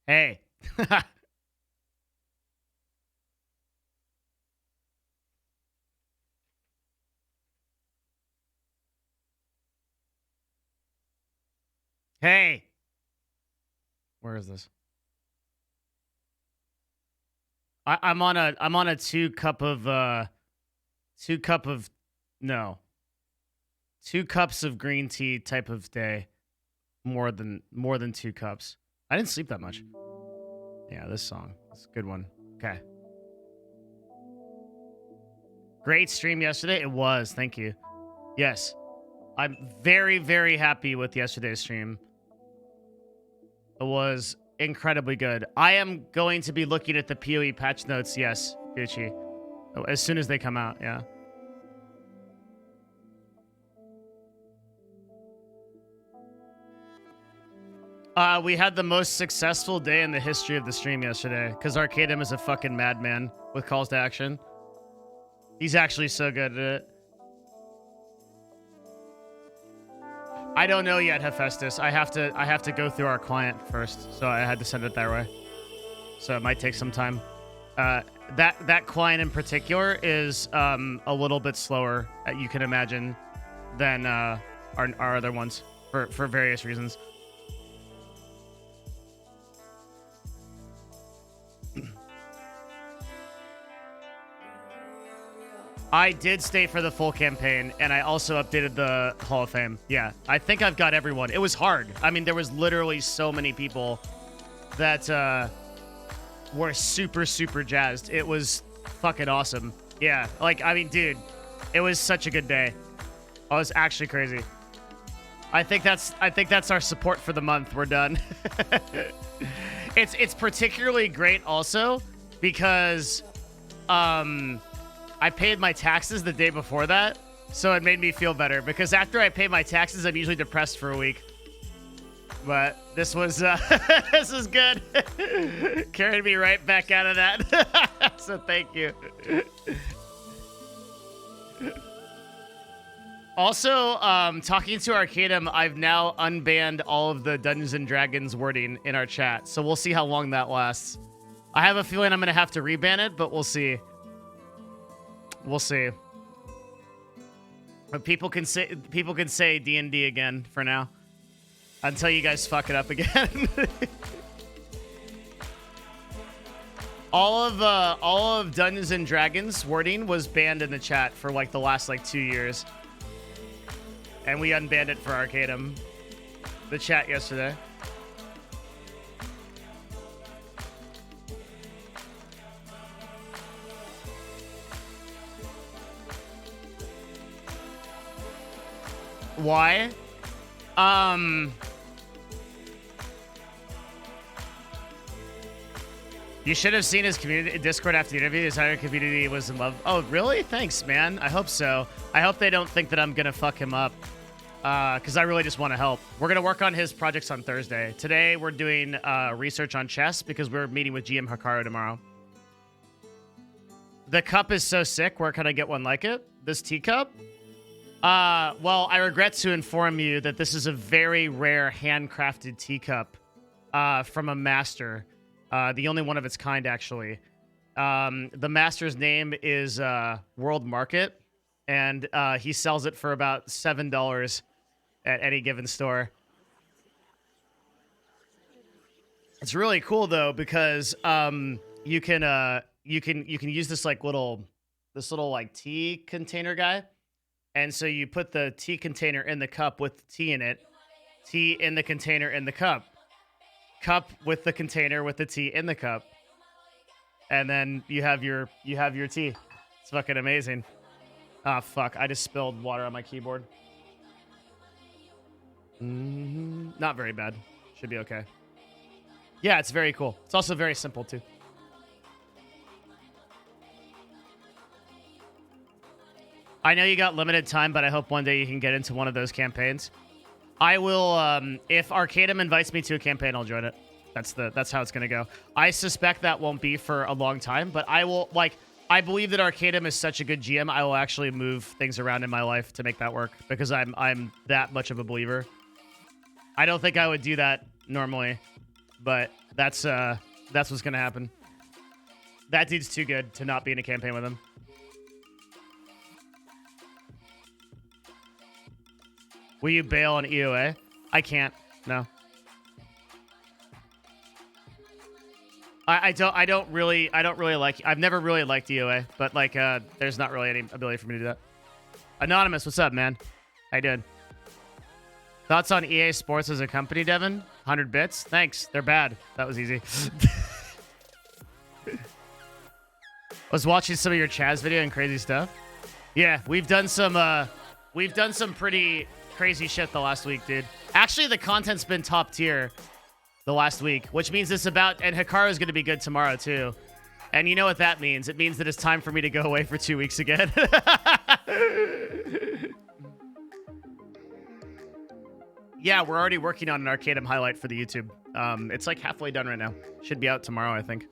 Hey. Hey. Where is this? I'm on a two cup of no. 2 cups of green tea type of day. More than 2 cups. I didn't sleep that much. Yeah, this song. It's a good one. Okay. Great stream yesterday. It was. Thank you. Yes. I'm very, very happy with yesterday's stream. It was incredibly good. I am going to be looking at the PoE patch notes. Yes, Gucci. As soon as they come out. Yeah. We had the most successful day in the history of the stream yesterday because Arcadem is a fucking madman with calls to action. He's actually so good at it. I don't know yet, Hephaestus. I have to go through our client first, so I had to send it that way. So it might take some time. That client in particular is a little bit slower, you can imagine, than our other ones for various reasons. I did stay for the full campaign, and I also updated the Hall of Fame. Yeah, I think I've got everyone. It was hard. I mean, there was literally so many people that were super, super jazzed. It was fucking awesome. Yeah, like, I mean, dude, it was such a good day. I was actually crazy. I think that's our support for the month. We're done. It's particularly great also because I paid my taxes the day before that, so it made me feel better because after I pay my taxes, I'm usually depressed for a week. But this was this is good. Carried me right back out of that. So thank you. Also, talking to Arcadem, I've now unbanned all of the Dungeons and Dragons wording in our chat, so we'll see how long that lasts. I have a feeling I'm gonna have to reban it, but we'll see. We'll see. But people can say D&D again for now until you guys fuck it up again. all of Dungeons and Dragons wording was banned in the chat for like the last 2 years, and we unbanned it for Arcadem. The chat yesterday. Why? You should have seen his community Discord after the interview. His entire community was in love. Oh, really? Thanks, man. I hope so. I hope they don't think that I'm gonna fuck him up, because I really just want to help. We're gonna work on his projects on Thursday. Today we're doing research on chess because we're meeting with GM Hikaru tomorrow. The cup is so sick. Where can I get one like it? This teacup? Well, I regret to inform you that this is a very rare handcrafted teacup from a master. The only one of its kind, actually. The master's name is World Market, and he sells it for about $7 at any given store. It's really cool though because you can use this little tea container guy. And so you put the tea container in the cup with tea in it, tea in the container in the cup with the container with the tea in the cup, and then you have your tea. It's fucking amazing. Ah, fuck! I just spilled water on my keyboard. Not very bad. Should be okay. Yeah, it's very cool. It's also very simple too. I know you got limited time, but I hope one day you can get into one of those campaigns. I will, if Arcadem invites me to a campaign, I'll join it. That's how it's gonna go. I suspect that won't be for a long time, but I will, I believe that Arcadem is such a good GM, I will actually move things around in my life to make that work, because I'm that much of a believer. I don't think I would do that normally, but That's what's gonna happen. That dude's too good to not be in a campaign with him. Will you bail on EOA? I can't. No. I don't really like. I've never really liked EOA, but like, there's not really any ability for me to do that. Anonymous, what's up, man? How you doing? Thoughts on EA Sports as a company, Devin? 100 bits. Thanks. They're bad. That was easy. I was watching some of your Chaz video and crazy stuff. Yeah, we've done some pretty crazy shit the last week, dude. Actually, the content's been top tier the last week, which means it's about, and Hikaru is going to be good tomorrow too. And you know what that means? It means that it's time for me to go away for 2 weeks again. Yeah, we're already working on an Arcadem highlight for the YouTube. It's like halfway done right now. Should be out tomorrow, I think.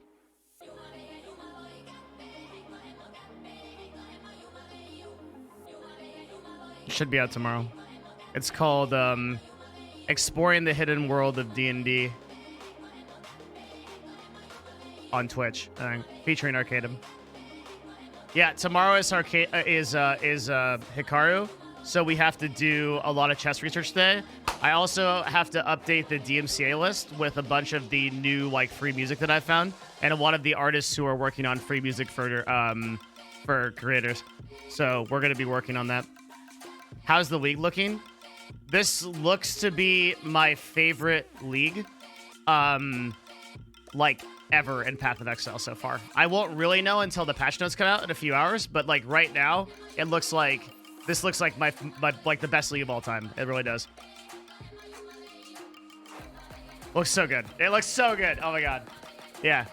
Should be out tomorrow. It's called Exploring the Hidden World of D&D on Twitch, featuring Arcadem. Yeah, tomorrow is Hikaru, so we have to do a lot of chess research today. I also have to update the DMCA list with a bunch of the new like free music that I found, and a lot of the artists who are working on free music for creators. So we're gonna be working on that. How's the league looking? This looks to be my favorite league, like ever in Path of Exile so far. I won't really know until the patch notes come out in a few hours, but like right now, it looks like this looks like my like the best league of all time. It really does. Looks so good. It looks so good. Oh my god. Yeah.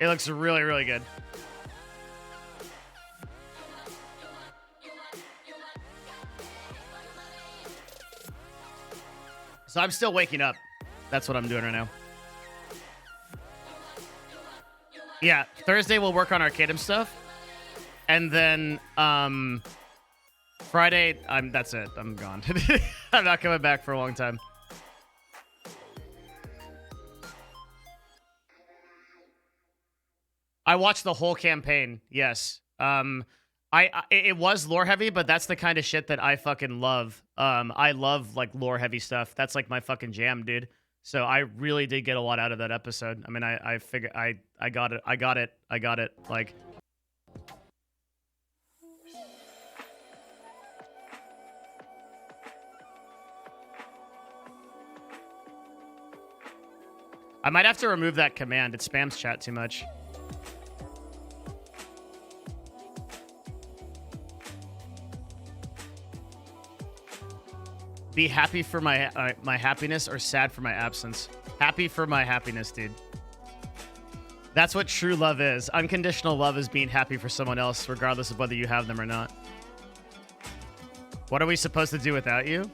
It looks really, really good. So I'm still waking up. That's what I'm doing right now. Yeah, Thursday we'll work on Arcadem stuff. And then Friday, that's it. I'm gone. I'm not coming back for a long time. I watched the whole campaign. Yes. It was lore heavy, but that's the kind of shit that I fucking love. I love like lore heavy stuff. That's like my fucking jam, dude. So I really did get a lot out of that episode. I mean, I figured I got it. Like, I might have to remove that command. It spams chat too much. Be happy for my my happiness or sad for my absence? Happy for my happiness, dude. That's what true love is. Unconditional love is being happy for someone else, regardless of whether you have them or not. What are we supposed to do without you?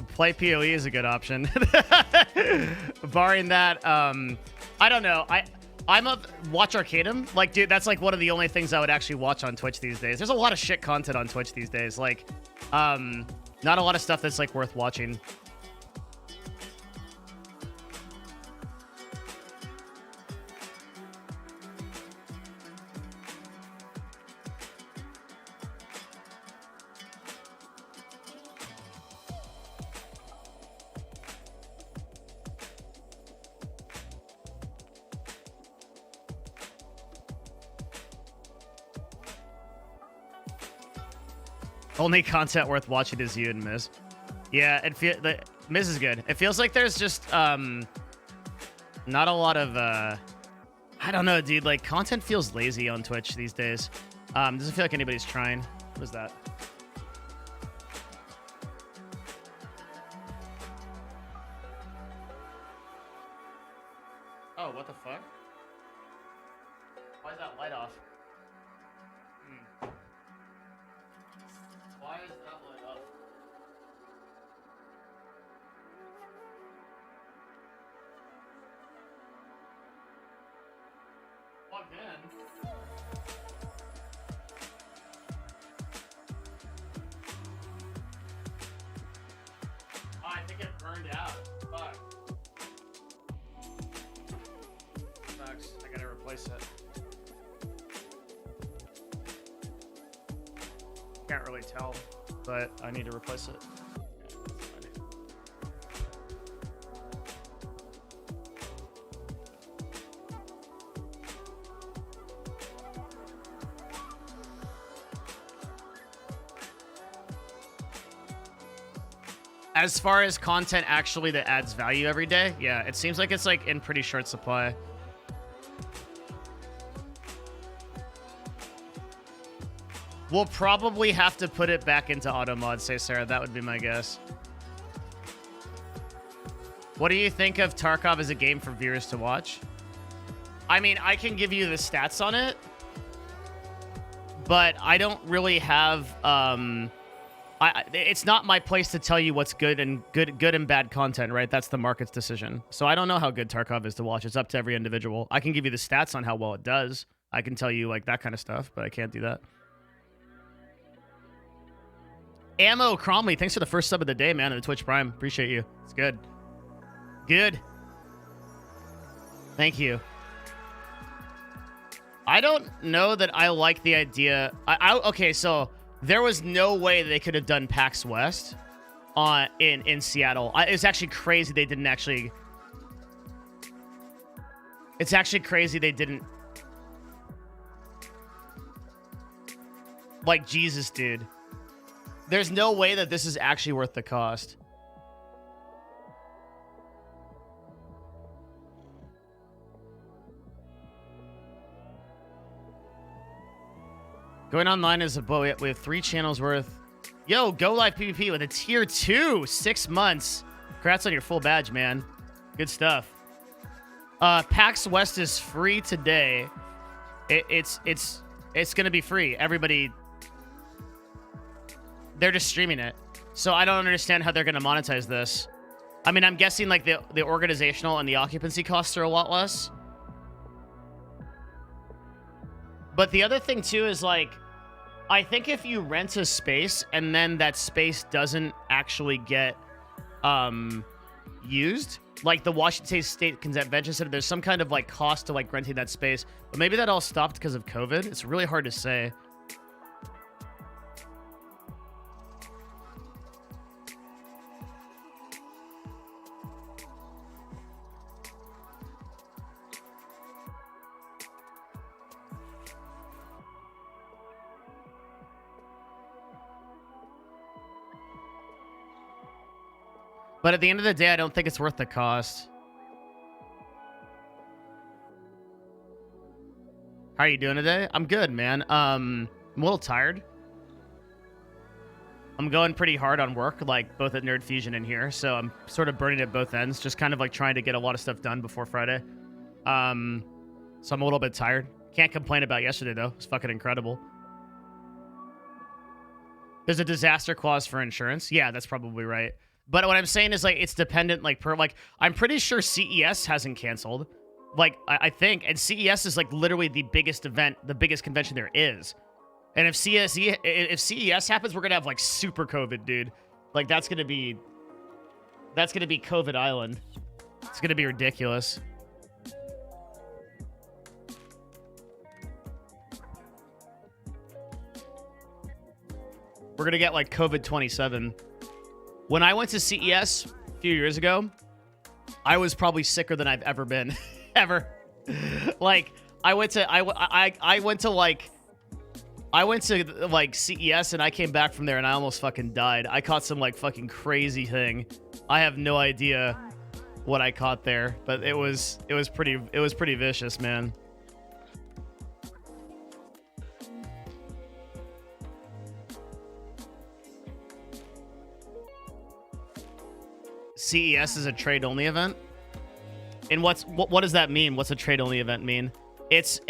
Play PoE is a good option. Barring that, I don't know. I'm a watch Arcadem. Like, dude, that's like one of the only things I would actually watch on Twitch these days. There's a lot of shit content on Twitch these days. Like, not a lot of stuff that's like worth watching. Only content worth watching is you and Miz. Yeah, the Miz is good. It feels like there's just not a lot of I don't know, dude. Like content feels lazy on Twitch these days. Doesn't feel like anybody's trying. What was that? Oh, what the fuck? Why is that light off? Why is that light off? Plugged in. Oh, I think it burned out. Fuck. Sucks. I gotta replace it. Can't really tell, but I need to replace it. As far as content actually that adds value every day, yeah, it seems like it's like in pretty short supply. We'll probably have to put it back into auto mod, say Sarah. That would be my guess. What do you think of Tarkov as a game for viewers to watch? I mean, I can give you the stats on it, but I don't really have it's not my place to tell you what's good and bad content, right? That's the market's decision. So I don't know how good Tarkov is to watch. It's up to every individual. I can give you the stats on how well it does. I can tell you like that kind of stuff, but I can't do that. Ammo Cromley, thanks for the first sub of the day, man, in the Twitch Prime. Appreciate you. It's good. Good. Thank you. I don't know that I like the idea. Okay, so there was no way they could have done PAX West in Seattle. It's actually crazy they didn't actually. It's actually crazy they didn't. Like, Jesus, dude. There's no way that this is actually worth the cost. Going online is a boy. We have 3 channels worth. Yo, Go Live PvP with a tier 2, 6 months. Congrats on your full badge, man. Good stuff. PAX West is free today. It's gonna be free. Everybody, they're just streaming it. So I don't understand how they're gonna monetize this. I mean, I'm guessing like the organizational and the occupancy costs are a lot less. But the other thing too is like, I think if you rent a space and then that space doesn't actually get used, like the Washington State Convention Center, there's some kind of like cost to like renting that space. But maybe that all stopped because of COVID. It's really hard to say. But at the end of the day, I don't think it's worth the cost. How are you doing today? I'm good, man. I'm a little tired. I'm going pretty hard on work, like both at Nerd Fusion and here. So I'm sort of burning at both ends, just kind of like trying to get a lot of stuff done before Friday. So I'm a little bit tired. Can't complain about yesterday, though. It's fucking incredible. There's a disaster clause for insurance. Yeah, that's probably right. But what I'm saying is, like, it's dependent, like, per, like, I'm pretty sure CES hasn't canceled. Like, I think. And CES is, like, literally the biggest event, the biggest convention there is. And if CES happens, we're going to have, like, super COVID, dude. Like, that's going to be COVID Island. It's going to be ridiculous. We're going to get, like, COVID 27. When I went to CES a few years ago, I was probably sicker than I've ever been. Ever. Like, I went to CES and I came back from there and I almost fucking died. I caught some like fucking crazy thing. I have no idea what I caught there, but it was pretty vicious, man. CES is a trade-only event? And what does that mean? What's a trade-only event mean? It's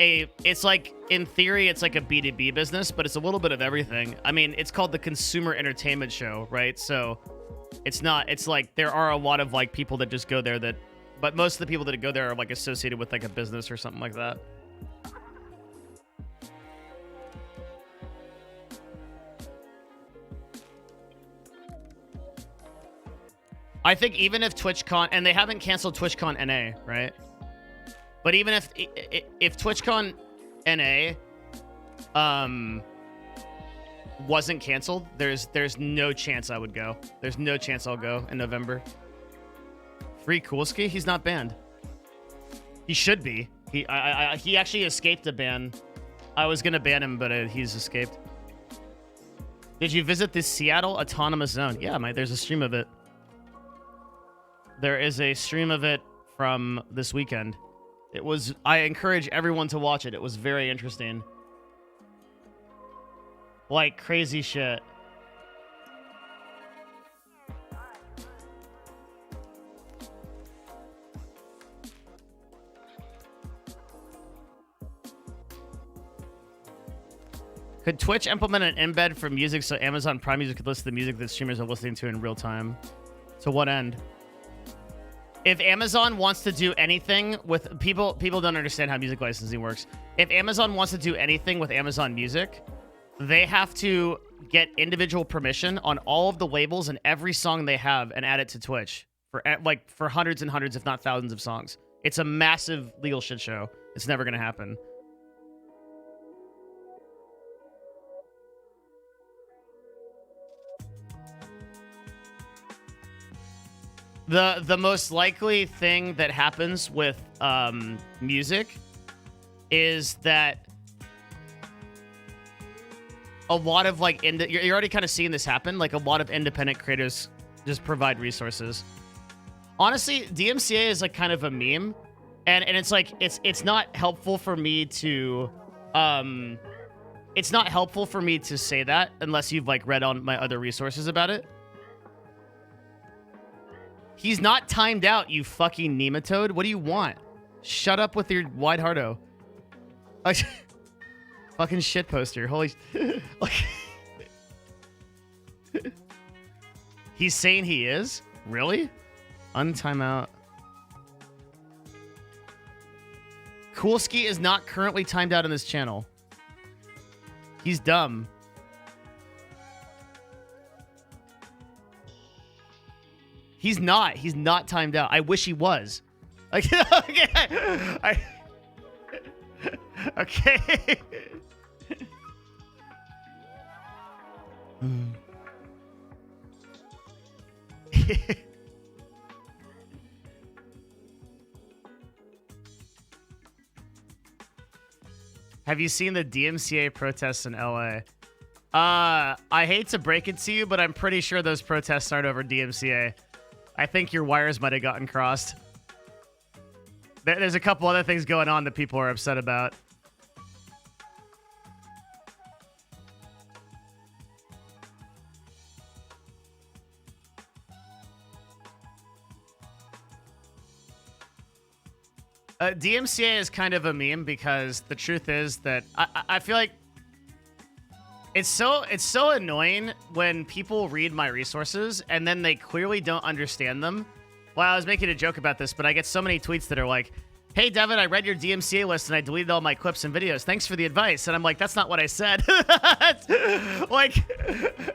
like, in theory, it's like a B2B business, but it's a little bit of everything. I mean, it's called the Consumer Entertainment Show, right? So it's like there are a lot of like people that just go there but most of the people that go there are like associated with like a business or something like that. I think even if TwitchCon, and they haven't canceled TwitchCon NA, right? But even if TwitchCon NA wasn't canceled, there's no chance I would go. There's no chance I'll go in November. Free Coolski? He's not banned. He should be. He actually escaped a ban. I was gonna ban him, but he's escaped. Did you visit the Seattle Autonomous Zone? Yeah, there's a stream of it. There is a stream of it from this weekend. It was. I encourage everyone to watch it. It was very interesting. Like crazy shit. Could Twitch implement an embed for music so Amazon Prime Music could listen to the music that streamers are listening to in real time? To what end? If Amazon wants to do anything with people don't understand how music licensing works. If Amazon wants to do anything with Amazon Music, they have to get individual permission on all of the labels and every song they have and add it to Twitch for hundreds and hundreds, if not thousands of songs. It's a massive legal shit show. It's never going to happen. The most likely thing that happens with music is that a lot of like you're already kind of seeing this happen. Like a lot of independent creators just provide resources. Honestly, DMCA is like kind of a meme, and it's like it's not helpful for me to it's not helpful for me to say that unless you've like read on my other resources about it. He's not timed out, you fucking nematode. What do you want? Shut up with your wide hardo. Fucking shit poster. Holy... He's saying he is? Really? Untime out. Coolski is not currently timed out in this channel. He's dumb. He's not. He's not timed out. I wish he was. Like, okay. Okay. Have you seen the DMCA protests in LA? I hate to break it to you, but I'm pretty sure those protests aren't over DMCA. I think your wires might have gotten crossed. There's a couple other things going on that people are upset about. DMCA is kind of a meme because the truth is that I feel like it's so annoying when people read my resources and then they clearly don't understand them. Well, I was making a joke about this, but I get so many tweets that are like, "Hey, Devin, I read your DMCA list and I deleted all my clips and videos. Thanks for the advice." And I'm like, that's not what I said. Like,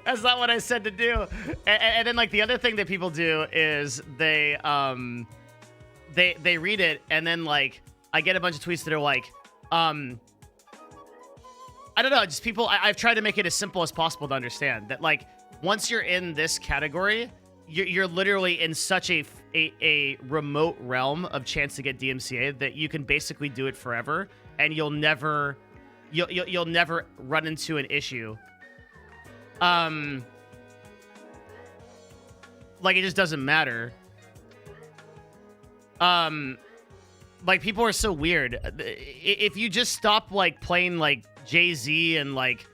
that's not what I said to do. And then, like, the other thing that people do is they read it and then, like, I get a bunch of tweets that are like, I don't know, just people, I've tried to make it as simple as possible to understand that, like, once you're in this category, you're literally in such a remote realm of chance to get DMCA that you can basically do it forever and you'll never run into an issue. Like, it just doesn't matter. Like, people are so weird. If you just stop, like, playing, like, Jay-Z and, like,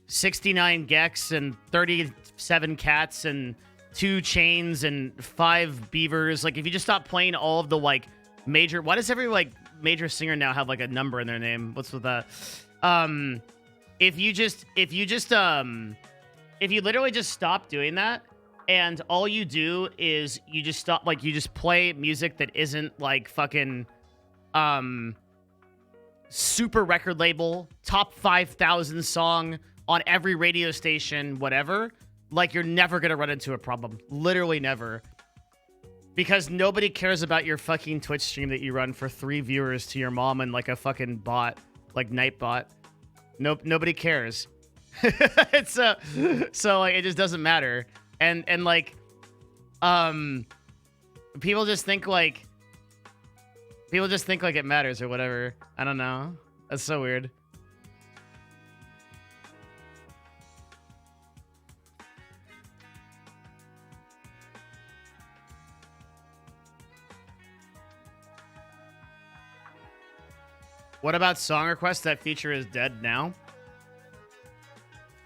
69 Gex and 37 Cats and 2 Chains and 5 Beavers, like, if you just stop playing all of the, like, major... Why does every, like, major singer now have, like, a number in their name? What's with that? If you literally just stop doing that, and all you do is you just stop, like, you just play music that isn't, like, fucking, super record label, top 5,000 song on every radio station, whatever, like, you're never gonna run into a problem. Literally never. Because nobody cares about your fucking Twitch stream that you run for 3 viewers to your mom and like a fucking bot, like Nightbot. Nope, nobody cares. It's so like it just doesn't matter. And like people just think like it matters or whatever. I don't know. That's so weird. What about song requests? That feature is dead now.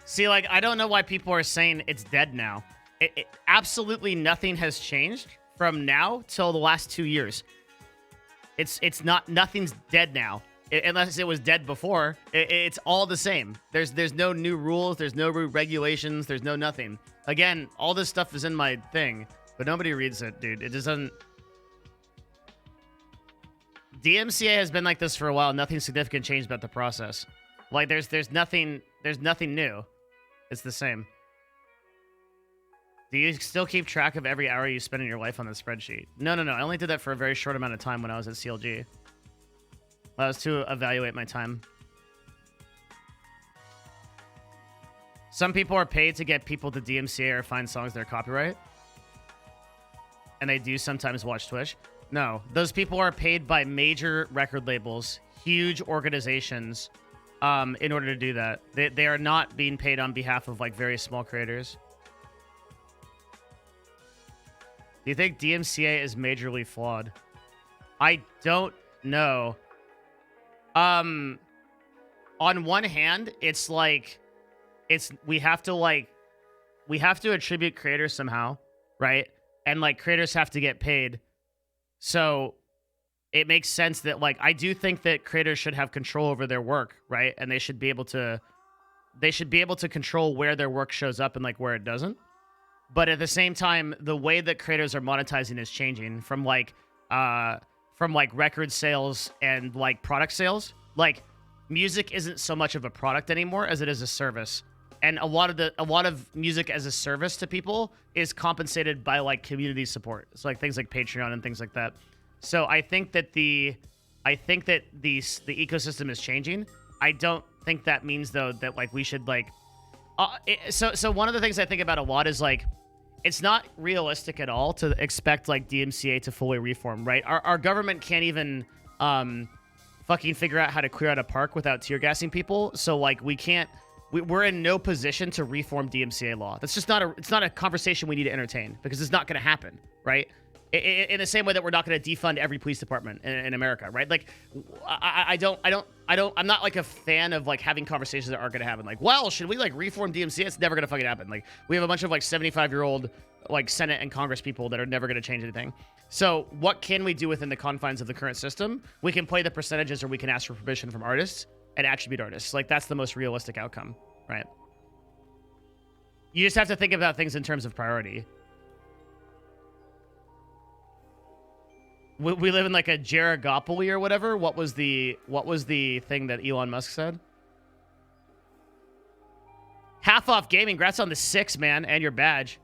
See, like, I don't know why people are saying it's dead now. Absolutely nothing has changed from now till the last 2 years. It's not, nothing's dead now. Unless it was dead before. It's all the same. There's no new rules. There's no new regulations. There's no nothing. Again, all this stuff is in my thing, but nobody reads it, dude. It just doesn't. DMCA has been like this for a while. Nothing significant changed about the process. Like there's nothing new. It's the same. Do you still keep track of every hour you spend in your life on the spreadsheet? No. I only did that for a very short amount of time when I was at CLG. That was to evaluate my time. Some people are paid to get people to DMCA or find songs that are copyright. And they do sometimes watch Twitch. No, those people are paid by major record labels, huge organizations, in order to do that. They are not being paid on behalf of like very small creators. Do you think DMCA is majorly flawed? I don't know. On one hand, it's like we have to attribute creators somehow, right? And like creators have to get paid. So it makes sense that like I do think that creators should have control over their work, right? And they should be able to control where their work shows up and like where it doesn't. But at the same time, the way that creators are monetizing is changing from record sales and like product sales. Like music isn't so much of a product anymore as it is a service. And a lot of music as a service to people is compensated by like community support. So like things like Patreon and things like that. So I think that the ecosystem is changing. I don't think that means though that like we should like so one of the things I think about a lot is like it's not realistic at all to expect like DMCA to fully reform, right? Our government can't even fucking figure out how to clear out a park without tear gassing people. So like we're in no position to reform DMCA law. That's just it's not a conversation we need to entertain because it's not going to happen, right? In the same way that we're not going to defund every police department in America, right? Like, I'm not like a fan of like having conversations that aren't going to happen. Like, well, should we like reform DMCA? It's never going to fucking happen. Like, we have a bunch of like 75-year-old like Senate and Congress people that are never going to change anything. So what can we do within the confines of the current system? We can play the percentages or we can ask for permission from artists and attribute artists. Like, that's the most realistic outcome, right? You just have to think about things in terms of priority. We live in like a Jerigopoly or whatever. What was the thing that Elon Musk said? Half off gaming. Congrats on the 6, man, and your badge.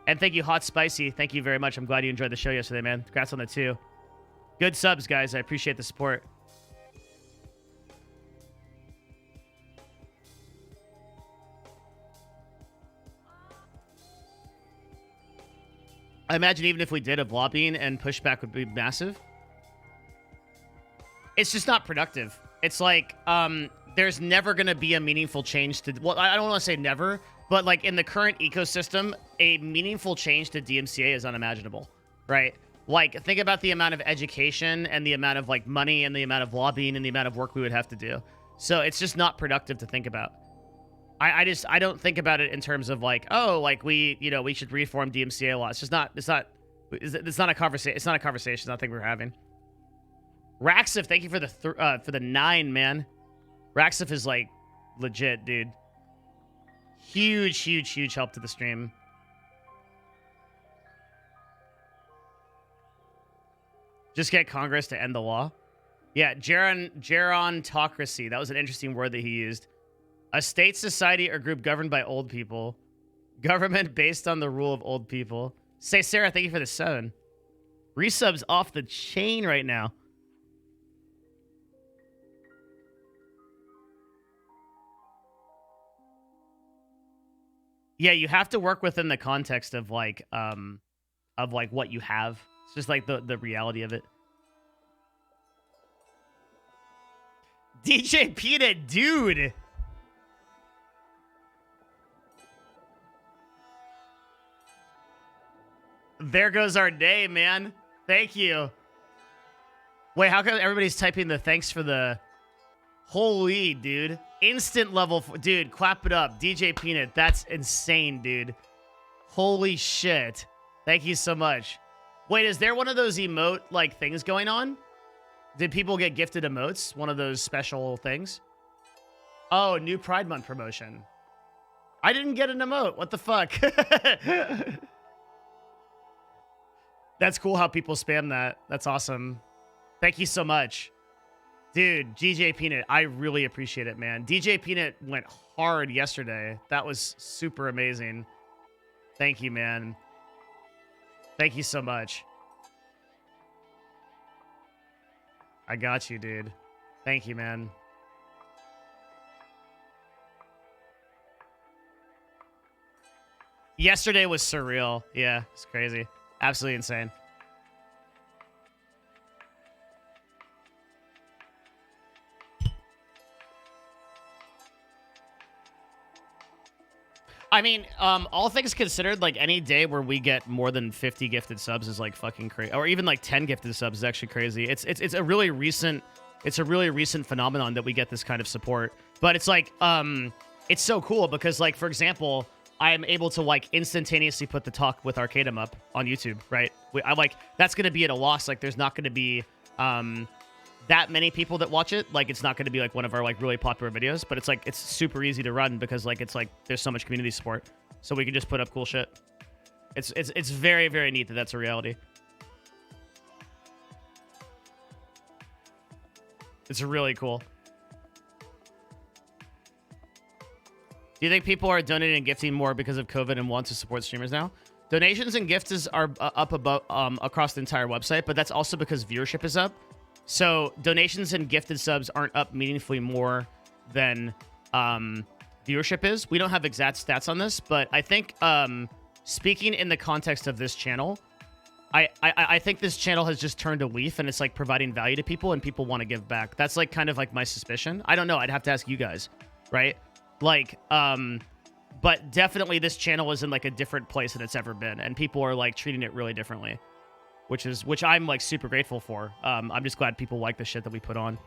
And thank you, Hot Spicy. Thank you very much. I'm glad you enjoyed the show yesterday, man. Congrats on the 2. Good subs, guys. I appreciate the support. I imagine even if we did, of lobbying and pushback would be massive. It's just not productive. It's like, there's never going to be a meaningful change to... Well, I don't want to say never, but like in the current ecosystem, a meaningful change to DMCA is unimaginable, right? Like, think about the amount of education and the amount of like money and the amount of lobbying and the amount of work we would have to do. So it's just not productive to think about. I don't think about it in terms of like, oh, like we should reform DMCA law. It's just not, it's not a conversation. It's not a conversation I think we're having. Raxif, thank you for the 9, man. Raxif is like legit, dude. Huge help to the stream. Just get Congress to end the law. Yeah, gerontocracy. That was an interesting word that he used. A state, society, or group governed by old people. Government based on the rule of old people. Say, Sarah, thank you for the 7. Resubs off the chain right now. Yeah, you have to work within the context of like what you have. It's just like the reality of it. DJ Peanut, dude. There goes our day, man. Thank you. Wait, how come everybody's typing the thanks for the... Holy, dude. Instant level... Dude, clap it up. DJ Peanut, that's insane, dude. Holy shit. Thank you so much. Wait, is there one of those emote, like, things going on? Did people get gifted emotes? One of those special things? Oh, new Pride Month promotion. I didn't get an emote. What the fuck? That's cool how people spam that. That's awesome. Thank you so much. Dude, DJ Peanut, I really appreciate it, man. DJ Peanut went hard yesterday. That was super amazing. Thank you, man. Thank you so much. I got you, dude. Thank you, man. Yesterday was surreal. Yeah, it's crazy. Absolutely insane. I mean, all things considered, like any day where we get more than 50 gifted subs is like fucking crazy, or even like 10 gifted subs is actually crazy. It's a really recent phenomenon that we get this kind of support. But it's like it's so cool because like for example, I'm able to like instantaneously put the talk with Arcadum up on YouTube, right? I like that's gonna be at a loss. Like there's not gonna be that many people that watch it. Like it's not going to be like one of our like really popular videos, but it's like it's super easy to run because like it's like there's so much community support, so we can just put up cool shit. It's very, very neat that that's a reality. It's really cool. Do you think people are donating and gifting more because of COVID and want to support streamers now? Donations and gifts are up above across the entire website, but that's also because viewership is up. So donations and gifted subs aren't up meaningfully more than viewership is. We don't have exact stats on this, but I think speaking in the context of this channel, I think this channel has just turned a leaf and it's like providing value to people and people want to give back. That's like kind of like my suspicion. I don't know. I'd have to ask you guys, right? Like, but definitely this channel is in like a different place than it's ever been, and people are like treating it really differently. Which I'm like super grateful for. I'm just glad people like the shit that we put on,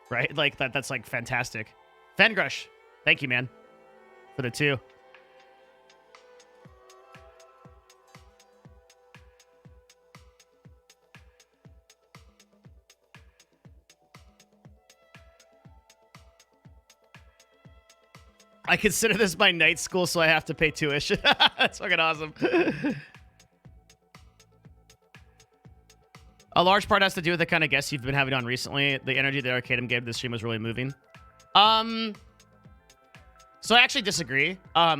right? Like that's like fantastic. Fengrush, thank you, man, for the 2. I consider this my night school, so I have to pay tuition. That's fucking awesome. A large part has to do with the kind of guests you've been having on recently. The energy that Arcadum gave to the stream was really moving. So I actually disagree.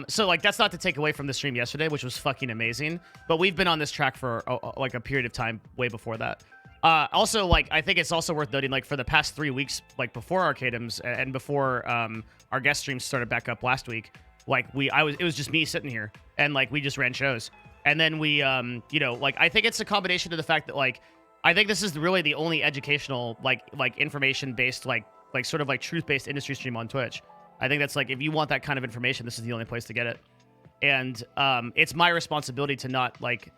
So like that's not to take away from the stream yesterday, which was fucking amazing. But we've been on this track for like a period of time way before that. Also, like I think it's also worth noting, like for the past 3 weeks, like before Arcadum's and before our guest streams started back up last week, like it was just me sitting here and like we just ran shows. And then we you know, like I think it's a combination of the fact that like I think this is really the only educational, like information-based, like sort of like truth-based industry stream on Twitch. I think that's like, if you want that kind of information, this is the only place to get it. And it's my responsibility to not like,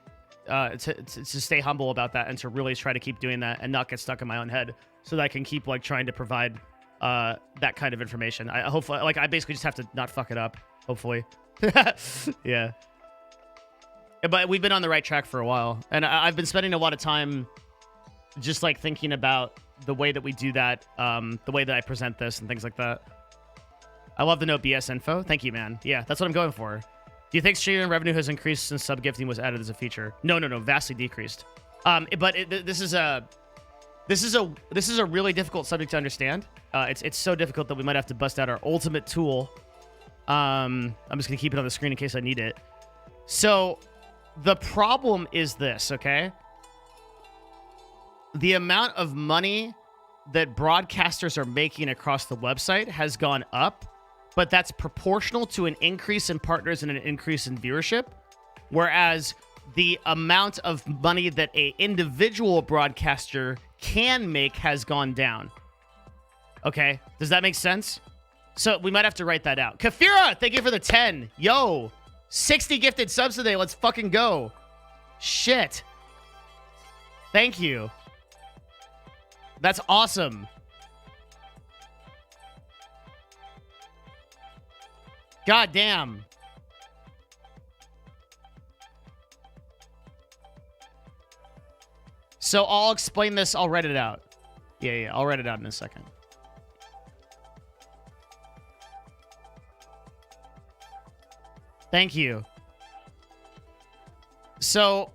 to stay humble about that and to really try to keep doing that and not get stuck in my own head so that I can keep like trying to provide that kind of information. I hopefully, like I basically just have to not fuck it up, hopefully. Yeah. But we've been on the right track for a while. And I've been spending a lot of time just like thinking about the way that we do that, the way that I present this and things like that. I love the no BS info. Thank you, man. Yeah, that's what I'm going for. Do you think streaming revenue has increased since sub gifting was added as a feature? No, vastly decreased. But this is a really difficult subject to understand. It's so difficult that we might have to bust out our ultimate tool. I'm just gonna keep it on the screen in case I need it. So the problem is this, okay? the amount of money that broadcasters are making across the website has gone up, but that's proportional to an increase in partners and an increase in viewership. Whereas the amount of money that a individual broadcaster can make has gone down. Okay, does that make sense? So we might have to write that out. Kafira, thank you for the 10. Yo, 60 gifted subs today. Let's fucking go. Shit. Thank you. That's awesome. God damn. So I'll explain this. I'll write it out. Yeah, I'll write it out in a second. Thank you. So,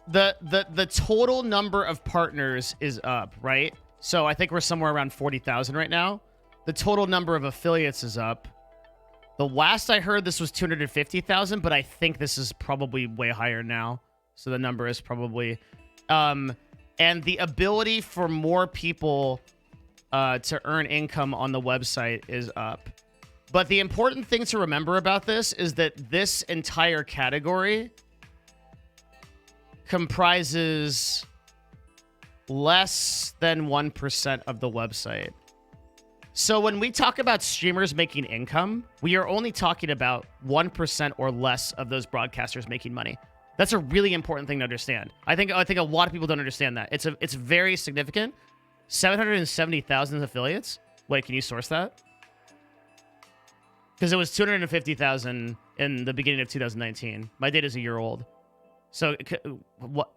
the total number of partners is up, right? So I think we're somewhere around 40,000 right now. The total number of affiliates is up. The last I heard, this was 250,000, but I think this is probably way higher now. So the number is probably, and the ability for more people to earn income on the website is up. But the important thing to remember about this is that this entire category comprises less than 1% of the website. So when we talk about streamers making income, we are only talking about 1% or less of those broadcasters making money. That's a really important thing to understand. I think a lot of people don't understand that. It's very significant. 770,000 affiliates. Wait, can you source that? Because it was 250,000 in the beginning of 2019. My data's a year old. So, what?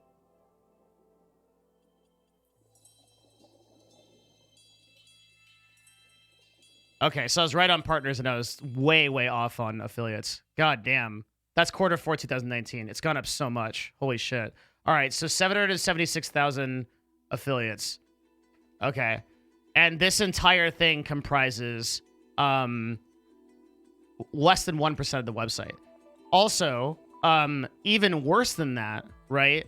Okay, so I was right on partners and I was way, way off on affiliates. God damn. That's quarter 4, 2019. It's gone up so much. Holy shit. All right, so 776,000 affiliates. Okay. And this entire thing comprises less than 1% of the website. Also, even worse than that, right?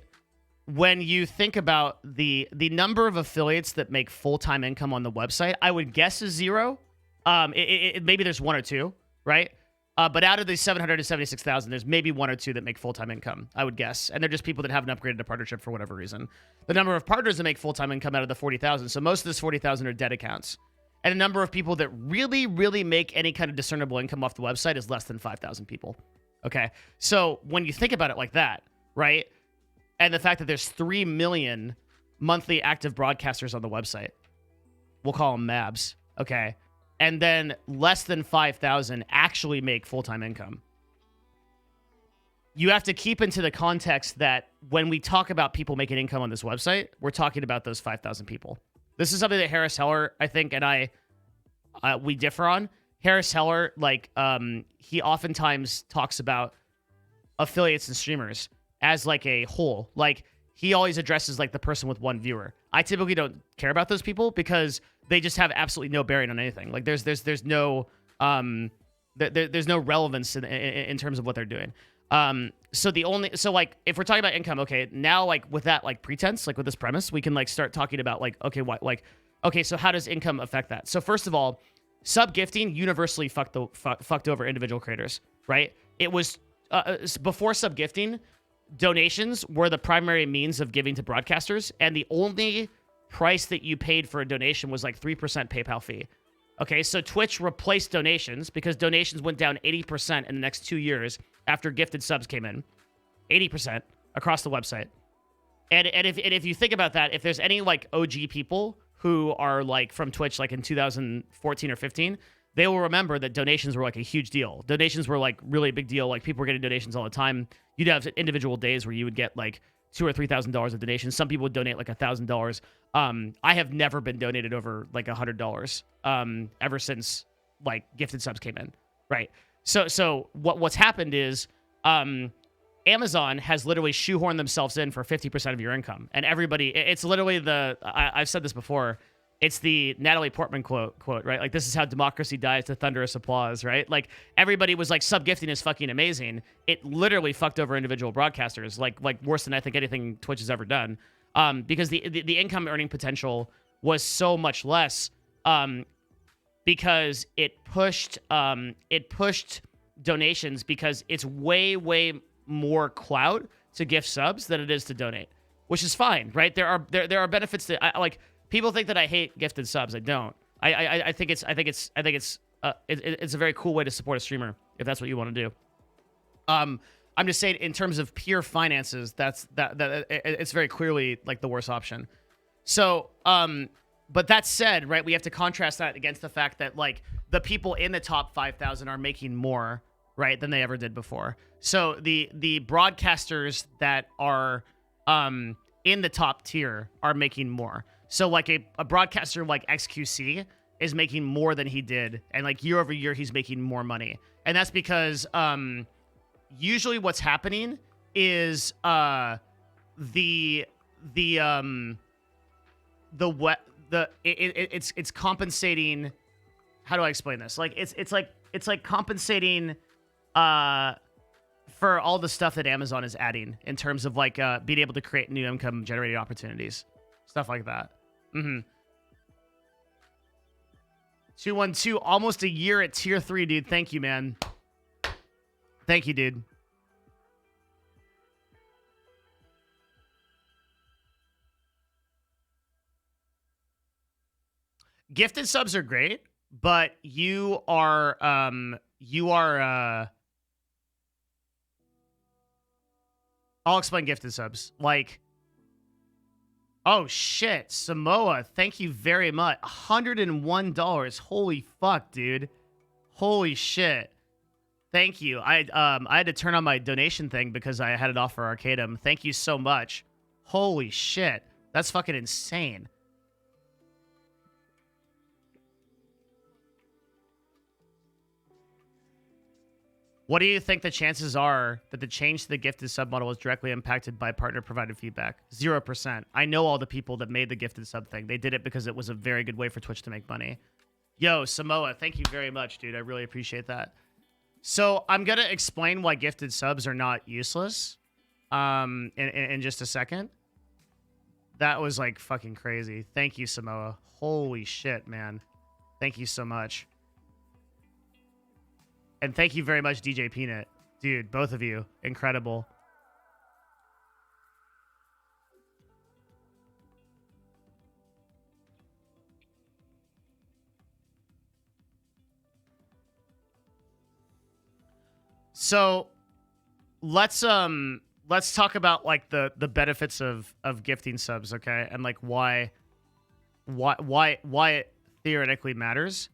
When you think about the number of affiliates that make full-time income on the website, I would guess is 0. Maybe there's 1 or 2, right? But out of the 776,000, there's maybe 1 or 2 that make full-time income, I would guess. And they're just people that haven't upgraded to partnership for whatever reason. The number of partners that make full-time income out of the 40,000, so most of this 40,000 are dead accounts. And the number of people that really, really make any kind of discernible income off the website is less than 5,000 people. Okay? So when you think about it like that, right? And the fact that there's 3 million monthly active broadcasters on the website, we'll call them MABs, okay? And then less than 5,000 actually make full-time income. You have to keep into the context that when we talk about people making income on this website, we're talking about those 5,000 people. This is something that Harris Heller, I think, and we differ on. Harris Heller, like, he oftentimes talks about affiliates and streamers as like a whole. Like, he always addresses like the person with 1 viewer. I typically don't care about those people because they just have absolutely no bearing on anything. Like, there's no there's no relevance in terms of what they're doing. So like if we're talking about income, okay, now like with that like pretense, like with this premise, we can like start talking about like, okay, what, like, okay, so how does income affect that? So first of all, sub gifting universally fucked over individual creators, right? It was before sub gifting, donations were the primary means of giving to broadcasters, and the only price that you paid for a donation was like 3% PayPal fee. Okay, so Twitch replaced donations because donations went down 80% in the next 2 years after gifted subs came in. 80% across the website. And if you think about that, if there's any like OG people who are like from Twitch like in 2014 or 15, they will remember that donations were like a huge deal. Donations were like really a big deal. Like people were getting donations all the time. You'd have individual days where you would get like $2,000 or $3,000 of donations. Some people would donate like $1,000. I have never been donated over like $100 ever since like gifted subs came in, right? So what's happened is Amazon has literally shoehorned themselves in for 50% of your income, and everybody, it's literally I've said this before. It's the Natalie Portman quote, right? Like, this is how democracy dies to thunderous applause, right? Like, everybody was like, sub-gifting is fucking amazing. It literally fucked over individual broadcasters, like worse than I think anything Twitch has ever done. because the income earning potential was so much less, because it pushed donations, because it's way more clout to gift subs than it is to donate, which is fine, right? There are benefits to like people think that I hate gifted subs. I don't. I think it's a very cool way to support a streamer if that's what you want to do. I'm just saying in terms of pure finances, that it's very clearly like the worst option. So, but that said, right, we have to contrast that against the fact that like the people in the top 5,000 are making more, right, than they ever did before. So the broadcasters that are in the top tier are making more. So like a broadcaster like XQC is making more than he did, and like year over year he's making more money, and that's because usually what's happening is it's compensating. How do I explain this? Like it's like compensating for all the stuff that Amazon is adding in terms of like being able to create new income generating opportunities, stuff like that. 212, almost a year at tier 3, dude. Thank you, man. Thank you, dude. Gifted subs are great, but you are I'll explain gifted subs. Like, oh shit, Samoa, thank you very much. $101. Holy fuck, dude. Holy shit. Thank you. I had to turn on my donation thing because I had it off for Arcadum. Thank you so much. Holy shit. That's fucking insane. What do you think the chances are that the change to the gifted sub model was directly impacted by partner-provided feedback? 0%. I know all the people that made the gifted sub thing. They did it because it was a very good way for Twitch to make money. Yo, Samoa, thank you very much, dude. I really appreciate that. So I'm going to explain why gifted subs are not useless in just a second. That was like fucking crazy. Thank you, Samoa. Holy shit, man. Thank you so much. And thank you very much, DJ Peanut. Dude, both of you. Incredible. So let's talk about like the benefits of gifting subs, okay? And like why it theoretically matters.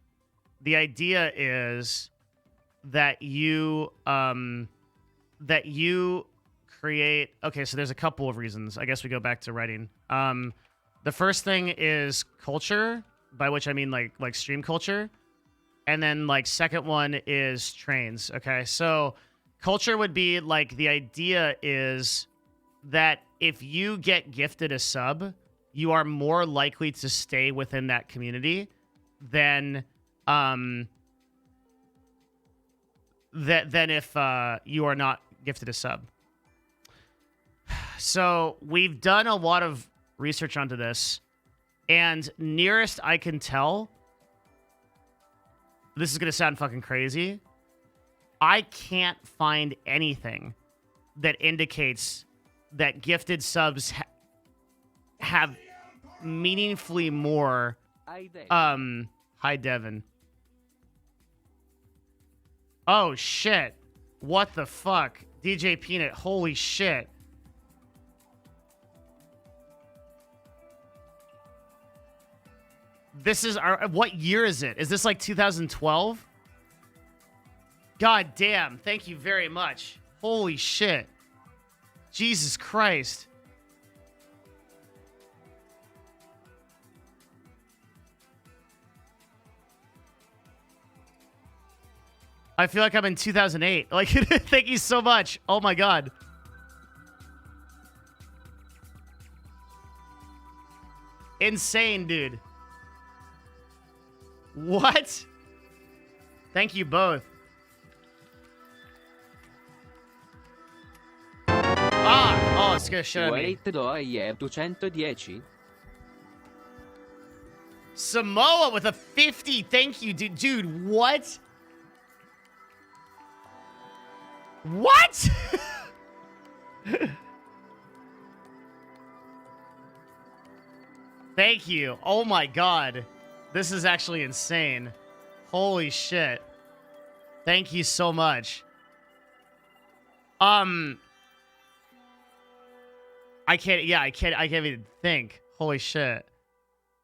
The idea is that you create, okay, so there's a couple of reasons. I guess we go back to writing. The first thing is culture, by which I mean like stream culture. And then like second one is trains. Okay, so culture would be like, the idea is that if you get gifted a sub, you are more likely to stay within that community than than if you are not gifted a sub. So we've done a lot of research onto this, and nearest I can tell, this is going to sound fucking crazy, I can't find anything that indicates that gifted subs have meaningfully more... Hi, Devin. Oh, shit. What the fuck? DJ Peanut, holy shit. This is our... What year is it? Is this like 2012? God damn. Thank you very much. Holy shit. Jesus Christ. I feel like I'm in 2008. Like, thank you so much. Oh my God. Insane, dude. What? Thank you both. Oh, scared the shit out of me. Wait do I have 210? Samoa with a 50. Thank you, dude. Dude, what? What? Thank you. Oh my god. This is actually insane. Holy shit. Thank you so much. I can't even think. Holy shit.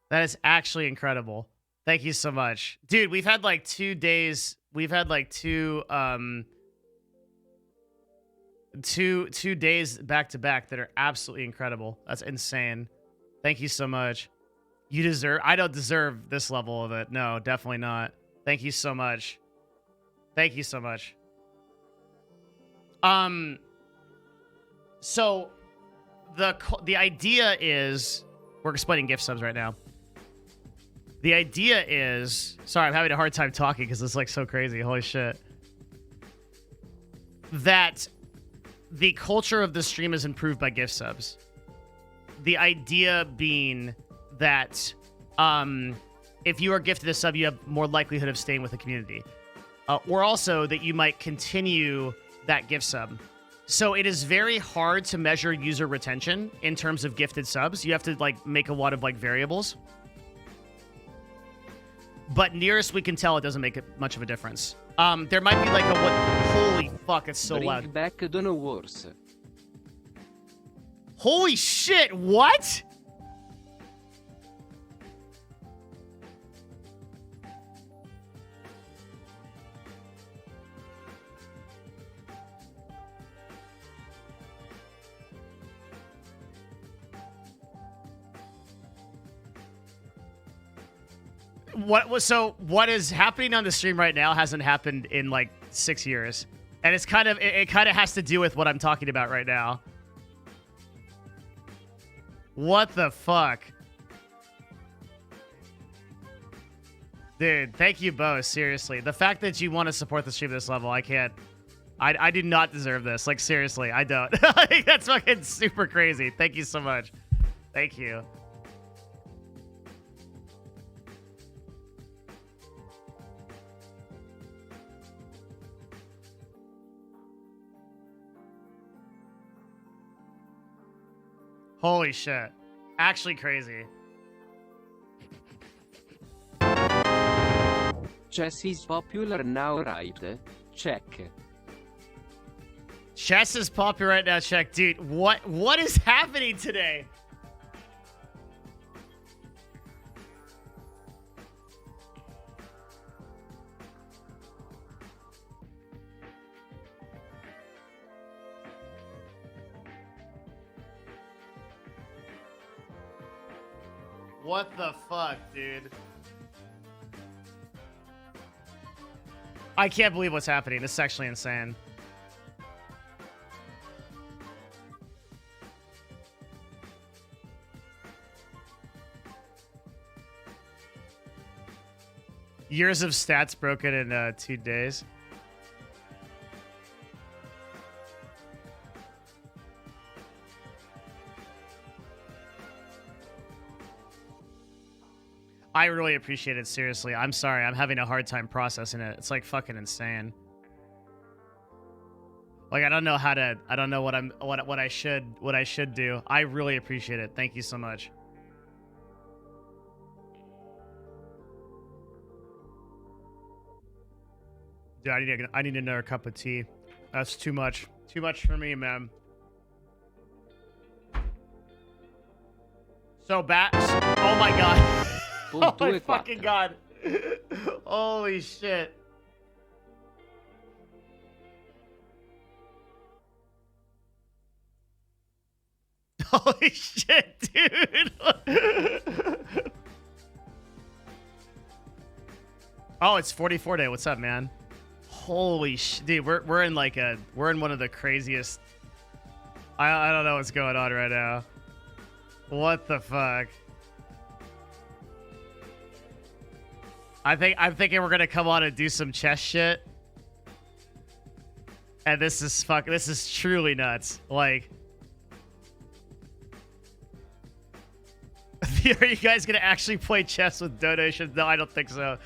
That is actually incredible. Thank you so much. Dude, we've had like 2 days. We've had like two days back to back that are absolutely incredible. That's insane. Thank you so much. I don't deserve this level of it. No, definitely not. Thank you so much. Thank you so much. So the idea is, we're explaining gift subs right now. The idea is, sorry, I'm having a hard time talking because it's like so crazy. Holy shit. That the culture of the stream is improved by gift subs. The idea being that if you are gifted a sub, you have more likelihood of staying with the community. Or also that you might continue that gift sub. So it is very hard to measure user retention in terms of gifted subs. You have to like make a lot of like variables. But nearest we can tell, it doesn't make much of a difference. There might be like a what? Holy fuck! It's so loud. Bring back Dono Wars. Holy shit! What? What is happening on the stream right now hasn't happened in like 6 years, and it's kind of it kind of has to do with what I'm talking about right now. What the fuck, dude? Thank you both. Seriously, the fact that you want to support the stream at this level, I can't. I do not deserve this. Like seriously, I don't. That's fucking super crazy. Thank you so much. Thank you. Holy shit. Actually crazy. Chess is popular now, right? Check. Chess is popular right now, check. Dude, what is happening today? What the fuck, dude? I can't believe what's happening. This is actually insane. Years of stats broken in 2 days. I really appreciate it, seriously. I'm sorry, I'm having a hard time processing it. It's like fucking insane. Like I don't know what I should do. I really appreciate it. Thank you so much. Dude, I need another cup of tea. That's too much. Too much for me, man. So bats. Oh my god. Oh my fucking god. Holy shit. Holy shit, dude. Oh, it's 44 day. What's up, man? Holy shit, dude. We're in like we're in one of the craziest. I don't know what's going on right now. What the fuck? I'm thinking we're gonna come on and do some chess shit. And this is truly nuts. Like Are you guys gonna actually play chess with donations? No, I don't think so.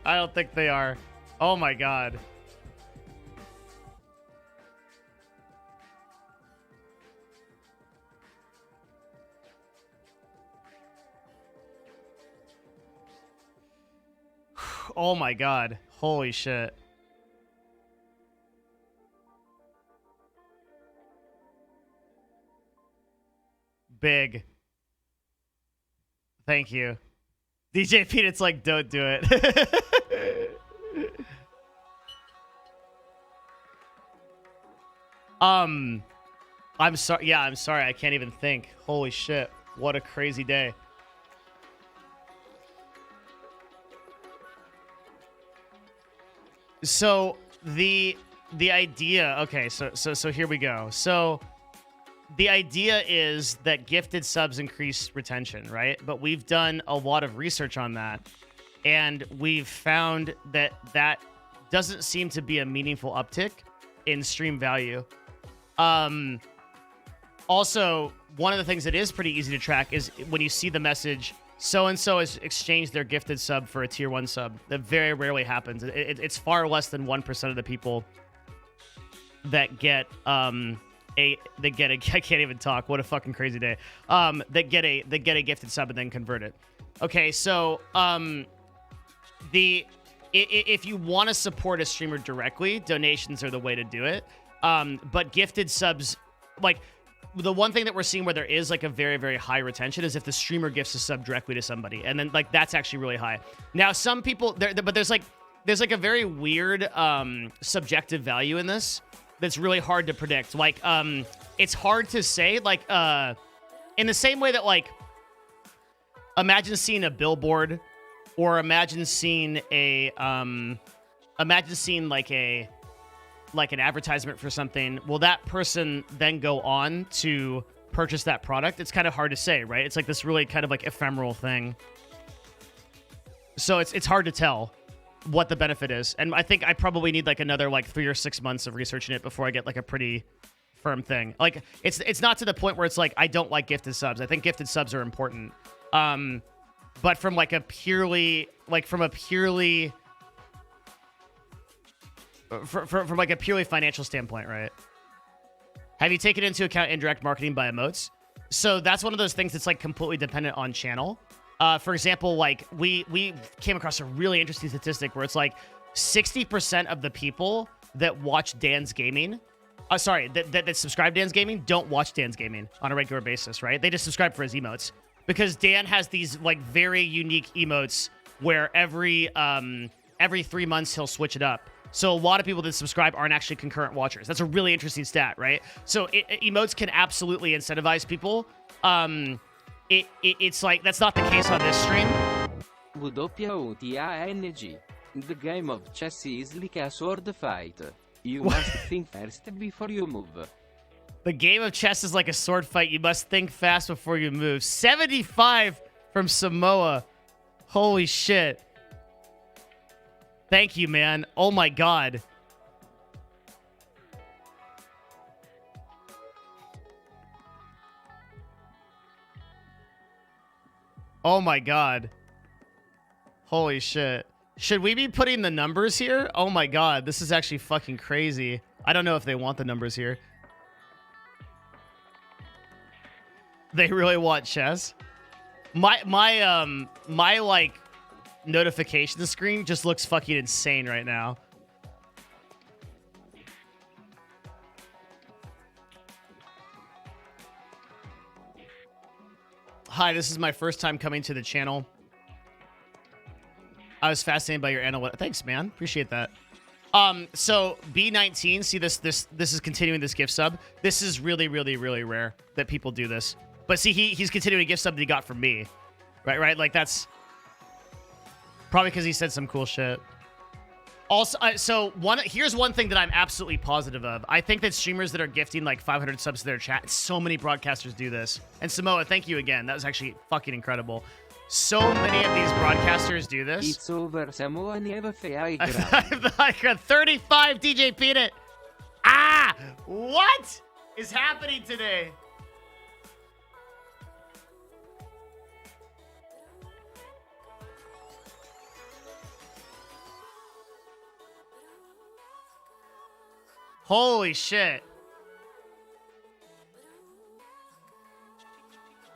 I don't think they are. Oh my god. Oh my god. Holy shit. Big. Thank you. DJ Peanut's like, don't do it. I'm sorry. Yeah, I'm sorry. I can't even think. Holy shit. What a crazy day. So the idea, okay, so here we go. So the idea is that gifted subs increase retention, right? But we've done a lot of research on that, and we've found that that doesn't seem to be a meaningful uptick in stream value. Also, one of the things that is pretty easy to track is when you see the message, so-and-so has exchanged their gifted sub for a tier 1 sub. That very rarely happens. It's far less than 1% of the people that get I can't even talk. What a fucking crazy day. That get a gifted sub and then convert it. Okay, so if you want to support a streamer directly, donations are the way to do it. But gifted subs, like, the one thing that we're seeing where there is like a very, very high retention is if the streamer gifts a sub directly to somebody, and then like that's actually really high. Now some people but there's like a very weird subjective value in this that's really hard to predict. Like it's hard to say, like in the same way that, like, imagine seeing a billboard, or imagine seeing like an advertisement for something. Will that person then go on to purchase that product? It's kind of hard to say, right? It's like this really kind of like ephemeral thing. So it's hard to tell what the benefit is. And I think I probably need like another like 3 or 6 months of researching it before I get like a pretty firm thing. Like it's not to the point where it's like I don't like gifted subs. I think gifted subs are important. But from like a purely from like a purely financial standpoint, right? Have you taken into account indirect marketing by emotes? So that's one of those things that's like completely dependent on channel. For example, like we came across a really interesting statistic where it's like 60% of the people that watch Dan's Gaming, that subscribe to Dan's Gaming don't watch Dan's Gaming on a regular basis, right? They just subscribe for his emotes because Dan has these like very unique emotes where every 3 months he'll switch it up. So a lot of people that subscribe aren't actually concurrent watchers. That's a really interesting stat, right? So emotes can absolutely incentivize people. It's like, that's not the case on this stream. WOTANG. The game of chess is like a sword fight. You must think first before you move. The game of chess is like a sword fight. You must think fast before you move. 75 from Samoa. Holy shit. Thank you, man. Oh my god. Oh my god. Holy shit. Should we be putting the numbers here? Oh my god, this is actually fucking crazy. I don't know if they want the numbers here. They really want chess? My like notification screen just looks fucking insane right now. Hi, this is my first time coming to the channel. I was fascinated by your analytics. Thanks, man. Appreciate that. So B19, see this is continuing this gift sub. This is really, really, really rare that people do this. But see, he's continuing a gift sub that he got from me. Right? Like that's probably because he said some cool shit. Also, here's one thing that I'm absolutely positive of. I think that streamers that are gifting like 500 subs to their chat, so many broadcasters do this. And Samoa, thank you again. That was actually fucking incredible. So many of these broadcasters do this. It's over, Samoa never fair. I got 35 DJ Peanut. Ah! What is happening today? Holy shit.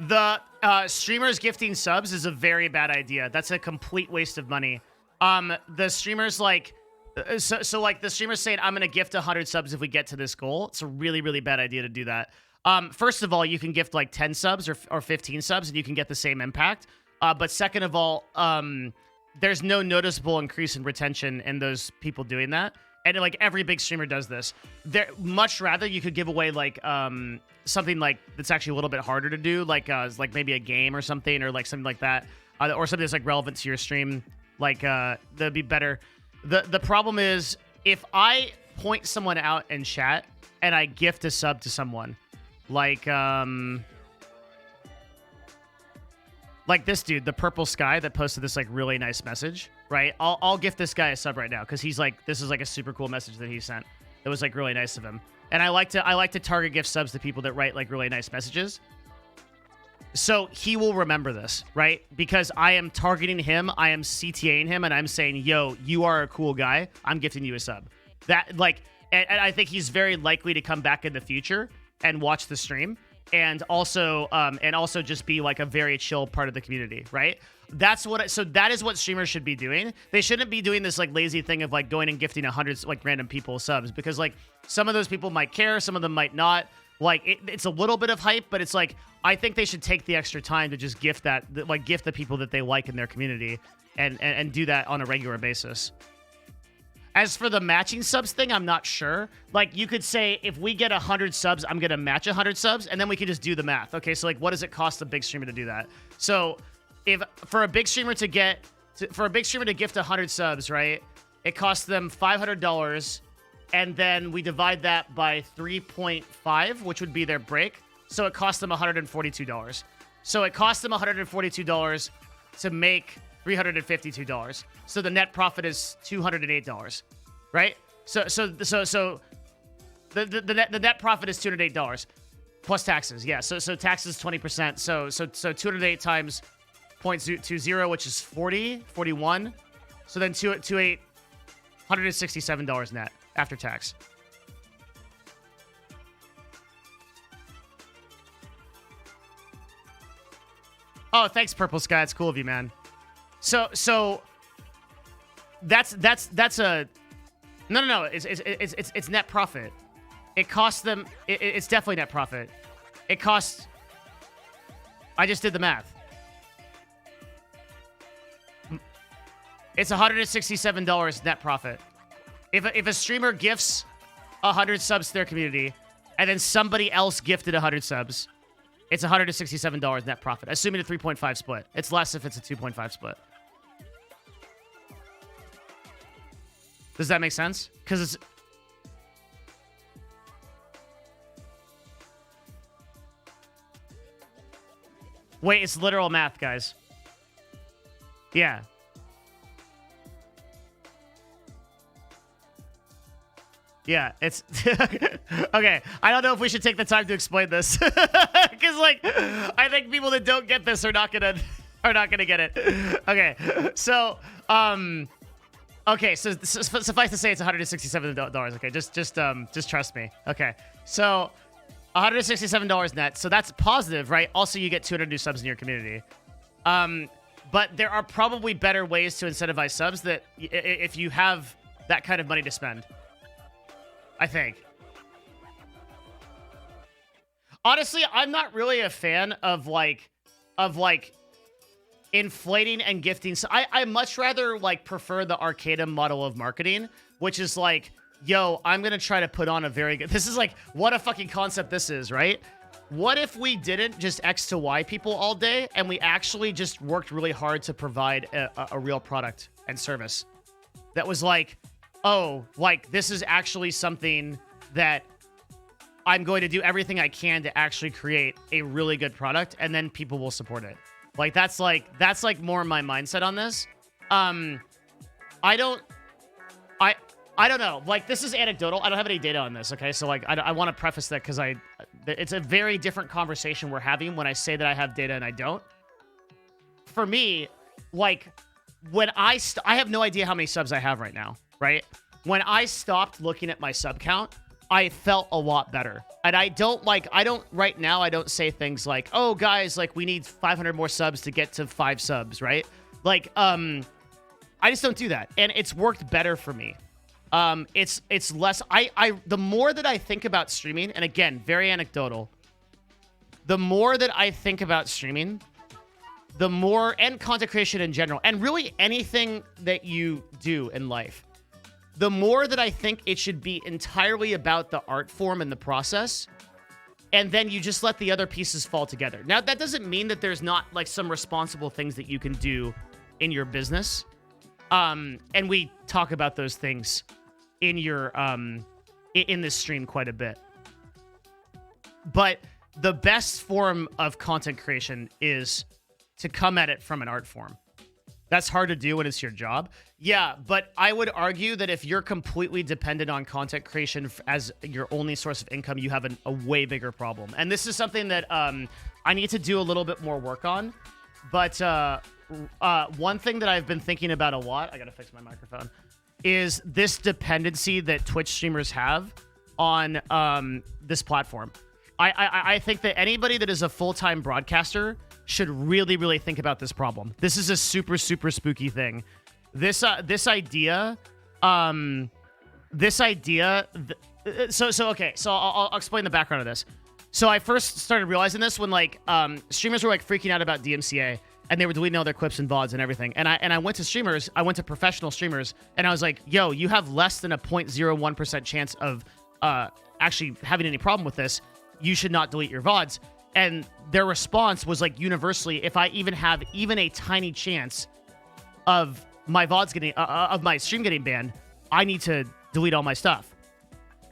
The streamers gifting subs is a very bad idea. That's a complete waste of money. The streamers like, so like the streamers saying, I'm going to gift 100 subs if we get to this goal. It's a really, really bad idea to do that. First of all, you can gift like 10 subs or 15 subs and you can get the same impact. But second of all, there's no noticeable increase in retention in those people doing that. And like every big streamer does this. Much rather you could give away like something like that's actually a little bit harder to do, like maybe a game or something, or like something like that, or something that's like relevant to your stream. Like that'd be better. The problem is if I point someone out in chat and I gift a sub to someone, like this dude, the Purple Sky, that posted this like really nice message, right? I'll gift this guy a sub right now because he's like, this is like a super cool message that he sent. It was like really nice of him, and I like to target gift subs to people that write like really nice messages. So he will remember this, right? Because I am targeting him, I am CTAing him, and I'm saying, yo, you are a cool guy. I'm gifting you a sub. That like, and I think he's very likely to come back in the future and watch the stream. And also just be like a very chill part of the community, right? So that is what streamers should be doing. They shouldn't be doing this like lazy thing of like going and gifting 100 like random people subs, because like some of those people might care, some of them might not. Like it's a little bit of hype, but it's like I think they should take the extra time to just gift the people that they like in their community, and do that on a regular basis. As for the matching subs thing, I'm not sure. Like, you could say, if we get 100 subs, I'm going to match 100 subs, and then we can just do the math. Okay, so, like, what does it cost a big streamer to do that? So, for a big streamer to gift 100 subs, right, it costs them $500, and then we divide that by 3.5, which would be their break. So, it costs them $142. So, it costs them $142 to make $352. So the net profit is $208, right? So the net profit is $208 plus taxes. Yeah. So taxes 20%. So 208 times 0.20, which is 41. So then $167 net after tax. Oh, thanks, Purple Sky. It's cool of you, man. So that's a no. It's net profit. It costs them. It's definitely net profit. It costs. I just did the math. It's $167 net profit. If a streamer gifts 100 subs to their community, and then somebody else gifted 100 subs, it's $167 net profit, assuming a 3.5 split. It's less if it's a 2.5 split. Does that make sense? Because it's... Wait, it's literal math, guys. Yeah. Yeah, it's... Okay, I don't know if we should take the time to explain this. Because, like, I think people that don't get this are not gonna get it. Okay, so, okay, so suffice to say, it's $167. Okay, just trust me. Okay, so $167 net. So that's positive, right? Also, you get 200 new subs in your community. But there are probably better ways to incentivize subs that if you have that kind of money to spend. I think. Honestly, I'm not really a fan of inflating and gifting. So I much rather like prefer the Arcadum model of marketing, which is like, yo, I'm going to try to put on a very good... This is like, what a fucking concept this is, right? What if we didn't just X to Y people all day and we actually just worked really hard to provide a real product and service that was like, oh, like this is actually something that I'm going to do everything I can to actually create a really good product, and then people will support it. Like that's like more my mindset on this. I don't know. Like, this is anecdotal. I don't have any data on this, okay? So, like, I want to preface that because it's a very different conversation we're having when I say that I have data and I don't. For me, like, when I have no idea how many subs I have right now, right? When I stopped looking at my sub count, I felt a lot better. And I don't right now, I don't say things like, oh guys, like we need 500 more subs to get to 5 subs, right? Like, I just don't do that. And it's worked better for me. It's less, the more that I think about streaming, and again, very anecdotal, the more that I think about streaming, the more, and content creation in general, and really anything that you do in life, the more that I think it should be entirely about the art form and the process, and then you just let the other pieces fall together. Now, that doesn't mean that there's not like some responsible things that you can do in your business. And we talk about those things in your in this stream quite a bit. But the best form of content creation is to come at it from an art form. That's hard to do when it's your job. Yeah, but I would argue that if you're completely dependent on content creation as your only source of income, you have a way bigger problem. And this is something that I need to do a little bit more work on. But one thing that I've been thinking about a lot, I gotta fix my microphone, is this dependency that Twitch streamers have on this platform. I think that anybody that is a full-time broadcaster should really, really think about this problem. This is a super, super spooky thing. This idea, okay. So I'll explain the background of this. So I first started realizing this when like streamers were like freaking out about DMCA and they were deleting all their clips and VODs and everything. And I went to streamers, I went to professional streamers, and I was like, yo, you have less than a 0.01% chance of actually having any problem with this. You should not delete your VODs. And their response was like universally, if I even have even a tiny chance of my VODs getting, of my stream getting banned, I need to delete all my stuff.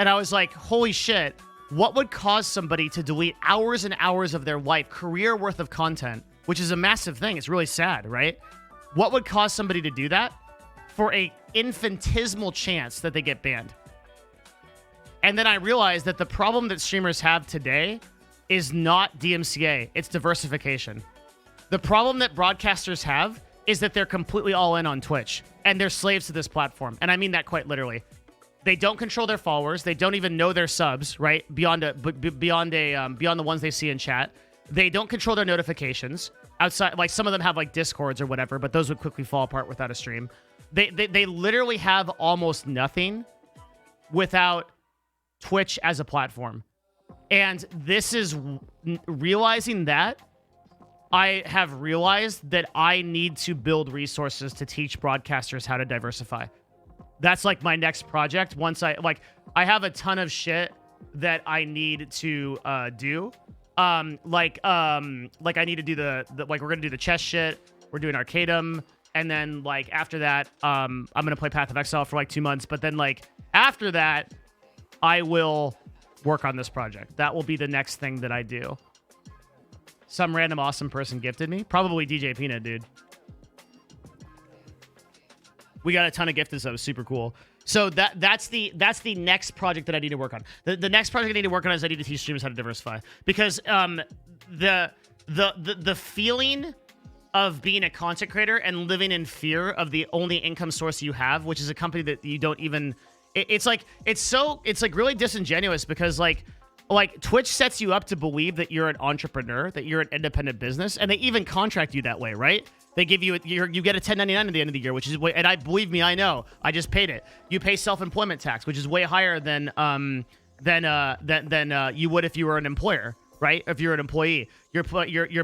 And I was like, holy shit, what would cause somebody to delete hours and hours of their life, career worth of content, which is a massive thing. It's really sad, right? What would cause somebody to do that for a infinitesimal chance that they get banned? And then I realized that the problem that streamers have today is not DMCA, it's diversification. The problem that broadcasters have is that they're completely all in on Twitch and they're slaves to this platform. And I mean that quite literally. They don't control their followers. They don't even know their subs, right? Beyond the ones they see in chat. They don't control their notifications outside. Like some of them have like Discords or whatever, but those would quickly fall apart without a stream. They literally have almost nothing without Twitch as a platform. And this is realizing that I have realized that I need to build resources to teach broadcasters how to diversify. That's like my next project. Once I have a ton of shit that I need to do. Like I need to do the we're gonna do the chess shit. We're doing Arcadum, and then like after that, I'm gonna play Path of Exile for like 2 months. But then like after that, I will work on this project. That will be the next thing that I do. Some random awesome person gifted me. Probably DJ Peanut, dude. We got a ton of gifteds. That was super cool. So that's the next project that I need to work on. The next project I need to work on is I need to teach streamers how to diversify. Because the feeling of being a content creator and living in fear of the only income source you have, which is a company that you don't even... It's like really disingenuous because like Twitch sets you up to believe that you're an entrepreneur, that you're an independent business, and they even contract you that way, right? They give you you get a 1099 at the end of the year, which is way, and I believe me, I know, I just paid it. You pay self-employment tax, which is way higher than you would if you were an employer, right? If you're an employee, you're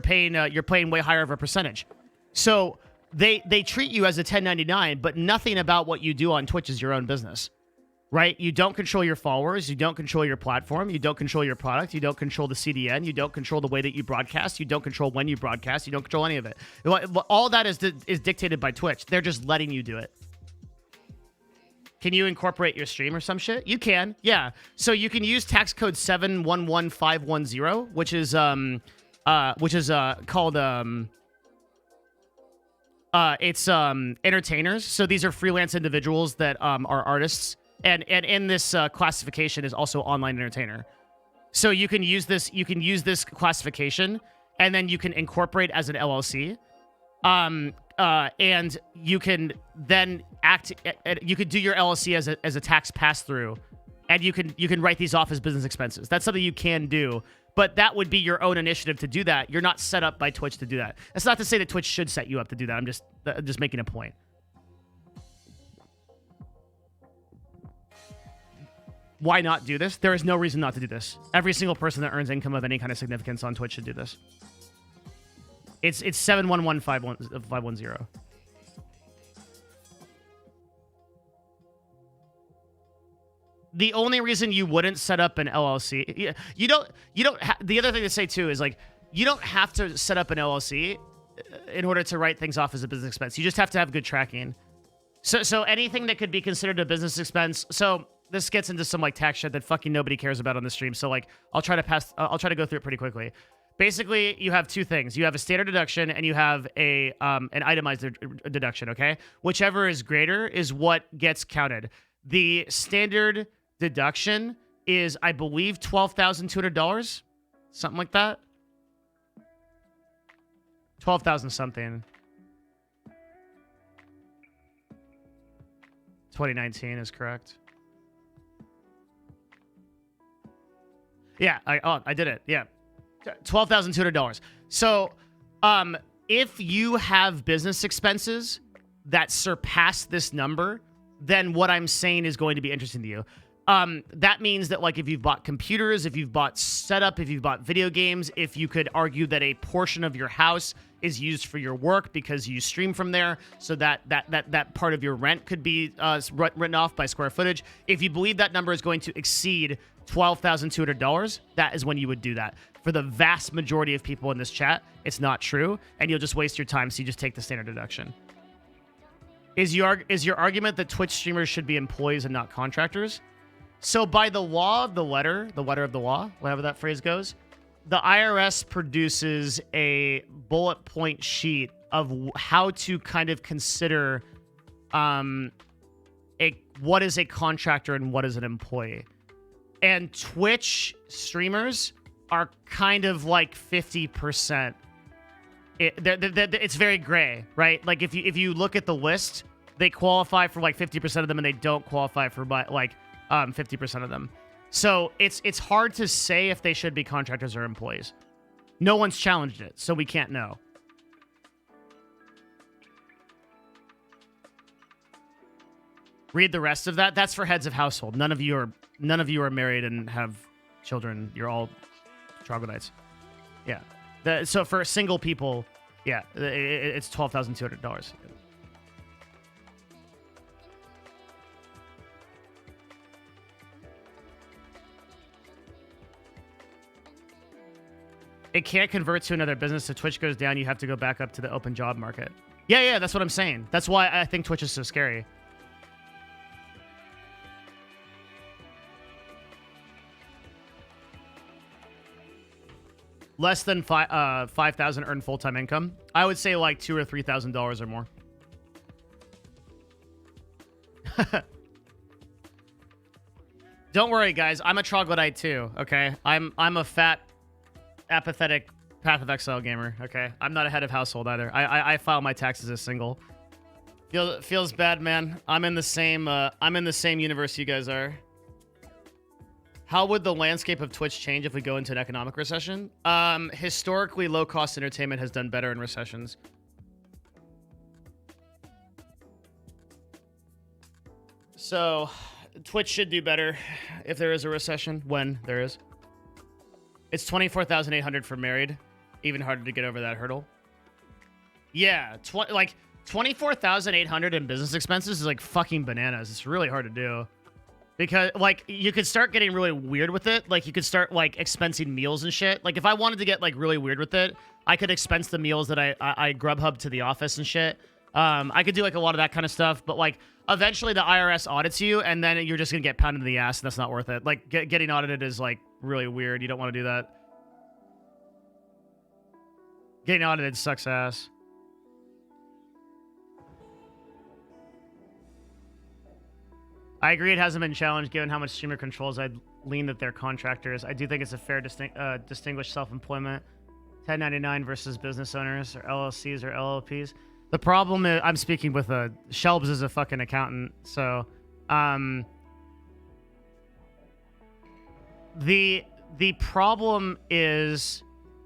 paying way higher of a percentage. So they treat you as a 1099, but nothing about what you do on Twitch is your own business. Right? You don't control your followers. You don't control your platform. You don't control your product. You don't control the CDN. You don't control the way that you broadcast. You don't control when you broadcast. You don't control any of it. All that is dictated by Twitch. They're just letting you do it. Can you incorporate your stream or some shit? You can. Yeah. So you can use tax code 711510, which is called it's entertainers. So these are freelance individuals that are artists. And in this classification is also online entertainer. So you can use this classification, and then you can incorporate as an LLC. And you can then you could do your LLC as a tax pass-through and you can write these off as business expenses. That's something you can do, but that would be your own initiative to do that. You're not set up by Twitch to do that. That's not to say that Twitch should set you up to do that. I'm just making a point. Why not do this? There is no reason not to do this. Every single person that earns income of any kind of significance on Twitch should do this. It's 711-510. The only reason you wouldn't set up an LLC, you don't. The other thing to say too is like you don't have to set up an LLC in order to write things off as a business expense. You just have to have good tracking. So anything that could be considered a business expense. So this gets into some like tax shit that fucking nobody cares about on the stream. So like I'll try to go through it pretty quickly. Basically, you have two things. You have a standard deduction and you have a an itemized deduction, okay? Whichever is greater is what gets counted. The standard deduction is, I believe, $12,200, something like that. 12,000 something. 2019 is correct. Yeah, I did it. Yeah. $12,200. So, if you have business expenses that surpass this number, then what I'm saying is going to be interesting to you. That means that, like, if you've bought computers, if you've bought setup, if you've bought video games, if you could argue that a portion of your house is used for your work because you stream from there, so that part of your rent could be written off by square footage. If you believe that number is going to exceed $12,200, that is when you would do that. For the vast majority of people in this chat, it's not true, and you'll just waste your time, so you just take the standard deduction. Is your argument that Twitch streamers should be employees and not contractors? So by the law of the letter of the law, whatever that phrase goes, the IRS produces a bullet point sheet of how to kind of consider what is a contractor and what is an employee. And Twitch streamers are kind of like 50%. It's very gray, right? Like if you look at the list, they qualify for like 50% of them and they don't qualify for like 50% of them. So it's hard to say if they should be contractors or employees. No one's challenged it, so we can't know. Read the rest of that. That's for heads of household. None of you are married and have children. You're all troglodytes. Yeah. So for single people, yeah, it's $12,200. It can't convert to another business. If Twitch goes down, you have to go back up to the open job market. Yeah, that's what I'm saying. That's why I think Twitch is so scary. Less than $5,000 earned full-time income. I would say like $2,000 or $3,000 or more. Don't worry, guys. I'm a troglodyte too. Okay, I'm a fat, apathetic Path of Exile gamer. Okay, I'm not a head of household either. I file my taxes as single. Feels bad, man. I'm in the same universe you guys are. How would the landscape of Twitch change if we go into an economic recession? Historically, low-cost entertainment has done better in recessions. So, Twitch should do better if there is a recession, when there is. It's 24,800 for married. Even harder to get over that hurdle. Yeah, like 24,800 in business expenses is like fucking bananas. It's really hard to do. Because, like, you could start getting really weird with it. Like, you could start, like, expensing meals and shit. Like, if I wanted to get, like, really weird with it, I could expense the meals that I Grubhub to the office and shit. I could do, like, a lot of that kind of stuff. But, like, eventually the IRS audits you, and then you're just going to get pounded in the ass, and that's not worth it. Like, getting audited is, like, really weird. You don't want to do that. Getting audited sucks ass. I agree it hasn't been challenged given how much streamer controls. I'd lean that they're contractors. I do think it's a fair distinguish self-employment, 1099 versus business owners or LLCs or LLPs. The problem is, I'm speaking with Shelbs is a fucking accountant, so the problem is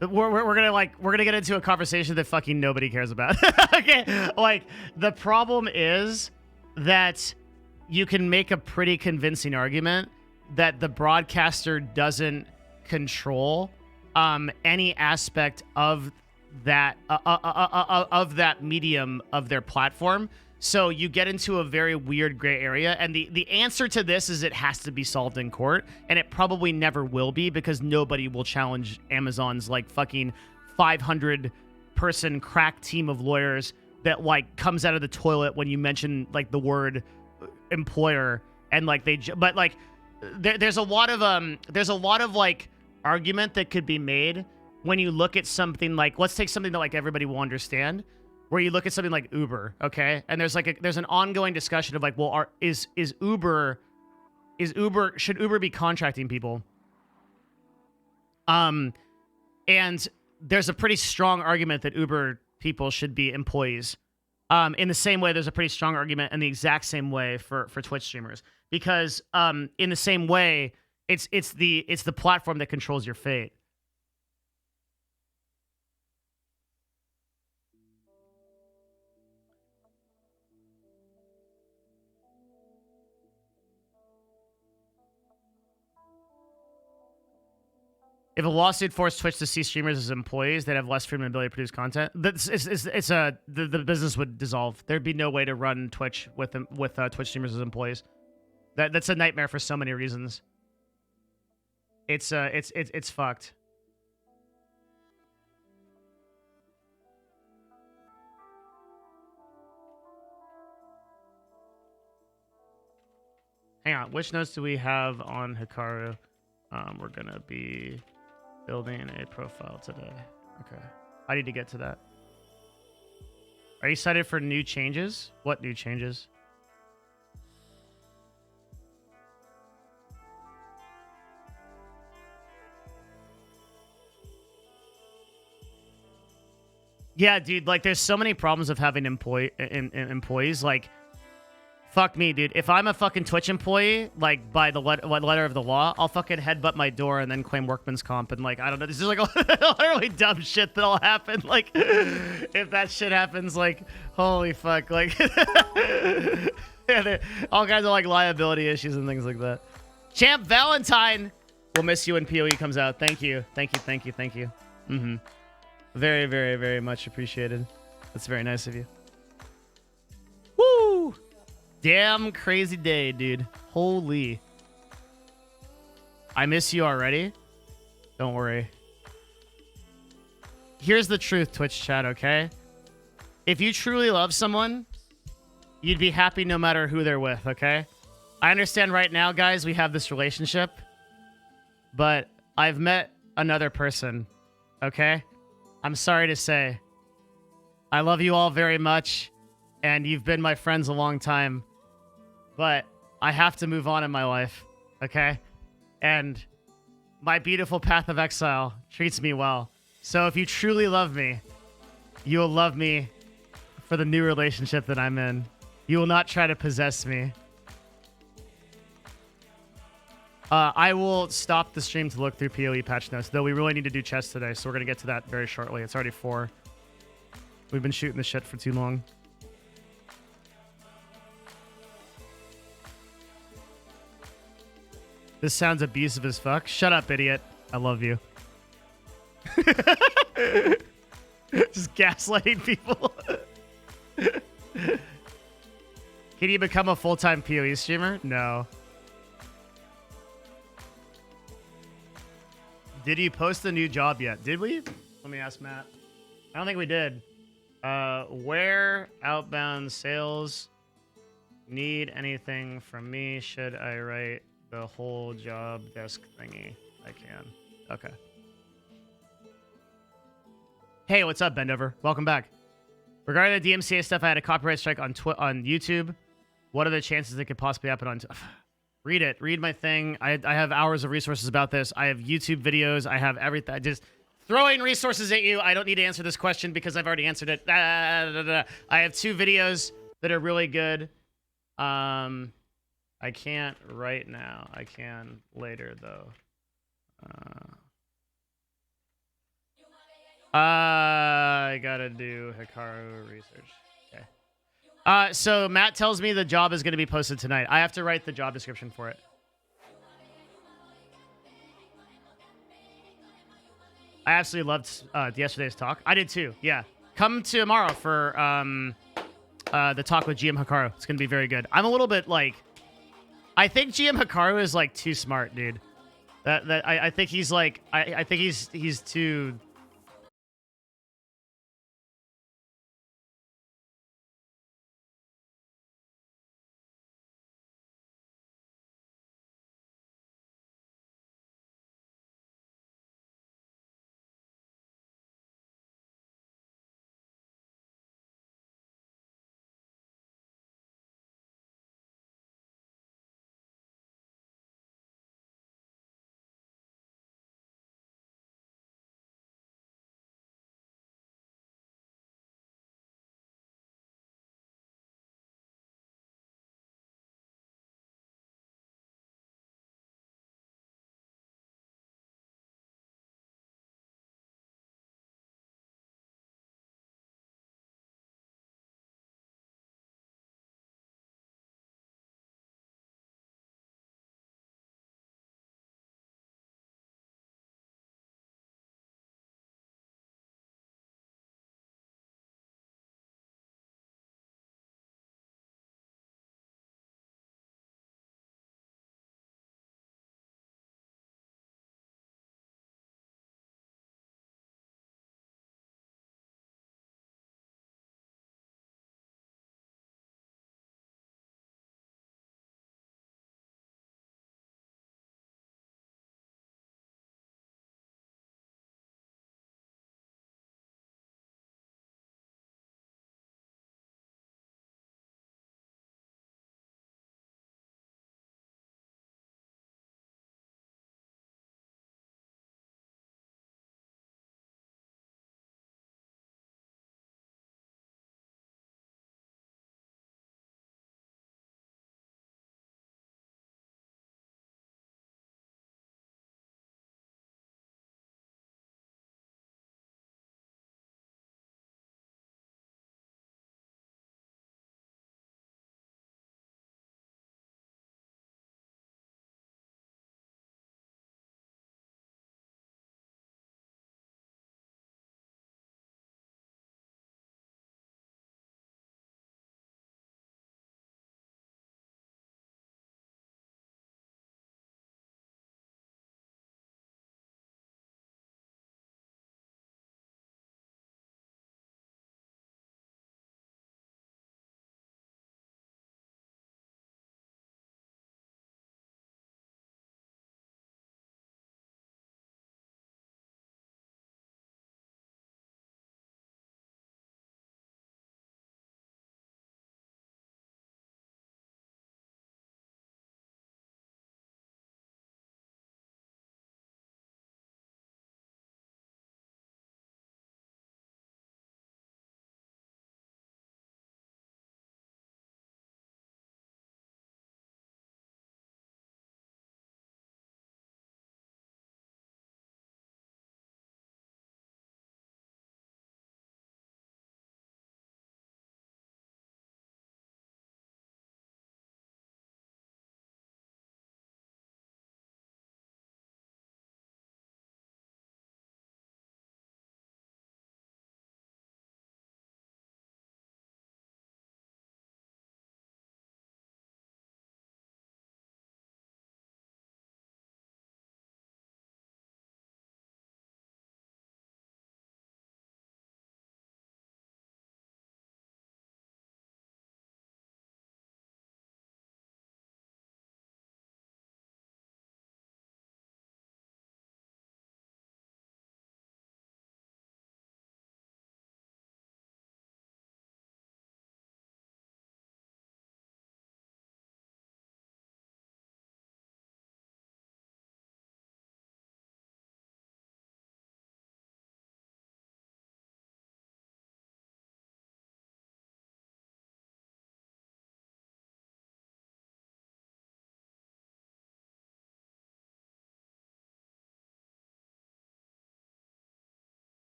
we're gonna get into a conversation that fucking nobody cares about. Okay, like the problem is that you can make a pretty convincing argument that the broadcaster doesn't control any aspect of that medium of their platform. So you get into a very weird gray area, and the answer to this is it has to be solved in court, and it probably never will be because nobody will challenge Amazon's like fucking 500 person crack team of lawyers that like comes out of the toilet when you mention like the word employer, and like but like there's a lot of like argument that could be made when you look at something like, let's take something that like everybody will understand, where you look at something like Uber, okay? And there's an ongoing discussion of like, well, should Uber be contracting people? And there's a pretty strong argument that Uber people should be employees. In the same way, there's a pretty strong argument in the exact same way for Twitch streamers, because in the same way, it's the platform that controls your fate. If a lawsuit forced Twitch to see streamers as employees, they'd have less freedom and ability to produce content. The business would dissolve. There'd be no way to run Twitch with Twitch streamers as employees. That's a nightmare for so many reasons. It's fucked. Hang on, which notes do we have on Hikaru? We're gonna be building a profile today. Okay. I need to get to that. Are you excited for new changes? What new changes? Yeah, dude, like there's so many problems of having employees. Like, fuck me, dude. If I'm a fucking Twitch employee, like by the letter of the law, I'll fucking headbutt my door and then claim workman's comp. And like, I don't know, this is like a lot of really dumb shit that'll happen. Like, if that shit happens, like, holy fuck, like, yeah, all kinds of like liability issues and things like that. Champ Valentine, we'll miss you when PoE comes out. Thank you, thank you, thank you, thank you. Very, very, very much appreciated. That's very nice of you. Woo! Damn crazy day, dude. Holy. I miss you already. Don't worry. Here's the truth, Twitch chat, okay? If you truly love someone, you'd be happy no matter who they're with, okay? I understand right now, guys, we have this relationship, but I've met another person, okay? I'm sorry to say. I love you all very much, and you've been my friends a long time. But I have to move on in my life, okay? And my beautiful path of exile treats me well. So if you truly love me, you will love me for the new relationship that I'm in. You will not try to possess me. I will stop the stream to look through PoE patch notes, though we really need to do chess today, so we're going to get to that very shortly. It's already 4. We've been shooting this shit for too long. This sounds abusive as fuck. Shut up, idiot. I love you. Just gaslighting people. Can you become a full-time PoE streamer? No. Did you post a new job yet? Did we? Let me ask Matt. I don't think we did. Where outbound sales need anything from me? Should I write the whole job desk thingy? I can. Okay. Hey, what's up, Bendover? Welcome back. Regarding the DMCA stuff, I had a copyright strike on YouTube. What are the chances it could possibly happen on... Read it. Read my thing. I have hours of resources about this. I have YouTube videos. I have everything. Just throwing resources at you. I don't need to answer this question because I've already answered it. I have 2 videos that are really good. I can't right now. I can later, though. I gotta do Hikaru research. Okay. So Matt tells me the job is going to be posted tonight. I have to write the job description for it. I absolutely loved yesterday's talk. I did too. Yeah. Come tomorrow for the talk with GM Hikaru. It's going to be very good. I'm a little bit like, I think GM Hikaru is like too smart, dude. I think he's like, I think he's too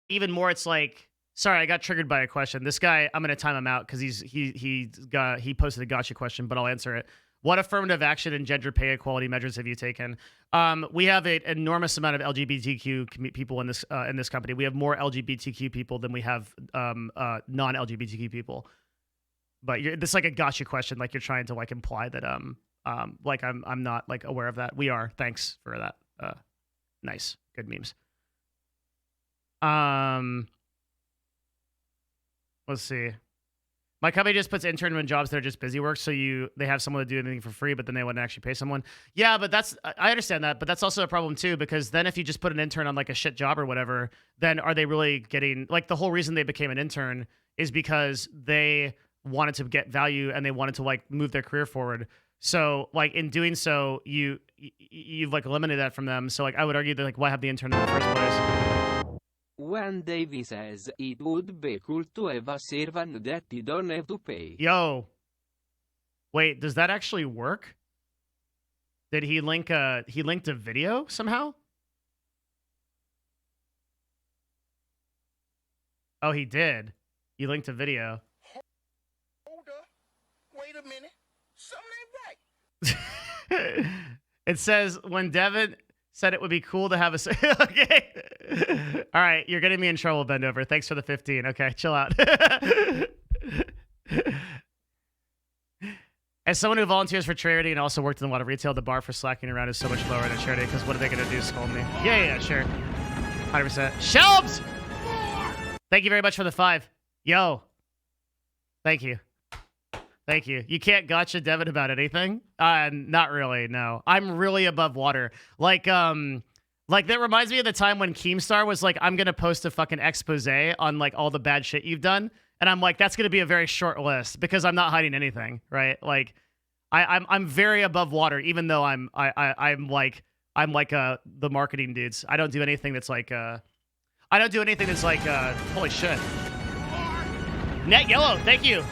even more, it's like, sorry, I got triggered by a question. This guy, I'm gonna time him out because he posted a gotcha question, but I'll answer it. What affirmative action and gender pay equality measures have you taken? We have an enormous amount of LGBTQ people in this company. We have more LGBTQ people than we have non-LGBTQ people. But this is like a gotcha question, like you're trying to like imply that like I'm not like aware of that. We are. Thanks for that. Nice, good memes. Let's see. My company just puts intern in jobs that are just busy work, so they have someone to do anything for free, but then they wouldn't actually pay someone. Yeah, but I understand that, but that's also a problem too, because then if you just put an intern on like a shit job or whatever, then are they really getting, like, the whole reason they became an intern is because they wanted to get value and they wanted to like move their career forward. So like in doing so, you've like eliminated that from them. So like I would argue that like why have the intern in the first place? When Davey says it would be cool to have a servant that you don't have to pay. Yo. Wait, does that actually work? Did he link a video somehow? Oh, he did. He linked a video. Hold up. Wait a minute. Something ain't right. It says when Devin said it would be cool to have a... Okay. All right, you're getting me in trouble, Bendover. Thanks for the 15. Okay, chill out. As someone who volunteers for charity and also worked in a lot of retail, the bar for slacking around is so much lower than charity, because what are they going to do, scold me? Yeah, sure. 100%. Shelbs! Thank you very much for the 5. Yo. Thank you. Thank you. You can't gotcha Devin about anything? Not really, no. I'm really above water. Like that reminds me of the time when Keemstar was like, I'm going to post a fucking expose on like all the bad shit you've done. And I'm like, that's going to be a very short list because I'm not hiding anything, right? Like I'm very above water, even though I'm like the marketing dudes. I don't do anything that's like holy shit. Net Yellow, thank you.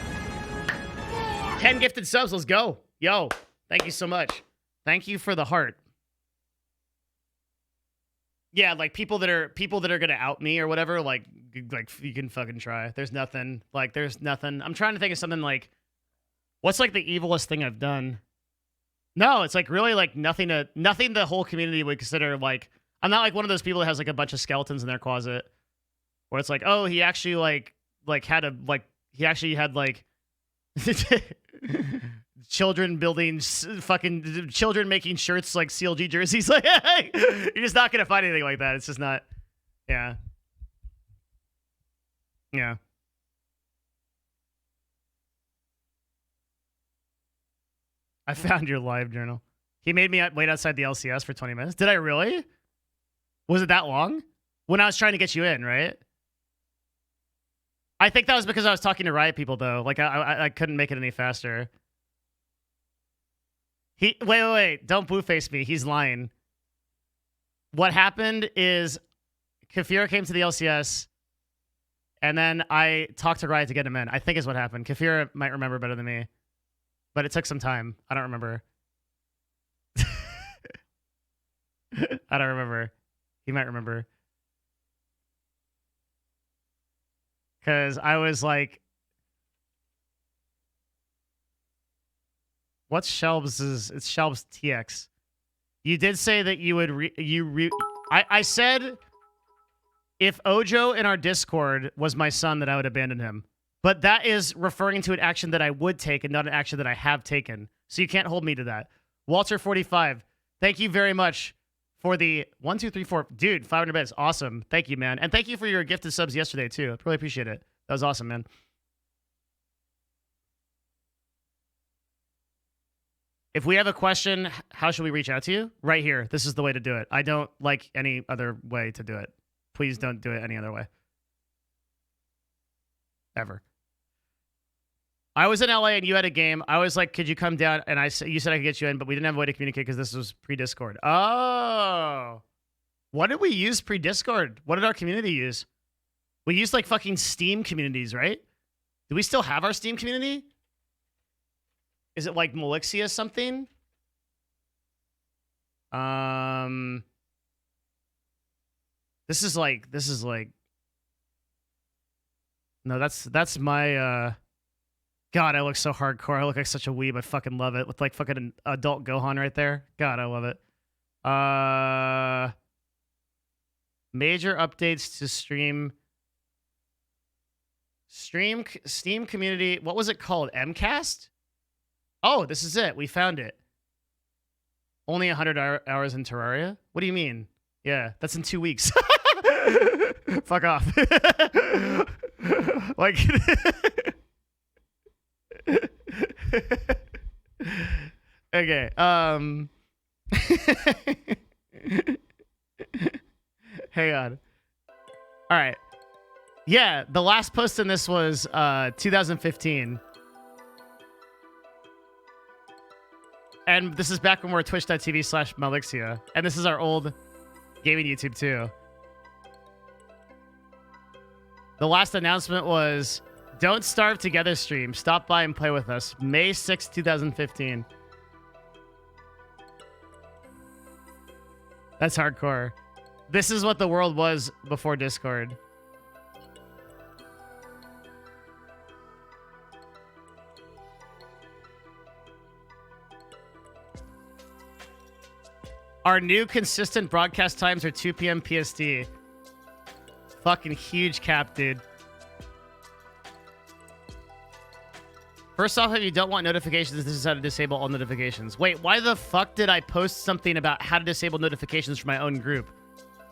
10 gifted subs, let's go. Yo, thank you so much. Thank you for the heart. Yeah, like people that are gonna out me or whatever, like you can fucking try. There's nothing. I'm trying to think of something like, what's like the evilest thing I've done? No, it's like really like nothing the whole community would consider like, I'm not like one of those people that has like a bunch of skeletons in their closet. Where it's like, oh, he actually he actually had children building fucking children making shirts like CLG jerseys. Like, you're just not gonna find anything like that. It's just not. Yeah. I found your live journal. He made me wait outside the LCS for 20 minutes. Did I really? Was it that long? When I was trying to get you in, right? I think that was because I was talking to Riot people, though. Like, I couldn't make it any faster. Wait. Don't blue face me. He's lying. What happened is Kafira came to the LCS, and then I talked to Riot to get him in. I think is what happened. Kafira might remember better than me. But it took some time. I don't remember. I don't remember. He might remember. Because I was like, what's Shelbs'? It's Shelbs TX. You did say that you would I said if Ojo in our Discord was my son, that I would abandon him. But that is referring to an action that I would take and not an action that I have taken. So you can't hold me to that. Walter45, thank you very much for the 1, 2, 3, 4. Dude, 500 bits. Awesome. Thank you, man. And thank you for your gifted subs yesterday, too. I really appreciate it. That was awesome, man. If we have a question, how should we reach out to you? Right here. This is the way to do it. I don't like any other way to do it. Please don't do it any other way. Ever. I was in LA and you had a game. I was like, could you come down? And you said I could get you in, but we didn't have a way to communicate because this was pre-Discord. Oh. What did we use pre-Discord? What did our community use? We used like fucking Steam communities, right? Do we still have our Steam community? Is it like Melixia something? This is like No, that's my God, I look so hardcore. I look like such a weeb. I fucking love it. With like fucking adult Gohan right there. God, I love it. Major updates to Steam community. What was it called? MCAST? Oh, this is it. We found it. Only 100 hours in Terraria? What do you mean? Yeah, that's in 2 weeks. Fuck off. Like okay. Hang on. All right. Yeah, the last post in this was 2015. And this is back when we're twitch.tv/Malixia. And this is our old gaming YouTube too. The last announcement was Don't Starve Together stream. Stop by and play with us. May 6th, 2015. That's hardcore. This is what the world was before Discord. Our new consistent broadcast times are 2 p.m. PST. Fucking huge cap, dude. First off, if you don't want notifications, this is how to disable all notifications. Wait, why the fuck did I post something about how to disable notifications for my own group?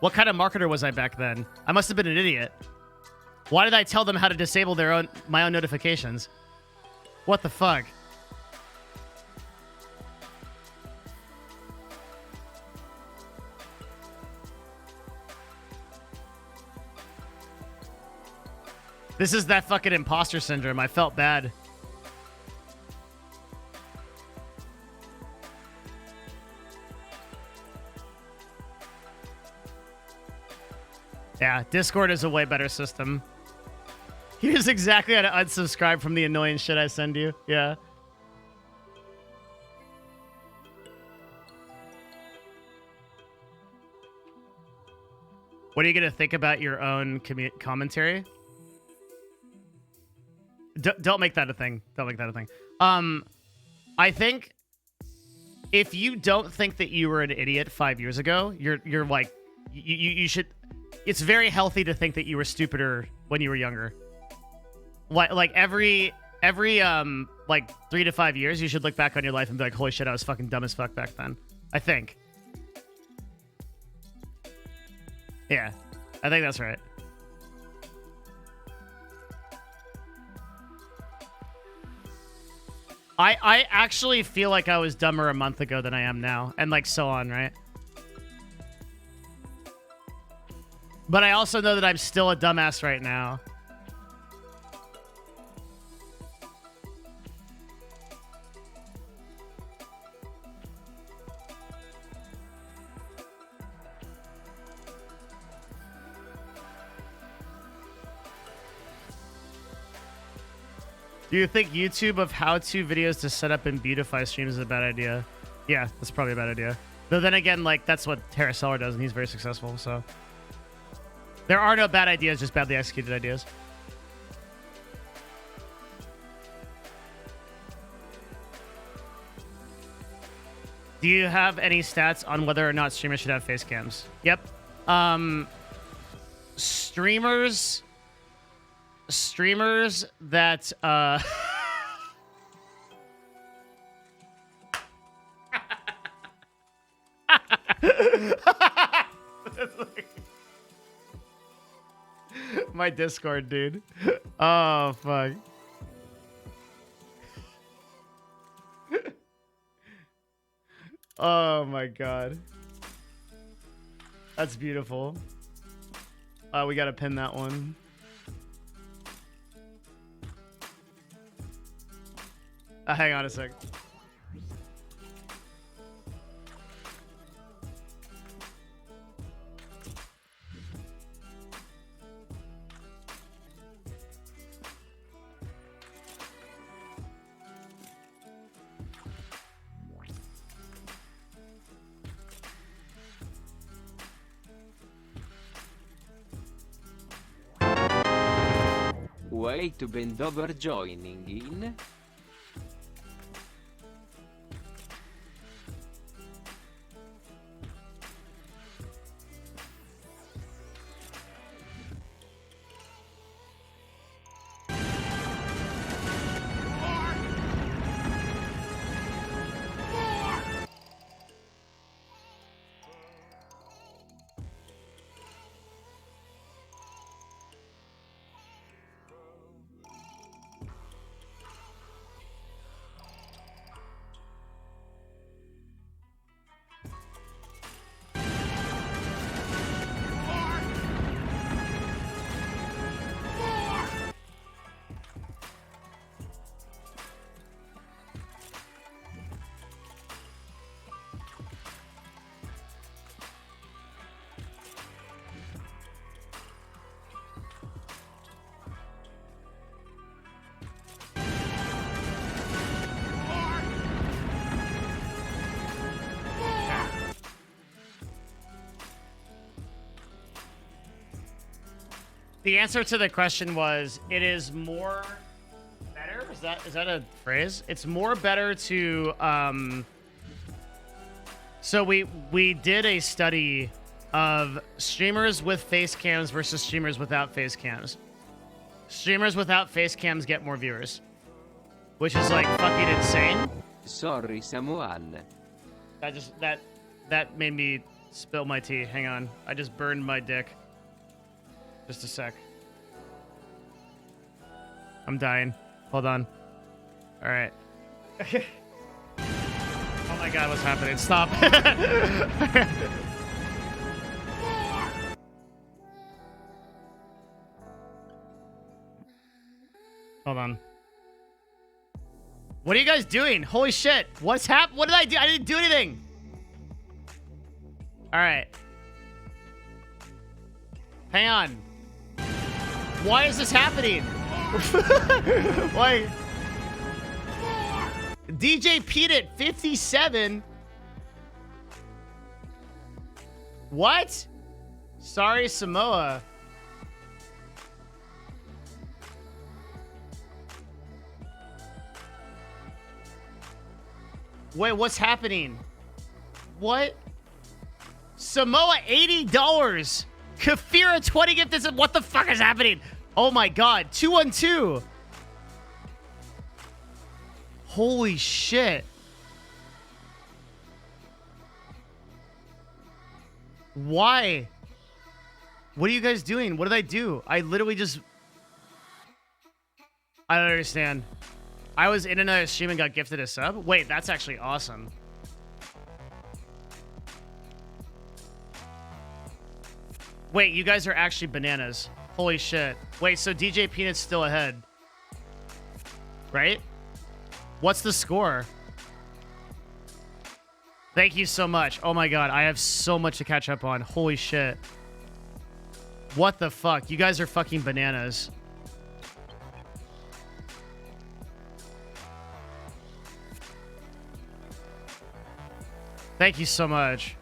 What kind of marketer was I back then? I must have been an idiot. Why did I tell them how to disable my own notifications? What the fuck? This is that fucking imposter syndrome. I felt bad. Yeah, Discord is a way better system. Here's exactly how to unsubscribe from the annoying shit I send you. Yeah. What are you going to think about your own commentary? Don't make that a thing. Don't make that a thing. I think if you don't think that you were an idiot 5 years ago, you're like, you should. It's very healthy to think that you were stupider when you were younger. Like every like 3 to 5 years, you should look back on your life and be like, holy shit, I was fucking dumb as fuck back then. I think. Yeah, I think that's right. I actually feel like I was dumber a month ago than I am now, and like so on, right? But I also know that I'm still a dumbass right now. Do you think YouTube of how-to videos to set up and beautify streams is a bad idea? Yeah, that's probably a bad idea. Though then again, like, that's what Terra Seller does, and he's very successful, so... There are no bad ideas, just badly executed ideas. Do you have any stats on whether or not streamers should have face cams? Yep. Streamers that my Discord, dude. Oh fuck. Oh my god. That's beautiful. We gotta pin that one. Hang on a sec. Way to bend over joining in. The answer to the question was, it is more better. Is that a phrase? It's more better to so we did a study of streamers with face cams versus streamers without face cams. Streamers without face cams get more viewers, which is like fucking insane. Sorry, Samuel. That made me spill my tea. Hang on. I just burned my dick. Just a sec. I'm dying. Hold on. All right. Oh my god, what's happening? Stop. Hold on. What are you guys doing? Holy shit. What's happened? What did I do? I didn't do anything. All right. Hang on. Why is this happening? Why? DJ Pete at 57. What? Sorry, Samoa. Wait, what's happening? What? Samoa, $80. Kafira, 20 gifted. What the fuck is happening? Oh my god. 212. Holy shit. Why? What are you guys doing? What did I do? I literally just... I don't understand. I was in another stream and got gifted a sub? Wait, that's actually awesome. Wait, you guys are actually bananas. Holy shit. Wait, so DJ Peanut's still ahead. Right? What's the score? Thank you so much. Oh my god, I have so much to catch up on. Holy shit. What the fuck? You guys are fucking bananas. Thank you so much.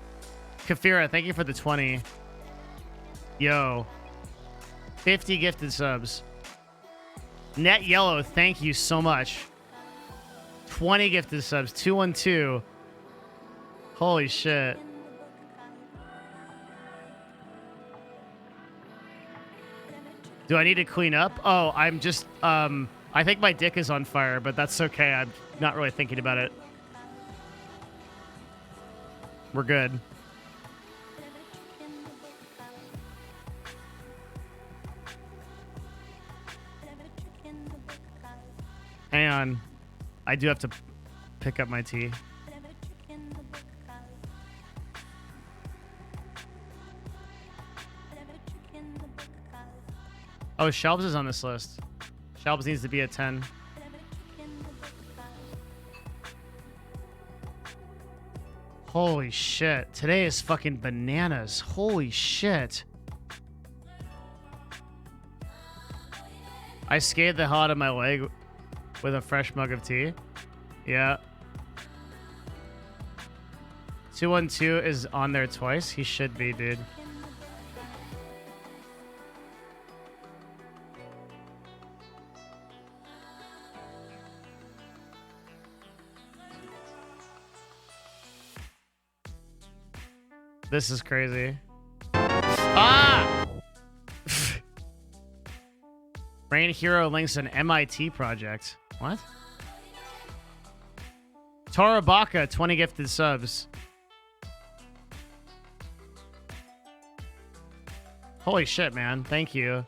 Kafira, thank you for the 20. Yo. 50 gifted subs. Net Yellow, thank you so much. 20 gifted subs. 212. Holy shit. Do I need to clean up? Oh, I'm just, I think my dick is on fire, but that's okay. I'm not really thinking about it. We're good. Hang on. I do have to pick up my tea. Oh, Shelbs is on this list. Shelbs needs to be at 10. Holy shit. Today is fucking bananas. Holy shit. I scathed the hell out of my leg with a fresh mug of tea. Yeah. 212 is on there twice. He should be, dude. This is crazy. Ah! Rain Hero links an MIT project. What? Torabaka, 20 gifted subs. Holy shit, man. Thank you.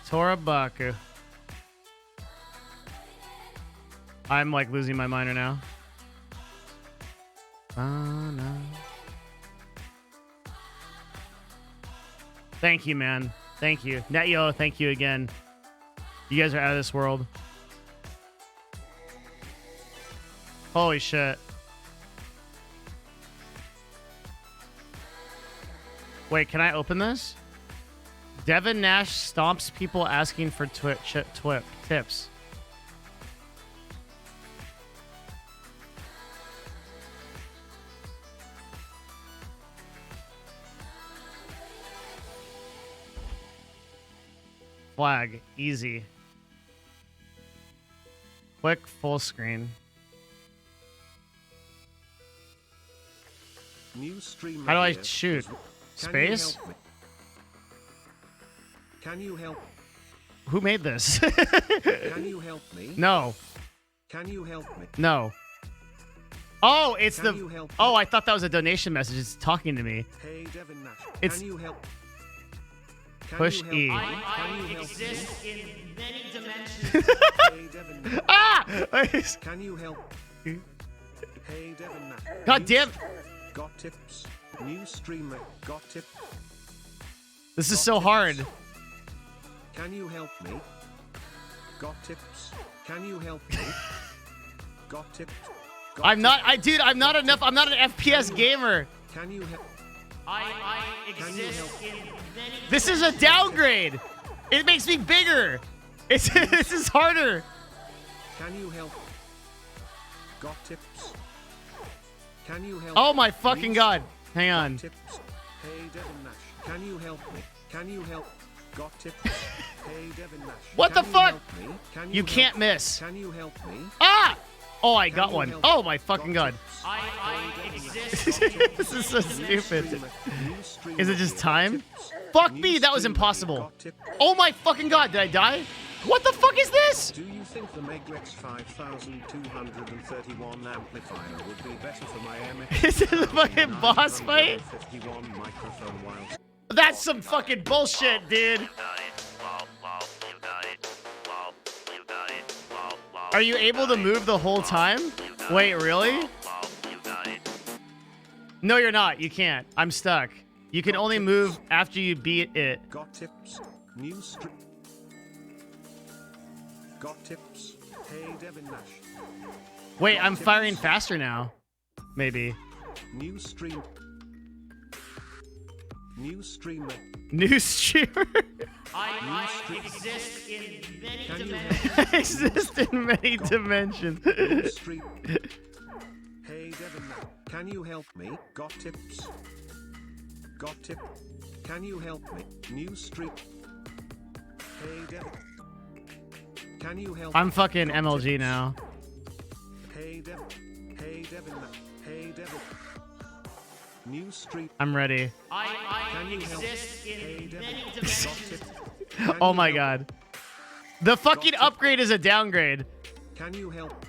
Torabaka. I'm like losing my mind right now. Oh, no. Thank you, man. Thank you. NetYo, thank you again. You guys are out of this world. Holy shit. Wait, can I open this? Devin Nash stomps people asking for tips. Flag. Easy. Quick full screen. New stream. How do I here. shoot? Space? Can you help? Who made this? Can you help me? No. Can you help me? No. Oh, it's Can you the... help me? Oh, I thought that was a donation message. It's talking to me. Hey, Devin Nash. It's- Can you help? Can Push you help E. me? Can you help me? in many dimensions. Hey, Devin Nash. Ah! Can you help? Hey, Devin Nash. God New damn. Got tips. New streamer. Got tips. This is so hard. Can you help me? Got tips. Can you help me? Got tips. Got I'm not... tips. Dude, I'm not enough. I'm not an FPS gamer. Can you help? I Can you help? This is a downgrade. It makes me bigger. It's this is harder. Can you help? Got tips. Can you help? Oh my fucking god. Hang on. Tips. Hey, Devin Nash. Can you help me? Can you help? Got tips. Hey, Devin Nash. What Can the you fuck? help me? Can You help can't me? miss. Can you help me? Ah! Oh, I Can got you one. help? Oh my fucking Got god. tips. I Hey, exist. Devin Nash. This is so New stupid. streamer. New streamer Is it just here. time? Tips. Fuck New me, that was streamer impossible. got tips. Oh my fucking god, did I die? What the fuck is this? Do you think the Megrex 5231 amplifier would be better for my MX? Is this a fucking boss fight? 51 microphone while That's some fucking bullshit, dude. Are you able to move the whole time? Wait, really? No, you're not. You can't. I'm stuck. You can only move after you beat it. got tips? New stream. Got tips? Hey, Devin Nash. Wait, I'm firing faster now. Maybe. New stream. New streamer. New streamer. I exist in many Can you dimensions. help? Exist in many dimensions. New stream. Hey, Devin Nash. Can you help me? Got tips? Got tip? Can you help me? New stream. Hey, Devin. Can you help? I'm fucking Got MLG tips? now. Hey, Devin. Hey, Devin. Hey, Devin. New stream. I'm ready. I Can you help? exist Hey, in Devin. many Got dimensions. tip? Can Oh you my help? god. The fucking Got it. upgrade is a downgrade. Can you help?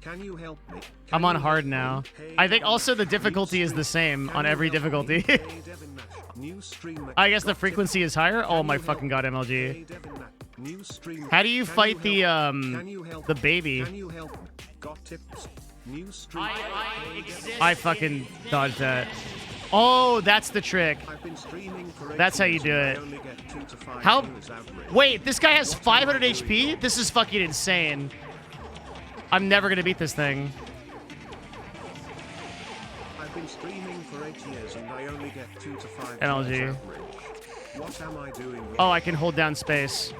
Can you help me? I'm Can on you hard help now. me? Hey, I think Devin. also the New difficulty is stream. the same Can on you every help me? difficulty. Hey, Devin Nash. New streamer. I guess the Got tip? frequency is higher. Oh Can my you fucking god, help? MLG. Hey, Devin Nash. New streamer. How do you Can fight the help? Can you help? the baby? Can you help me? Got tips? New streamer. I Hey, Devin. exist. I fucking dodged that. Oh, that's the trick. I've been streaming for 8 That's how you years do and I it. only get 2 to 5 How- viewers average. Wait, this guy has 500 HP? This is fucking insane. I'm never gonna beat this thing. I've been streaming for 8 years and I only get 2 to 5 MLG. viewers average. What am I doing wrong? Oh, I can hold down space.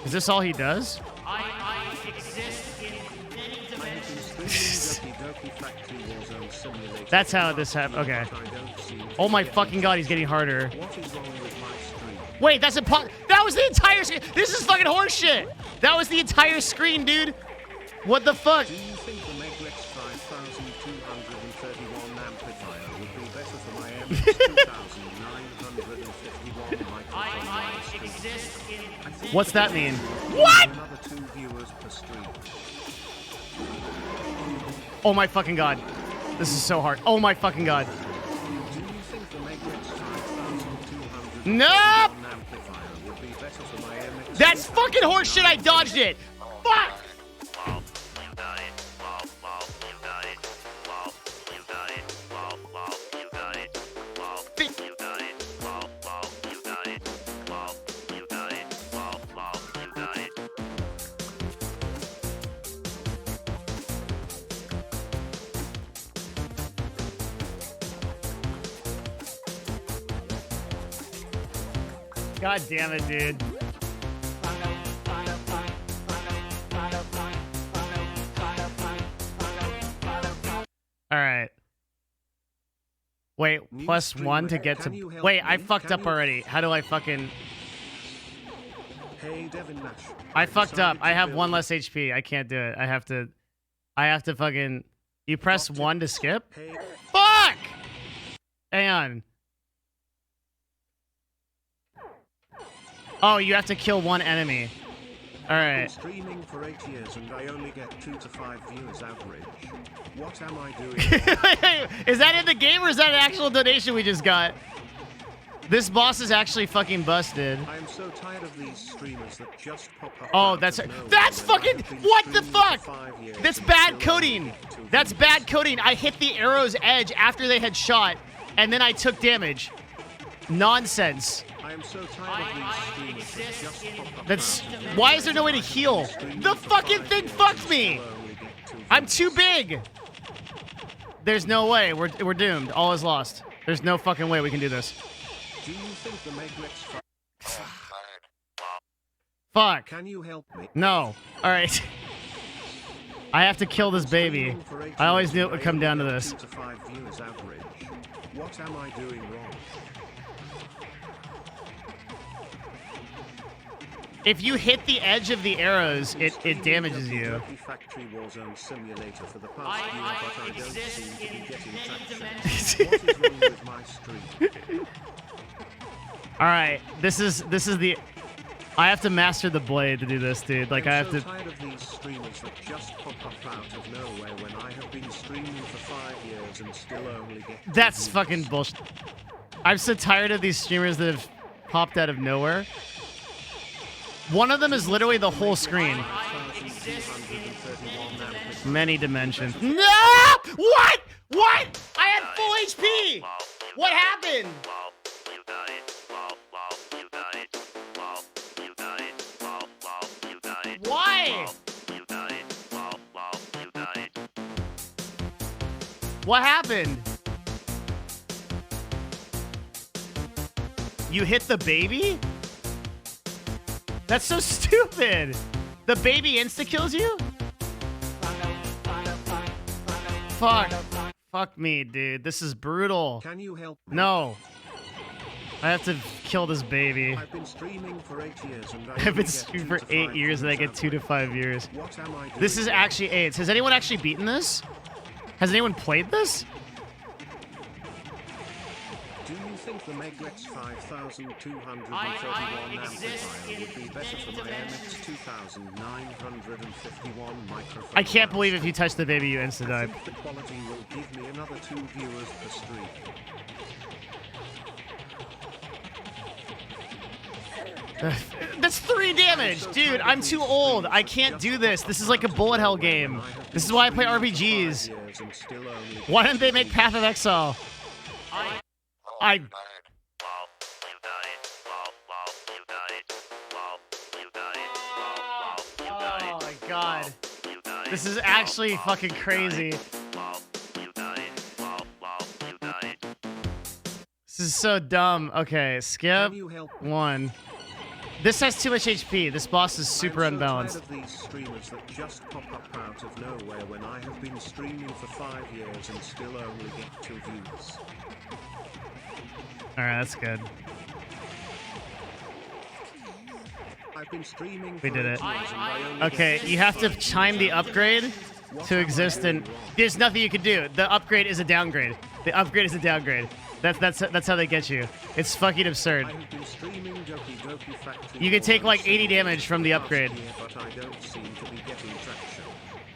Is this all he does? I exist in many I dimensions. have been streaming Doki Doki Factory Warzone Simulator. That's how for this months happened. now, Okay. but I don't seem to Oh my get fucking it. god, he's getting harder. What is wrong with my stream? Wait, that's that was the entire screen. This is fucking horseshit. That was the entire screen, dude. What the fuck? Do you think the Megrex I exist in What's that mean? Another 2 viewers per stream. Oh my fucking god. This is so hard. Oh my fucking god. Do you think the Matrix 5200 Nope! amplifier would be better for my MX? That's fucking horseshit. I dodged it. Fuck. God damn it, dude. All right. Wait, New plus one to streamer, get can you to. help Wait, I me? fucked Can up you- already. How do I fucking. Hey Devin Nash. I fucked up. decided I to have build one less HP. I can't do it. I have to fucking. You press Doctor- one to skip? Hey, Fuck! Hang on. Oh, you have to kill one enemy. All I've been right. streaming for 8 years and I only get 2 to 5 viewers average. What am I doing? Is that in the game or is that an actual donation we just got? This boss is actually fucking busted. I am so tired of these streamers that just pop up. Oh, out that's of nowhere that's when I fucking have been what the streaming for fuck? 5 years That's and bad still only coding. get 2 That's views. bad coding. I hit the arrow's edge after they had shot, and then I took damage. Nonsense. I am so tired of these streamers that just pop up That's out of nowhere. why is there no way to heal? The fucking thing fucked me. Still only get 2 I'm views. too big. There's no way. We're doomed. All is lost. There's no fucking way we can do this. Do you think the Matrix Fuck. Can you help me? No. All right. I have to kill this baby. Streaming for 8 I always years knew it and would I come only down to get this. 2 to 5 viewers average. What am I doing wrong? If you hit the edge of the arrows, it Streaming damages Kentucky you. Factory Warzone Simulator for the past I year, but I don't exist seem to be in getting many traction. dimensions. What is wrong with my stream? All right. This is the. I have to master the blade to do this, dude. Like I I'm have so to. tired of these streamers that just pop up out of nowhere when I have been streaming for 5 years and still only get 2 That's views. fucking bullshit. I'm so tired of these streamers that have popped out of nowhere. One of them is literally the whole screen. 1,231 amplifiers. Many dimensions. No! What? What? I had full HP. What happened? Why? What happened? You hit the baby? That's so stupid. The baby insta-kills you? Fuck. Fuck me, dude. This is brutal. Can you help me? No. I have to kill this baby. I've been streaming for 8 years and I I've only been get streaming 2 for to 8 5 years and I views get 2 to average. 5 years. What am I doing? This is actually AIDS. Has anyone actually beaten this? Has anyone played this? Do you think the Megrex 5231 I exist amplifier would be in better for many my MX dimensions. 2951 microphone? I can't believe if you touch the baby, you I insta-die. think the quality will give me another 2 viewers per stream. That's 3 damage! Dude, I'm too old. I can't do this. This is like a bullet hell game. This is why I play RPGs. Why didn't they make Path of Exile? I... Oh my god. This is actually fucking crazy. This is so dumb. Okay, skip. Can you help me? 1. This has too much HP. This boss is super I'm so unbalanced. tired of these streamers that just pop up out of nowhere when I have been streaming for 5 years and still only get 2 views. Alright, that's good. I've been streaming We for did 8 it. years and I only Okay, get you have to 5 chime the views. upgrade What to am I exist, doing and wrong? there's nothing you can do. The upgrade is a downgrade. The upgrade is a downgrade. That's how they get you. It's fucking absurd. I have been streaming Doki Doki Factory You can for take like months 80 damage from the past upgrade. year, but I don't seem to be getting traction.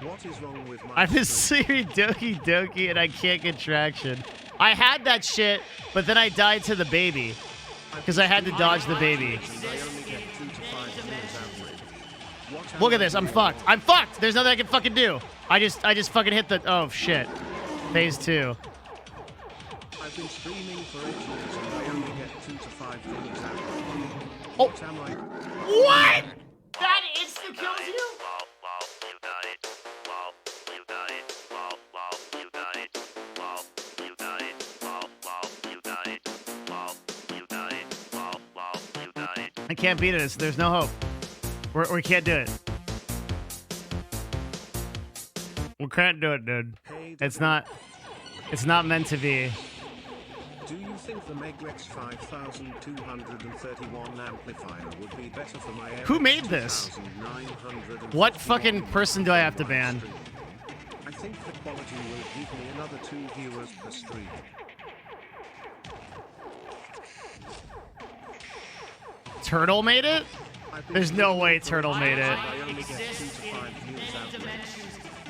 What is wrong with my I've been stream? streaming Doki Doki and I can't get traction. I had that shit, but then I died to the baby because I had to dodge the baby. And I only get 2 to 5 views average. What am Look at I this. I'm doing fucked. wrong? I'm fucked. There's nothing I can fucking do. I just fucking hit the. Oh shit. Phase 2. I've been streaming for 8 years and I only get 2 to 5 views average. Oh. What am I? What? That insta kills you? I can't beat it. There's no hope. We can't do it. We can't do it, dude. Hey, It's not meant to be. do you think the Megrex 5231 amplifier would be better for my Who made this? 2951 What fucking person do I have to ban? stream? I think the quality will give me another 2 viewers per stream. Turtle made it? I've been There's no streaming way for Turtle 8 made years it. and I only get 2 to 5 views average.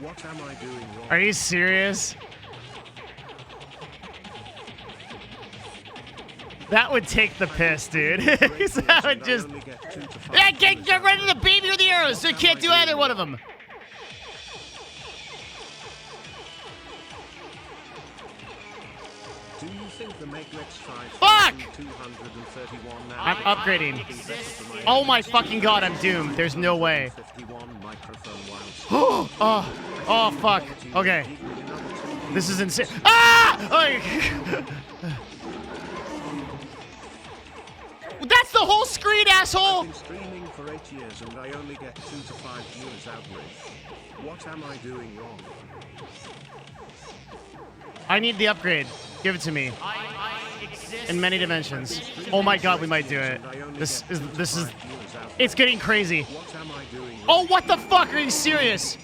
What am I doing wrong? Are you serious? That would take the piss, dude. That would just. Yeah, get rid of the baby or the arrows. So you can't do either one of them. Do you think the Megrex 5231 I'm upgrading. would be better for my Oh my fucking god, I'm doomed. There's no way. 51 microphone Oh fuck. Okay. This is insane. Ah! Oh, that's the whole screen, asshole! I've been streaming for 8 years and I only get 2 to 5 viewers average. What am I doing wrong? I need the upgrade. Give it to me. In many dimensions. Oh my god, we might do it. This is it's getting crazy. What am I doing wrong? Oh, what the fuck? Are you serious?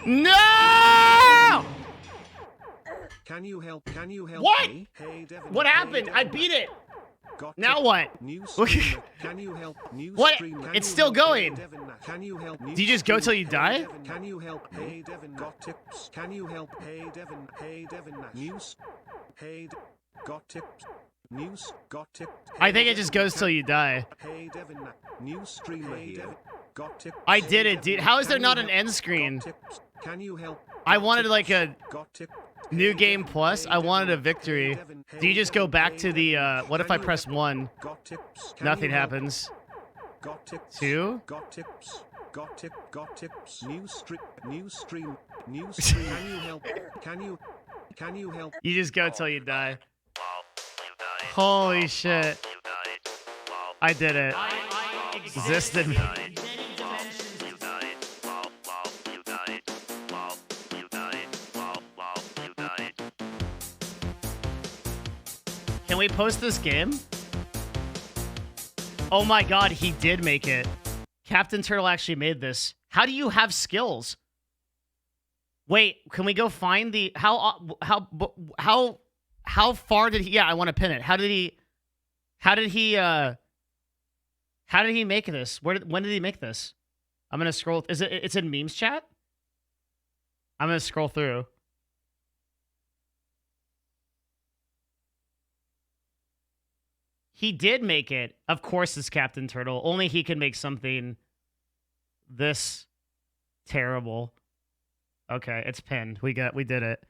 No! Can you help? Can you help What? me? Hey, Devin. What Hey, happened? I Devin. beat it. Got Now it. what? New streamer. Can you help? New What? streamer. Can It's you still help? going. Hey, Devin. Can you help? New Do you just go till you streamer. Hey, die? Devin. Can you help? Hey Devin, got tips. Can you help? Hey Devin. Hey Devin. News. Hey, got tips. News. Got tips. I think it just goes till you die. Hey Devin. New streamer here. Got tips. I did Hey, it, dude. Devin. How is there Can not you an help? end screen? Got tips. Can you help? I Got wanted tips. like a Got tip. new Hey, game Devin. plus. Hey, I wanted a Devin. victory. Hey, Devin. Do you just go Hey, back Devin. to the Hey, what if Devin. I press 1? Got tips. Can Nothing you help? happens. Got tips. 2? Got tips. Got tip. Got tips. New stream. New stream. New stream. Can you help? Can you help? You just go till you die. Holy shit. I did it. Existed. Can we post this game? Oh my god, he did make it. Captain Turtle actually made this. How do you have skills? Wait, can we go find the how far did he? Yeah, I want to pin it. How did he make this? When did he make this? I'm gonna scroll. It's in memes chat? I'm gonna scroll through. He did make it. Of course, it's Captain Turtle. Only he can make something this terrible. Okay, it's pinned. We did it.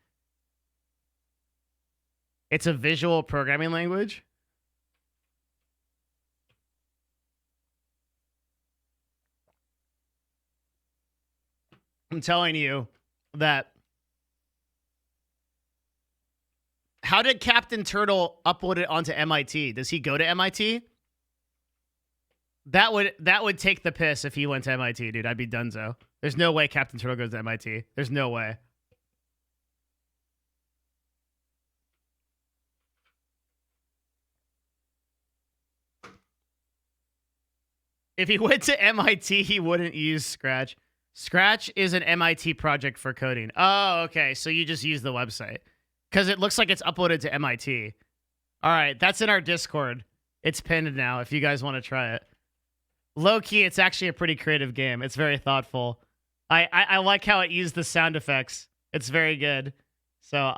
It's a visual programming language. I'm telling you that. How did Captain Turtle upload it onto MIT? Does he go to MIT? That would take the piss if he went to MIT, dude. I'd be donezo. There's no way Captain Turtle goes to MIT. There's no way. If he went to MIT, he wouldn't use Scratch. Scratch is an MIT project for coding. Oh, okay. So you just use the website. Because it looks like it's uploaded to MIT. All right, that's in our Discord. It's pinned now if you guys want to try it. Low key, it's actually a pretty creative game. It's very thoughtful. I like how it used the sound effects. It's very good. So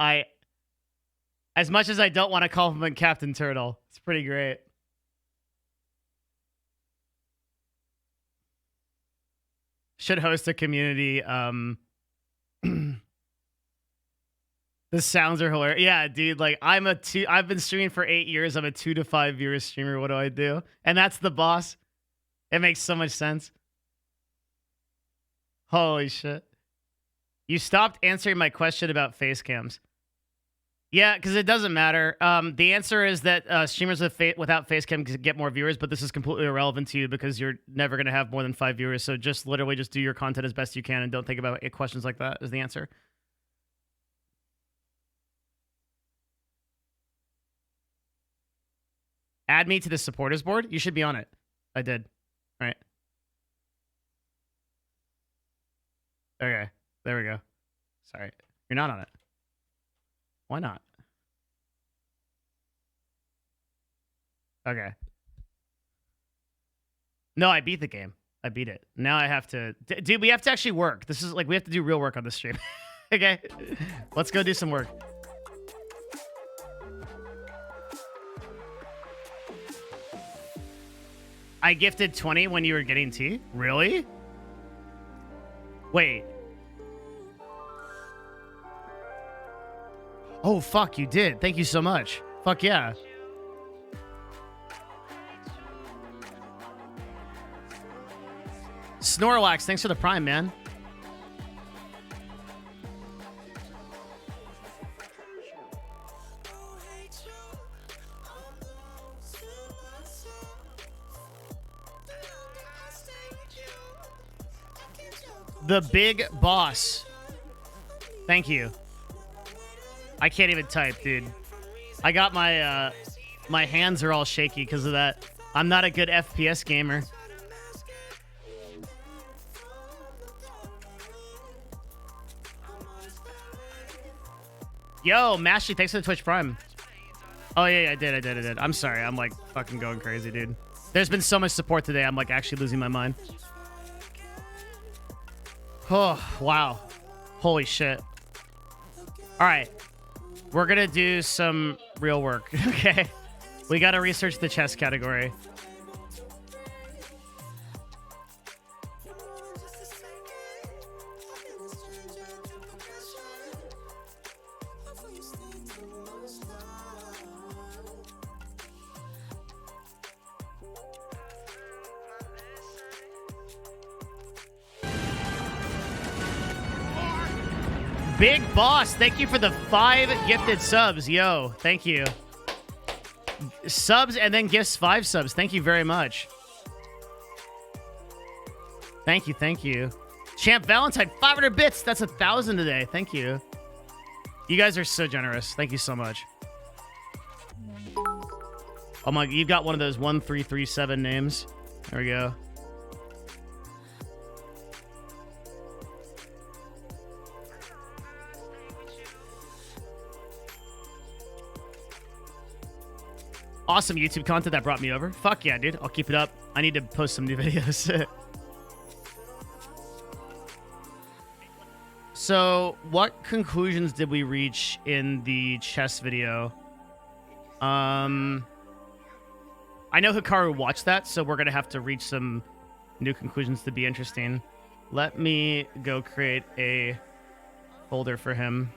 as much as I don't want to compliment Captain Turtle, it's pretty great. Should host a community. The sounds are hilarious. Yeah, dude. Like I've been streaming for 8 years. I'm a 2 to 5 years streamer. What do I do? And that's the boss. It makes so much sense. Holy shit. You stopped answering my question about face cams. Yeah, because it doesn't matter. The answer is that streamers without face cam get more viewers, but this is completely irrelevant to you because you're never going to have more than 5 viewers. So just literally just do your content as best you can and don't think about questions like that is the answer. Add me to the supporters board. You should be on it. I did. All right. Okay. There we go. Sorry. You're not on it. Why not? Okay. No, I beat the game. I beat it. Now I have to... Dude, we have to actually work. This is like, we have to do real work on this stream. Okay? Let's go do some work. I gifted 20 when you were getting tea? Really? Wait. Oh, fuck, you did. Thank you so much. Fuck yeah. Snorlax, thanks for the prime, man. The big boss. Thank you. I can't even type, dude. I got my my hands are all shaky because of that. I'm not a good FPS gamer. Yo, Mashy, thanks for the Twitch Prime. Oh yeah, I did. I'm sorry. I'm like fucking going crazy, dude. There's been so much support today. I'm like actually losing my mind. Oh, wow. Holy shit. All right. We're going to do some real work, okay? We got to research the chess category. Big Boss, thank you for the 5 gifted subs. Yo, thank you. Subs and then gifts 5 subs. Thank you very much. Thank you. Champ Valentine, 500 bits. That's 1,000 today. Thank you. You guys are so generous. Thank you so much. Oh my, you've got one of those 1337 names. There we go. Awesome YouTube content that brought me over. Fuck yeah, dude. I'll keep it up. I need to post some new videos. So, what conclusions did we reach in the chess video? I know Hikaru watched that, so we're going to have to reach some new conclusions to be interesting. Let me go create a folder for him.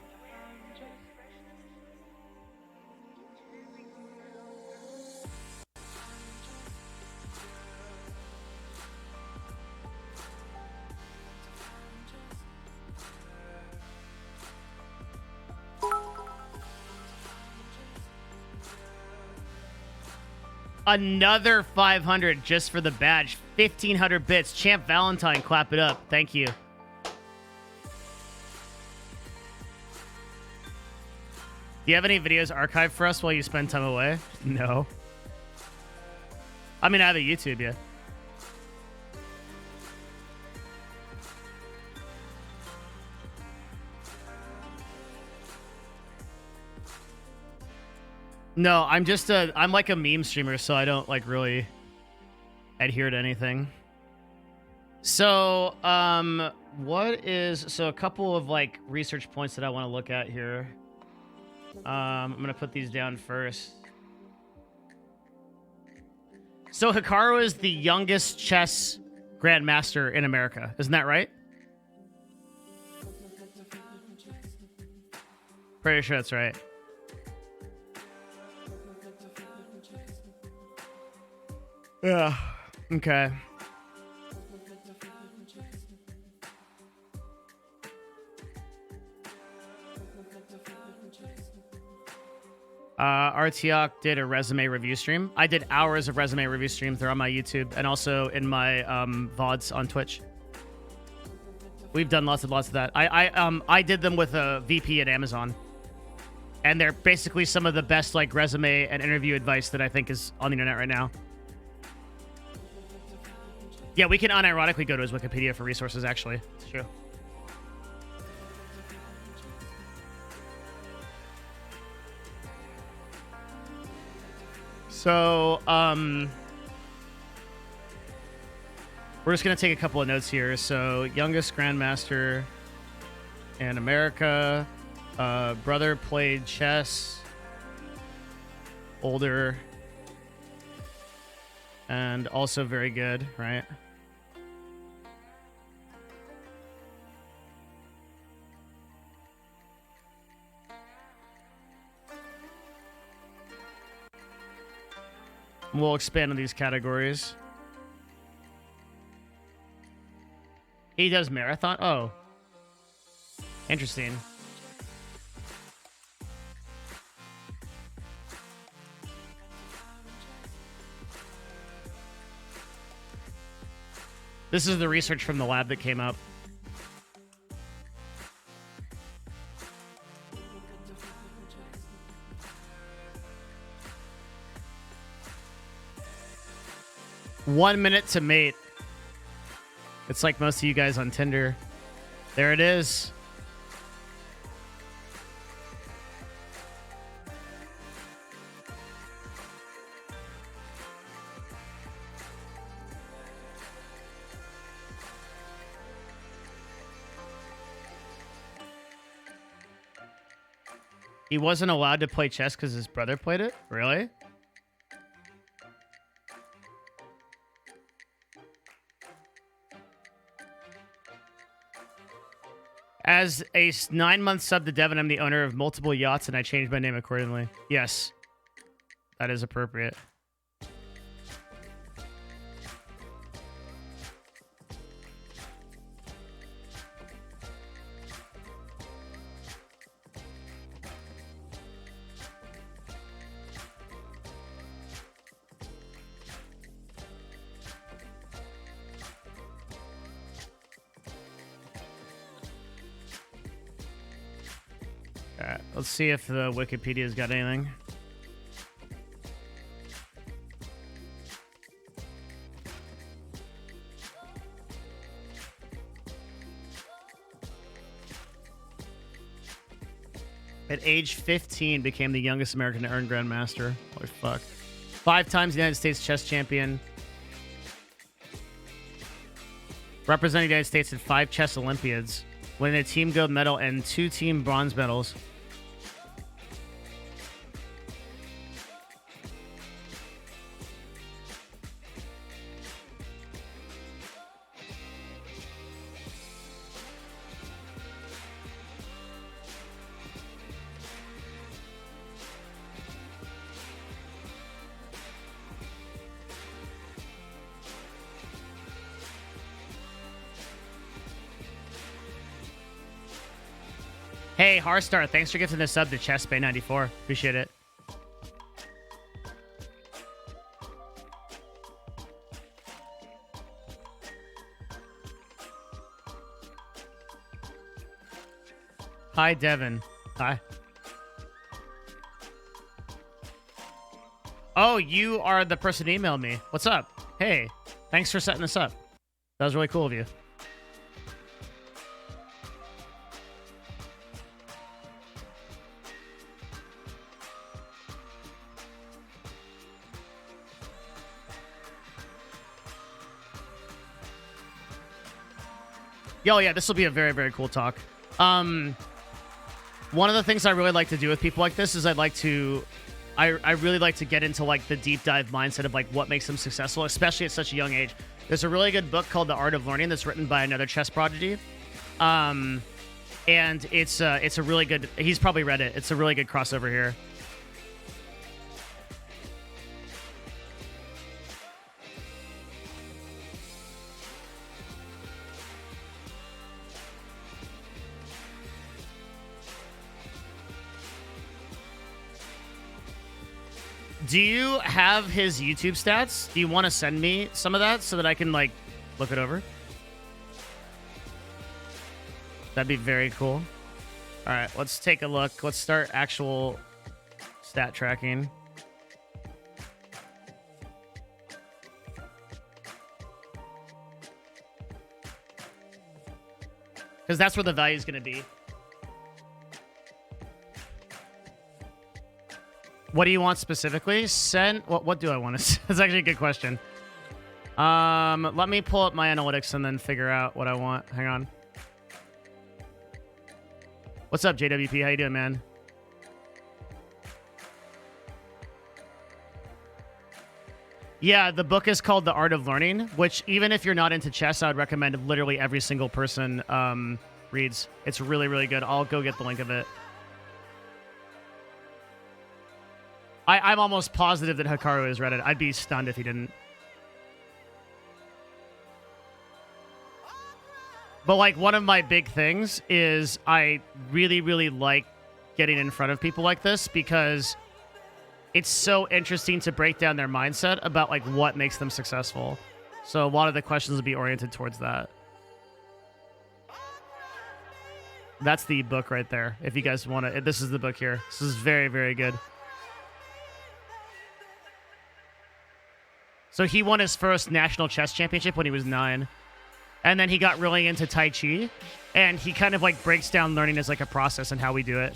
Another 500 just for the badge. 1,500 bits. Champ Valentine, clap it up. Thank you. Do you have any videos archived for us while you spend time away? No. I mean, I have a YouTube, yeah. No, I'm like a meme streamer, so I don't like really adhere to anything. So, so a couple of like research points that I want to look at here. I'm gonna put these down first. So Hikaru is the youngest chess grandmaster in America. Isn't that right? Pretty sure that's right. Yeah. Okay. Artiok did a resume review stream. I did hours of resume review streams. They're on my YouTube and also in my VODs on Twitch. We've done lots of that. I did them with a VP at Amazon, and they're basically some of the best like resume and interview advice that I think is on the internet right now. Yeah, we can unironically go to his Wikipedia for resources. Actually, it's true. So, we're just going to take a couple of notes here. So, youngest grandmaster in America. Brother played chess. Older. And also very good, right? We'll expand on these categories. He does marathon? Oh. Interesting. This is the research from the lab that came up. One minute to mate. It's like most of you guys on Tinder. There it is. He wasn't allowed to play chess because his brother played it? Really? As a 9-month sub to Devin, I'm the owner of multiple yachts, and I changed my name accordingly. Yes. That is appropriate. Let's see if the Wikipedia's got anything. At age 15, became the youngest American to earn Grandmaster. Holy fuck. 5 times United States chess champion. Representing the United States in 5 chess Olympiads. Winning a team gold medal and 2 team bronze medals. Hey, Harstar, thanks for gifting the sub to ChessBay94. Appreciate it. Hi, Devin. Hi. Oh, you are the person who emailed me. What's up? Hey, thanks for setting this up. That was really cool of you. Yo, yeah, this will be a very, very cool talk. One of the things I really like to do with people like this is I really like to get into like the deep dive mindset of like what makes them successful, especially at such a young age. There's a really good book called The Art of Learning that's written by another chess prodigy. And it's a really good, he's probably read it. It's a really good crossover here. Do you have his YouTube stats? Do you want to send me some of that so that I can, like, look it over? That'd be very cool. All right, let's take a look. Let's start actual stat tracking. Because that's where the value is going to be. What do you want specifically? Send. What do I want to? That's actually a good question. Let me pull up my analytics and then figure out what I want. Hang on. What's up, JWP? How you doing, man? Yeah, the book is called The Art of Learning, which even if you're not into chess, I would recommend literally every single person reads. It's really, really good. I'll go get the link of it. I'm almost positive that Hikaru has read it. I'd be stunned if he didn't. But, like, one of my big things is I really, really like getting in front of people like this because it's so interesting to break down their mindset about, like, what makes them successful. So a lot of the questions will be oriented towards that. That's the book right there. If you guys want to, this is the book here. This is very, very good. So he won his first national chess championship when he was 9. And then he got really into Tai Chi. And he kind of like breaks down learning as like a process and how we do it.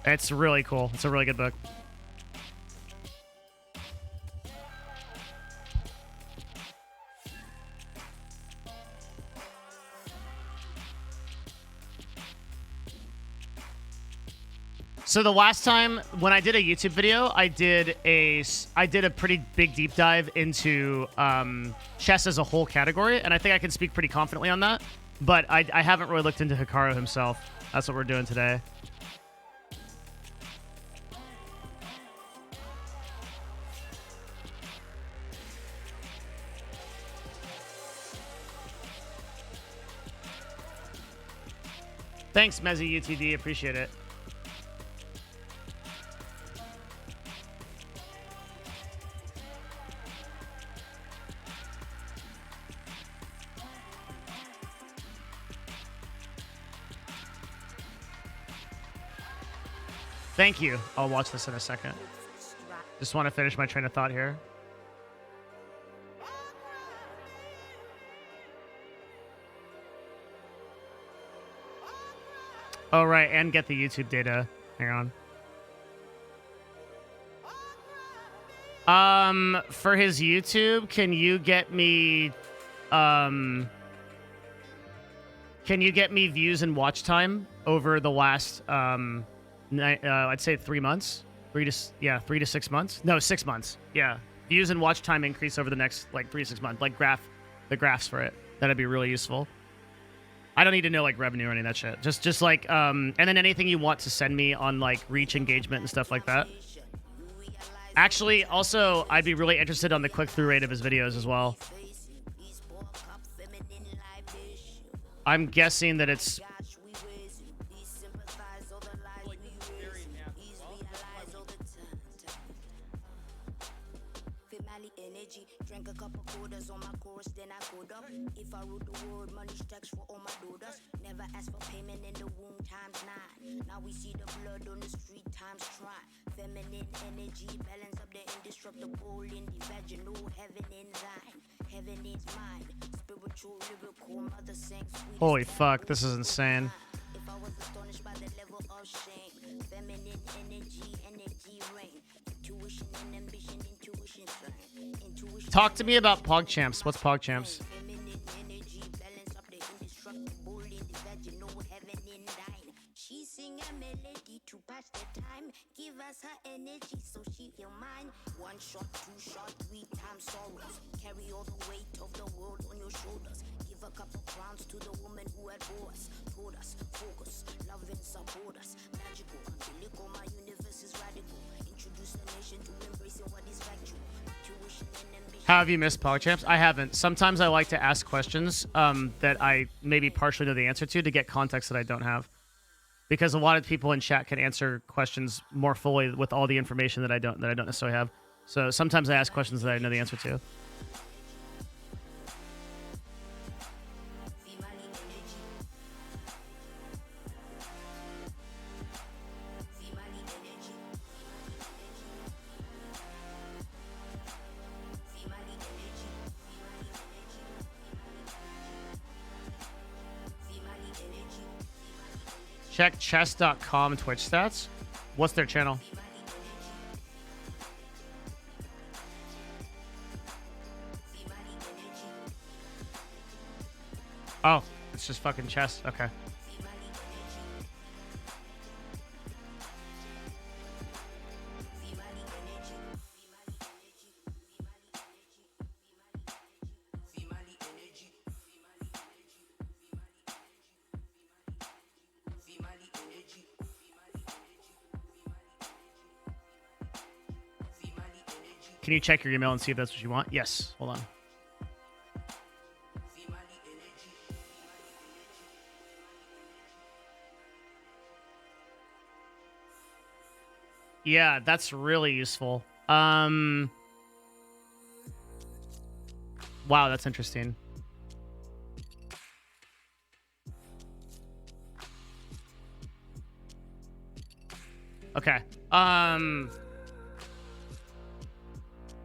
It's really cool. It's a really good book. So the last time when I did a YouTube video, I did a pretty big deep dive into chess as a whole category, and I think I can speak pretty confidently on that. But I haven't really looked into Hikaru himself. That's what we're doing today. Thanks, Mezzy UTD. Appreciate it. Thank you. I'll watch this in a second. Just want to finish my train of thought here. Oh, right. And get the YouTube data. Hang on. For his YouTube, can you get me views and watch time over the last I'd say 3 months. 3 to 6 months. No, 6 months. Yeah. Views and watch time increase over the next like 3 to 6 months. Like the graphs for it. That'd be really useful. I don't need to know like revenue or any of that shit. Just like and then anything you want to send me on like reach engagement and stuff like that. Actually, also I'd be really interested on the click-through rate of his videos as well. I'm guessing that it's If I rule the world, money stacks for all my daughters. Never ask for payment in the womb ×9. Now we see the blood on the street ×try. Feminine energy, balance up the indestructible in the vaginal. Heaven in thine, heaven is mine. Spiritual, lyrical, mother sang sweet. Holy fuck, this is insane. If I was astonished by the level of shame, feminine energy, energy reign. Intuition and ambition, intuition strain. Intuition. Talk to me about PogChamps. What's PogChamps? Feminine energy, balance up the indestructible in the vaginal heaven in thine. She sing a melody to pass the time. Give us her energy so she heal mine. 1 shot, 2 shot, 3 times sorrows. Carry all the weight of the world on your shoulders. Give a couple crowns to the woman who had bore us. Told us, focus, love and support us. Magical, umbilical, my universe is radical. Introduce the nation to embracing what is factual. Tuition and ambition. How have you missed PogChamps? I haven't. Sometimes I like to ask questions that I maybe partially know the answer to get context that I don't have. Because a lot of people in chat can answer questions more fully with all the information that I don't necessarily have. So sometimes I ask questions that I know the answer to. Check chess.com Twitch stats. What's their channel? Oh, it's just fucking chess. Okay. Can you check your email and see if that's what you want? Yes. Hold on. Yeah, that's really useful. Wow, that's interesting. Okay.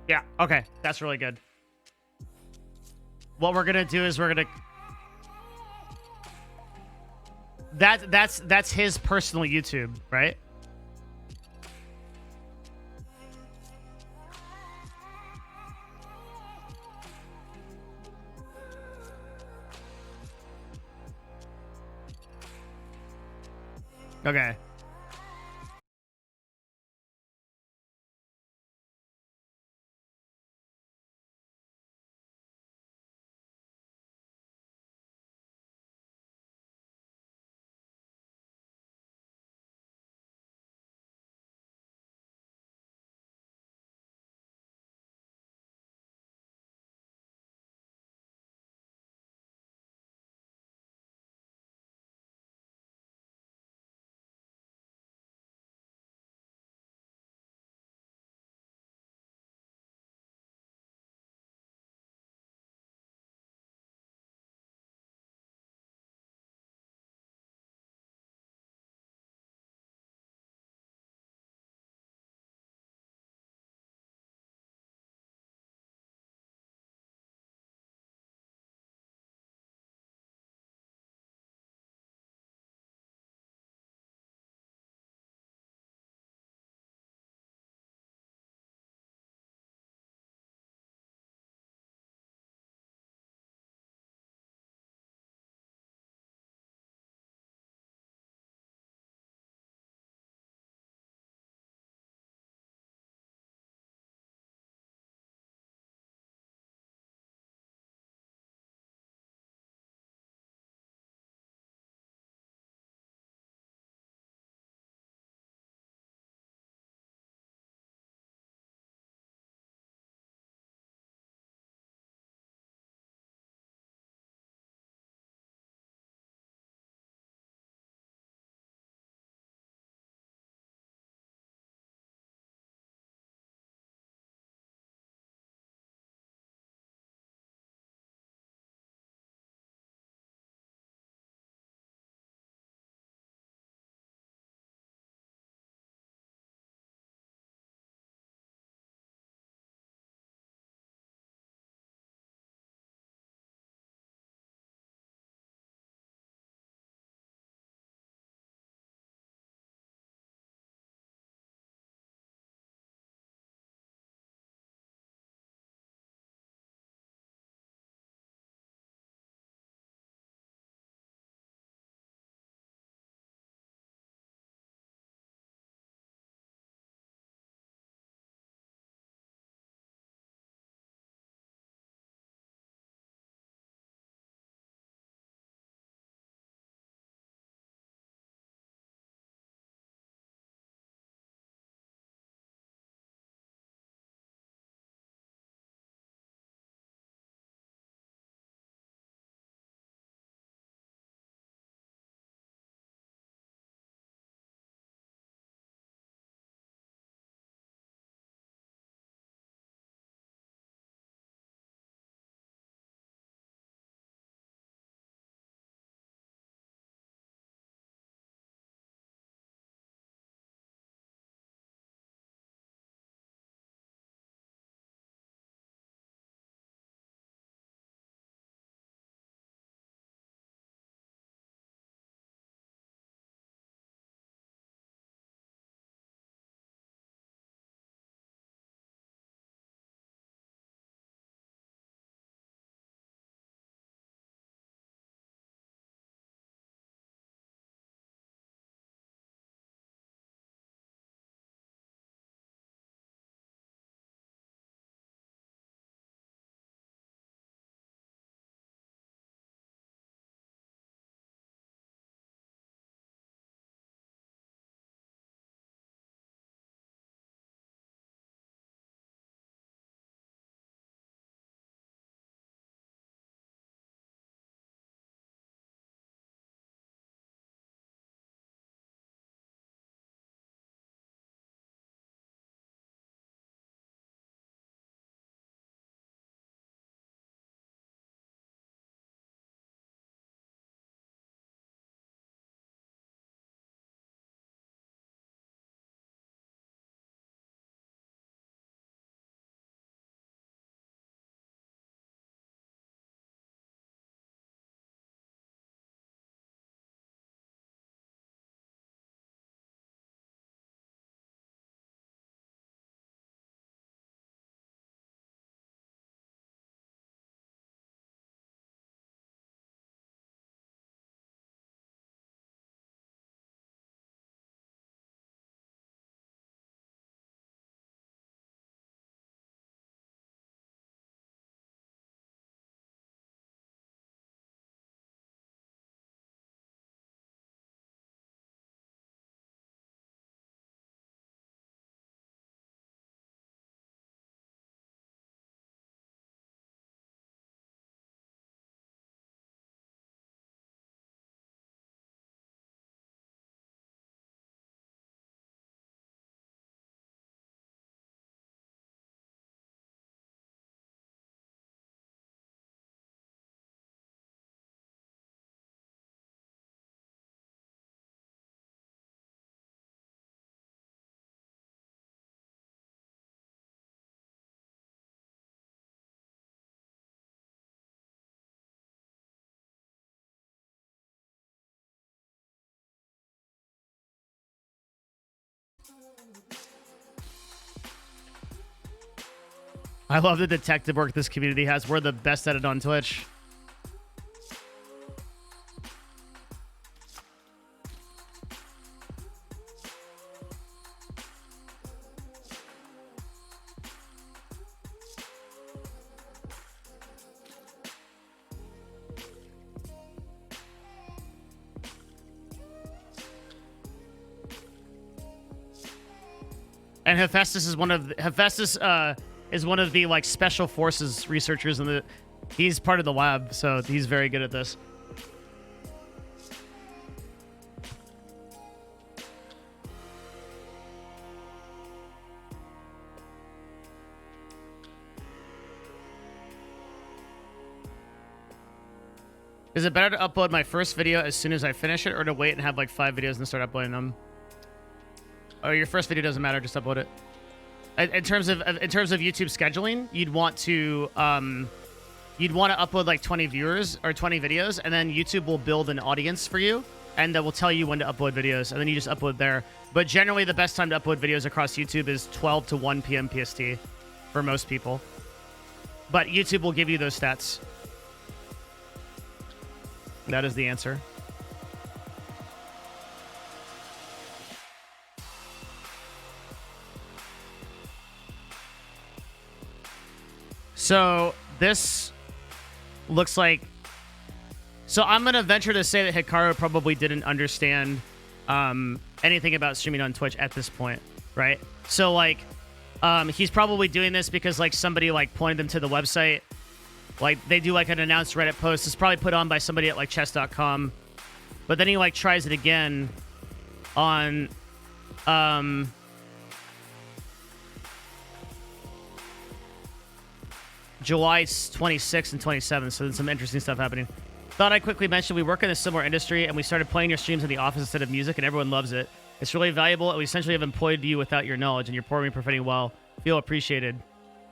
Yeah, okay. That's really good. What we're going to do is we're going to That's his personal YouTube, right? Okay. I love the detective work this community has. We're the best at it on Twitch. And Hephaestus is one of the like special forces researchers in the. He's part of the lab, so he's very good at this. Is it better to upload my first video as soon as I finish it, or to wait and have like 5 videos and start uploading them? Oh, your first video doesn't matter. Just upload it. In terms of YouTube scheduling, you'd want to upload like 20 viewers or 20 videos, and then YouTube will build an audience for you, and that will tell you when to upload videos, and then you just upload there. But generally, the best time to upload videos across YouTube is 12 to 1 p.m. PST for most people. But YouTube will give you those stats. That is the answer. So this looks like... So I'm going to venture to say that Hikaru probably didn't understand anything about streaming on Twitch at this point, right? So like he's probably doing this because like somebody like pointed them to the website. Like they do like an announced Reddit post. It's probably put on by somebody at like chess.com. But then he like tries it again on July 26th and 27th, so there's some interesting stuff happening. Thought I'd quickly mention we work in a similar industry, and we started playing your streams in the office instead of music, and everyone loves it. It's really valuable, and we essentially have employed you without your knowledge, and you're performing and performing well. Feel appreciated.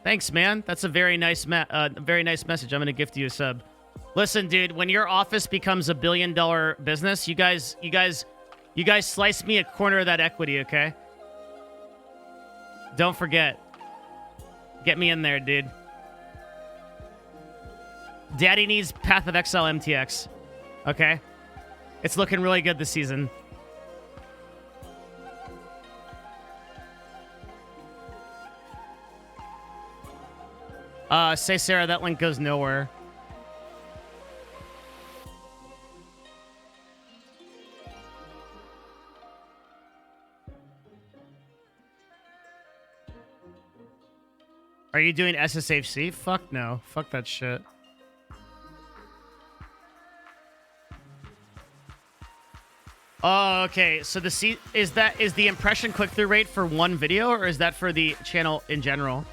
Thanks, man. That's a very nice message. I'm going to gift you a sub. Listen, dude, when your office becomes $1 billion business, you guys slice me a corner of that equity, okay? Don't forget. Get me in there, dude. Daddy needs Path of Exile MTX. Okay? It's looking really good this season. Say, Sarah, that link goes nowhere. Are you doing SSHC? Fuck no. Fuck that shit. Oh, okay. So is the impression click-through rate for one video, or is that for the channel in general?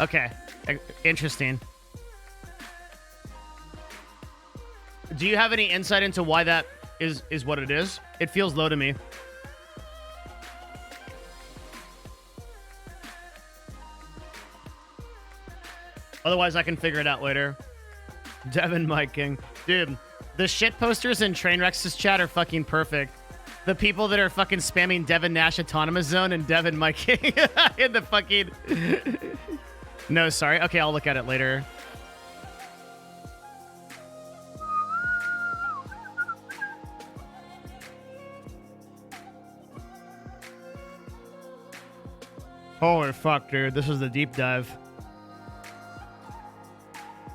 Okay. Interesting. Do you have any insight into why that is what it is? It feels low to me. Otherwise, I can figure it out later. Devin Mike King. Dude, the shit posters in Trainwreck's chat are fucking perfect. The people that are fucking spamming Devin Nash Autonomous Zone and Devin Mike King in the fucking... No, sorry. Okay, I'll look at it later. Holy fuck, dude. This was the deep dive.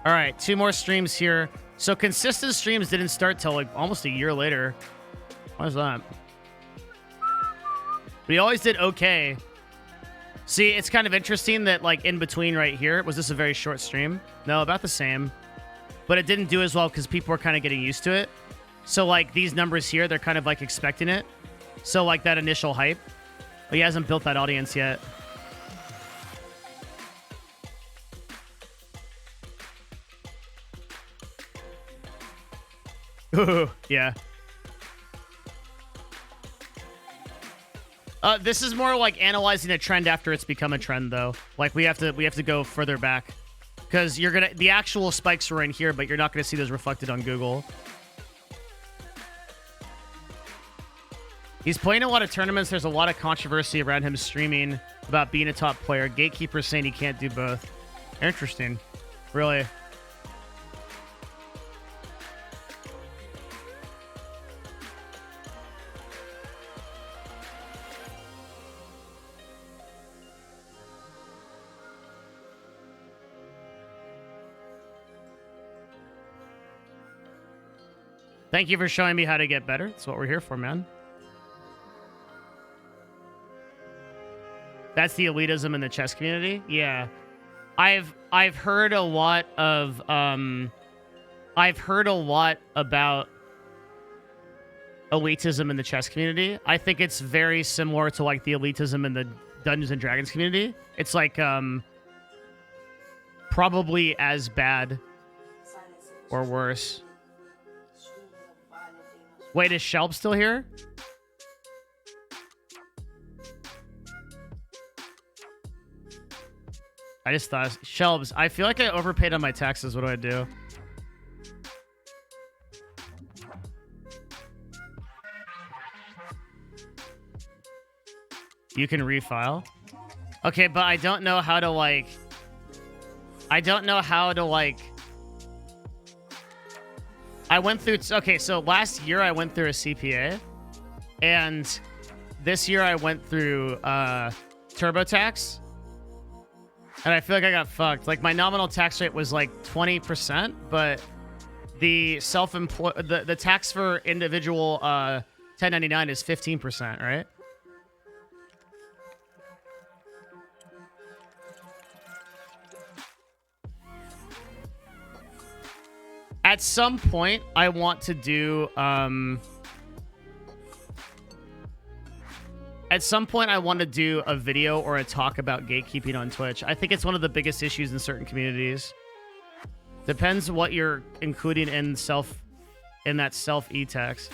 All right, 2 more streams here. So consistent streams didn't start till like almost a year later. Why is that? We always did okay. See, it's kind of interesting that like in between right here, was this a very short stream? No, about the same. But it didn't do as well because people were kind of getting used to it. So like these numbers here, they're kind of like expecting it. So like that initial hype. But he hasn't built that audience yet. Ooh, yeah. This is more like analyzing a trend after it's become a trend, though. Like we have to go further back because the actual spikes are in here, but you're not gonna see those reflected on Google. He's playing a lot of tournaments. There's a lot of controversy around him streaming about being a top player. Gatekeeper saying he can't do both. Interesting. Really. Thank you for showing me how to get better. That's what we're here for, man. That's the elitism in the chess community. Yeah. I've heard a lot of I've heard a lot about elitism in the chess community. I think it's very similar to like the elitism in the Dungeons and Dragons community. It's like probably as bad or worse. Wait, is Shelb still here? I just thought, Shelbs, I feel like I overpaid on my taxes. What do I do? You can refile. Okay, but I don't know how to like... I don't know how to like... I went through... Okay, so last year I went through a CPA. And this year I went through TurboTax. And I feel like I got fucked. Like, my nominal tax rate was like 20%, but the self-employed... The tax for individual 1099 is 15%, right? At some point, I want to do... At some point, I want to do a video or a talk about gatekeeping on Twitch. I think it's one of the biggest issues in certain communities. Depends what you're including in that self e-tax.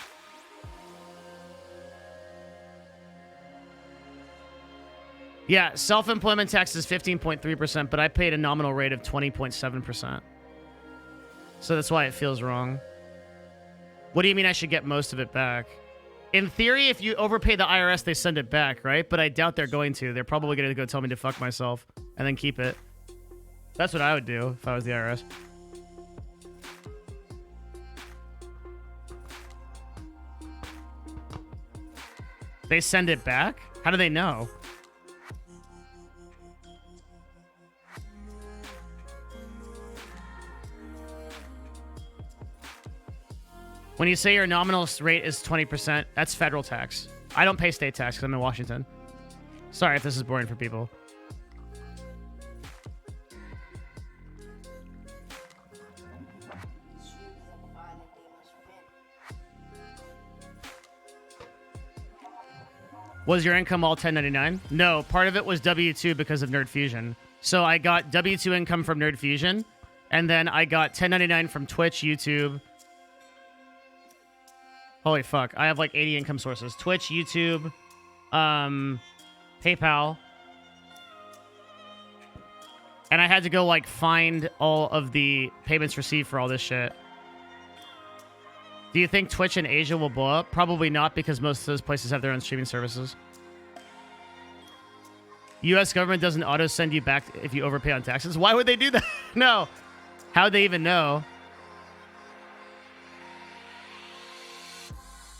Yeah, self-employment tax is 15.3%, but I paid a nominal rate of 20.7%. So that's why it feels wrong. What do you mean I should get most of it back? In theory, if you overpay the IRS, they send it back, right? But I doubt they're going to. They're probably going to go tell me to fuck myself and then keep it. That's what I would do if I was the IRS. They send it back? How do they know? When you say your nominal rate is 20%, that's federal tax. I don't pay state tax because I'm in Washington. Sorry if this is boring for people. Was your income all 1099? No, part of it was W-2 because of Nerd Fusion. So I got W-2 income from Nerd Fusion, and then I got 1099 from Twitch, YouTube. Holy fuck. I have like 80 income sources. Twitch, YouTube, PayPal. And I had to go like find all of the payments received for all this shit. Do you think Twitch in Asia will blow up? Probably not, because most of those places have their own streaming services. U.S. government doesn't auto send you back if you overpay on taxes. Why would they do that? No. How'd they even know?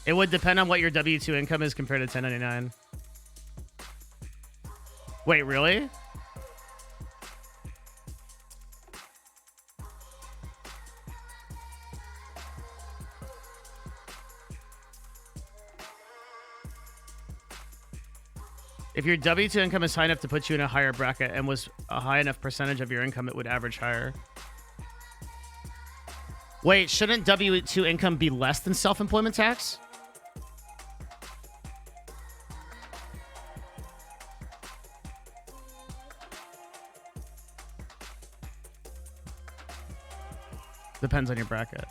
It would depend on what your W-2 income is compared to 1099. Wait, really? If your W-2 income is high enough to put you in a higher bracket and was a high enough percentage of your income, it would average higher. Wait, shouldn't W-2 income be less than self-employment tax? Depends on your bracket.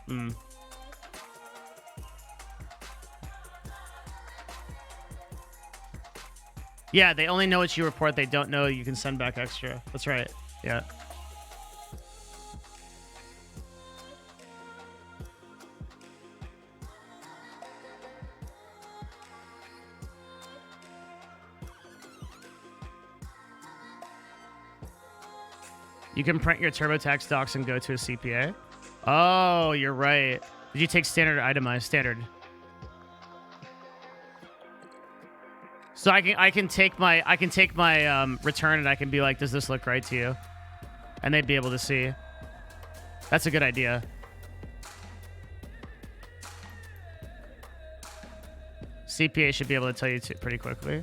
Yeah, they only know what you report. They don't know you can send back extra. That's right. Yeah. You can print your TurboTax docs and go to a CPA. Oh, you're right. Did you take standard or itemized? Standard. So I can take my return and I can be like, does this look right to you? And they'd be able to see. That's a good idea. CPA should be able to tell you pretty quickly.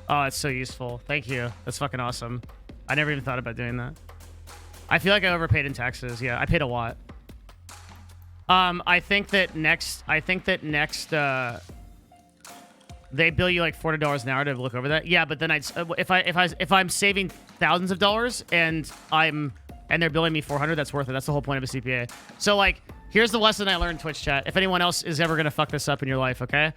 Oh, it's so useful. Thank you. That's fucking awesome. I never even thought about doing that. I feel like I overpaid in taxes. Yeah, I paid a lot. I think that next they bill you like $40 an hour to look over that. Yeah, but then if I'm saving thousands of dollars and they're billing me $400, that's worth it. That's the whole point of a CPA. So like, here's the lesson I learned, Twitch chat. If anyone else is ever gonna fuck this up in your life, okay?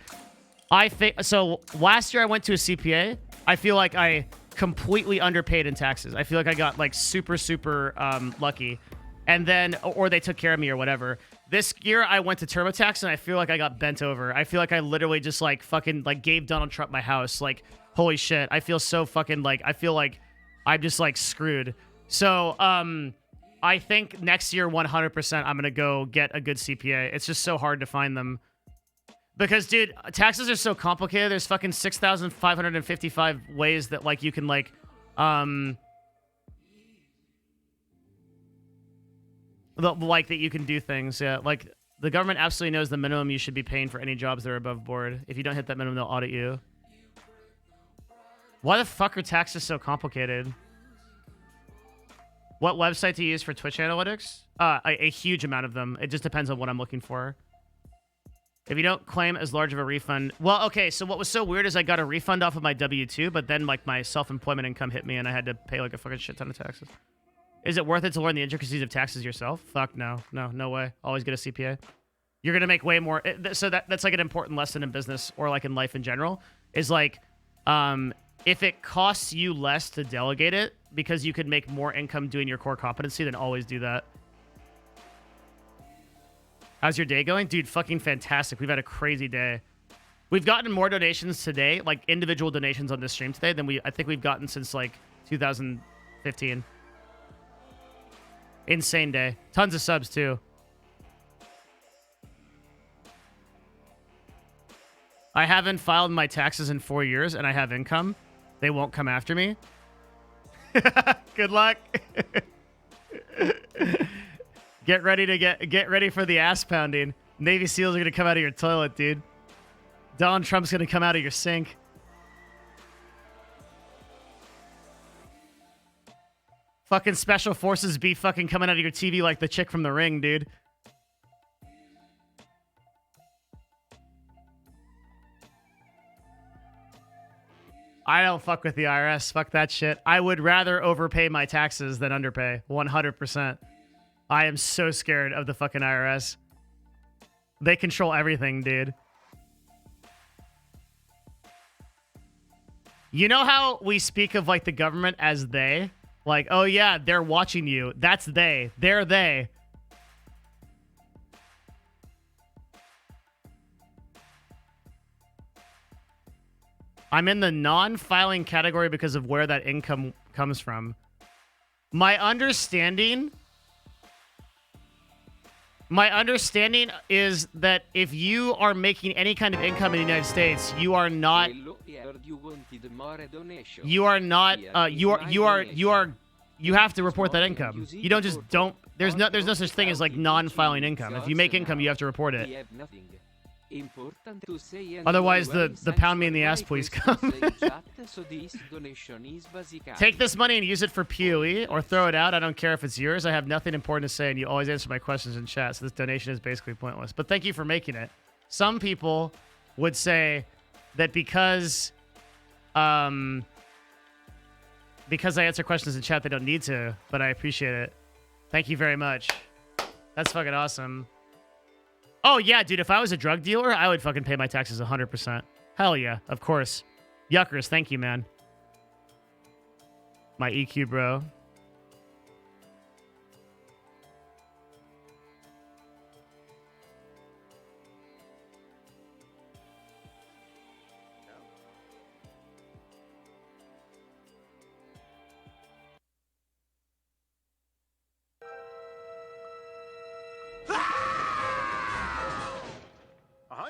So last year I went to a CPA. I feel like I completely underpaid in taxes. I feel like I got like super lucky, and then or they took care of me or whatever. This year I went to TurboTax and I feel like I got bent over. I feel like I literally just like fucking like gave Donald Trump my house. Like holy shit, I feel so fucking like I feel like I'm just like screwed. So I think next year 100% I'm gonna go get a good CPA. It's just so hard to find them. Because, dude, taxes are so complicated. There's fucking 6,555 ways that, like, you can, like, that you can do things. Yeah, like, the government absolutely knows the minimum you should be paying for any jobs that are above board. If you don't hit that minimum, they'll audit you. Why the fuck are taxes so complicated? What website to use for Twitch analytics? A huge amount of them. It just depends on what I'm looking for. If you don't claim as large of a refund... Well, okay, so what was so weird is I got a refund off of my W-2, but then, like, my self-employment income hit me and I had to pay, like, a fucking shit ton of taxes. Is it worth it to learn the intricacies of taxes yourself? Fuck no. No way. Always get a CPA. You're going to make way more... So that's, like, an important lesson in business or, like, in life in general. Is, like, if it costs you less to delegate it because you could make more income doing your core competency, then always do that. How's your day going? Dude, fucking fantastic. We've had a crazy day. We've gotten more donations today, like individual donations on this stream today, than I think we've gotten since like 2015. Insane day. Tons of subs too. I haven't filed my taxes in 4 years and I have income. They won't come after me. Good luck. Get ready for the ass pounding. Navy SEALs are gonna come out of your toilet, dude. Donald Trump's gonna come out of your sink. Fucking special forces be fucking coming out of your TV like the chick from The Ring, dude. I don't fuck with the IRS. Fuck that shit. I would rather overpay my taxes than underpay. 100%. I am so scared of the fucking IRS. They control everything, dude. You know how we speak of, like, the government as they? Like, oh, yeah, they're watching you. That's they. They're they. I'm in the non-filing category because of where that income comes from. My understanding is that if you are making any kind of income in the United States, you are not. You have to report that income. You don't. There's no such thing as like non-filing income. If you make income, you have to report it. Otherwise, the pound me in the ass, please come. Take this money and use it for PoE or throw it out. I don't care if it's yours. I have nothing important to say, and you always answer my questions in chat, so this donation is basically pointless. But thank you for making it. Some people would say that because I answer questions in chat, they don't need to, but I appreciate it. Thank you very much. That's fucking awesome. Oh, yeah, dude, if I was a drug dealer, I would fucking pay my taxes 100%. Hell yeah, of course. Yuckers, thank you, man. My EQ, bro.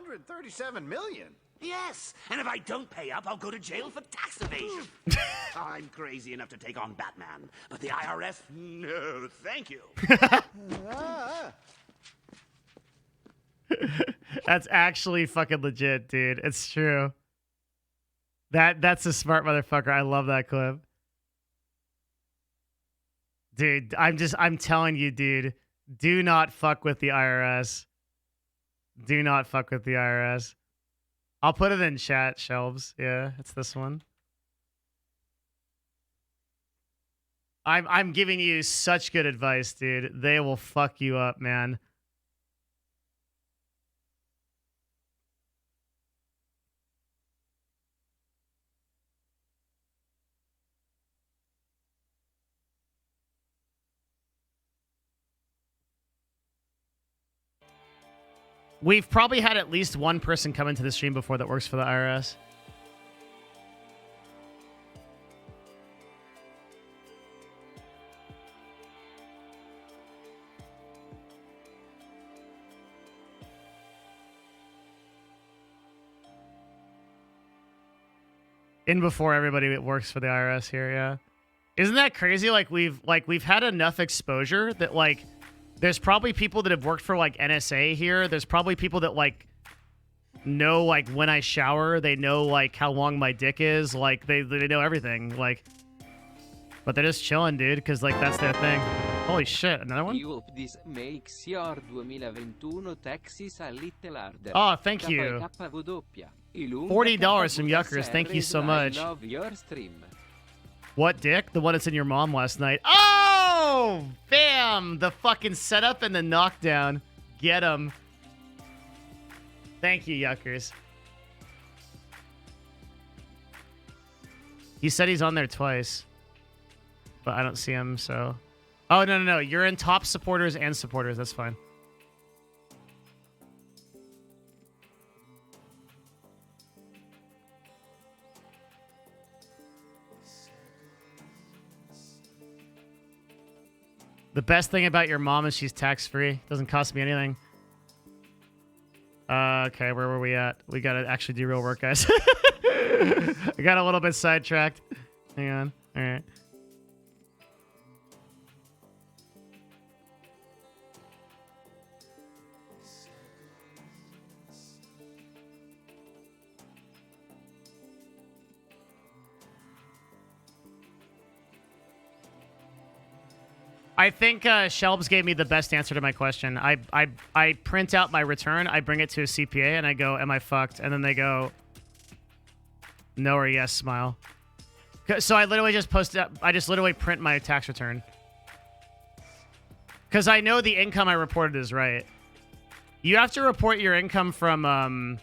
137 million. Yes, and if I don't pay up, I'll go to jail for tax evasion. I'm crazy enough to take on Batman, but the IRS, no, thank you. That's actually fucking legit, dude. It's true. That's a smart motherfucker. I love that clip. Dude, I'm telling you, dude, do not fuck with the IRS. Do not fuck with the IRS. I'll put it in chat, Shelves. Yeah, it's this one. I'm giving you such good advice, dude. They will fuck you up, man. We've probably had at least one person come into the stream before that works for the IRS. In before everybody that works for the IRS here, yeah. Isn't that crazy? Like we've had enough exposure that like there's probably people that have worked for like NSA here. There's probably people that like know like when I shower, they know like how long my dick is, like they know everything, like. But they're just chilling, dude, because like that's their thing. Holy shit, another one? I hope this makes your 2021 taxes a little harder. Oh, thank you. $40 from Yuckers. Thank you so much. I love your stream. What dick? The one that's in your mom last night. Oh! Bam! The fucking setup and the knockdown. Get him. Thank you, Yuckers. He said he's on there twice. But I don't see him, so... Oh, no. You're in top supporters and supporters. That's fine. The best thing about your mom is she's tax-free. Doesn't cost me anything. Okay, where were we at? We gotta actually do real work, guys. I got a little bit sidetracked. Hang on. All right. I think Shelbs gave me the best answer to my question. I print out my return, I bring it to a CPA, and I go, am I fucked? And then they go, no or yes, smile. So I literally just literally print my tax return. Because I know the income I reported is right. You have to report your income from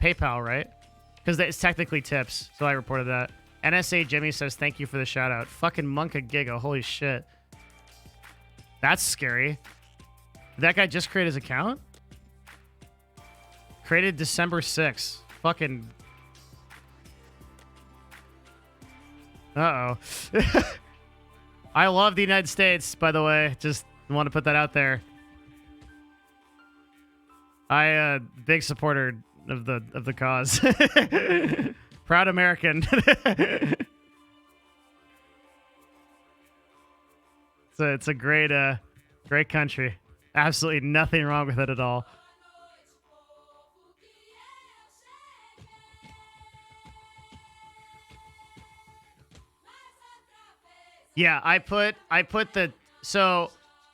PayPal, right? Because it's technically tips, so I reported that. NSA Jimmy says, thank you for the shout out. Fucking Monka Giga, holy shit. That's scary. Did that guy just create his account? Created December 6th. Fucking... Uh-oh. I love the United States, by the way. Just want to put that out there. Big supporter of the cause. Proud American. So it's a great country. Absolutely nothing wrong with it at all. Yeah, I put the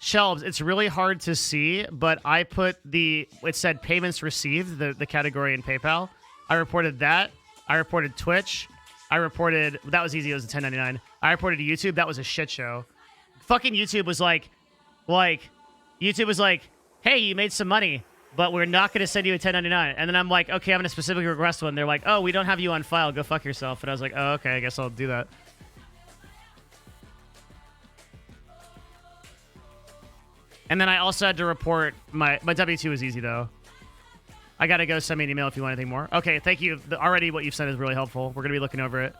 Shelves, it's really hard to see, but I put it said payments received, the category in PayPal. I reported that. I reported Twitch. That was easy, it was a 1099. I reported YouTube, that was a shit show. Fucking YouTube was like, hey, you made some money, but we're not going to send you a 1099. And then I'm like, okay, I'm going to specifically request one. They're like, oh, we don't have you on file. Go fuck yourself. And I was like, oh, okay, I guess I'll do that. And then I also had to report my W-2 was easy, though. I got to go send me an email if you want anything more. Okay, thank you. Already what you've sent is really helpful. We're going to be looking over it.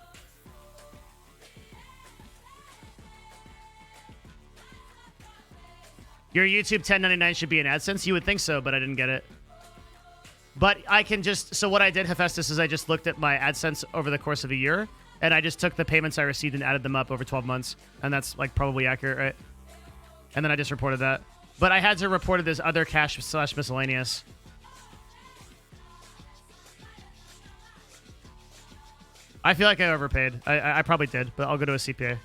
Your YouTube 1099 should be in AdSense. You would think so, but I didn't get it. But I can just, so what I did, Hephaestus, is I just looked at my AdSense over the course of a year, and I just took the payments I received and added them up over 12 months. And that's like probably accurate, right? And then I just reported that. But I had to report it as other cash / miscellaneous. I feel like I overpaid. I probably did, but I'll go to a CPA.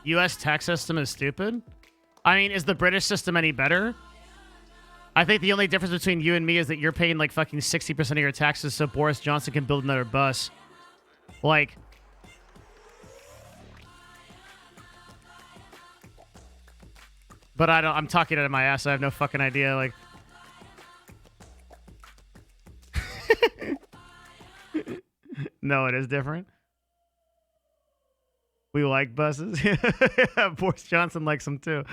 U.S. tax system is stupid? I mean, is the British system any better? I think the only difference between you and me is that you're paying like fucking 60% of your taxes so Boris Johnson can build another bus. Like... But I'm talking out of my ass. I have no fucking idea. Like... No, it is different. We like buses. Boris Johnson likes them too.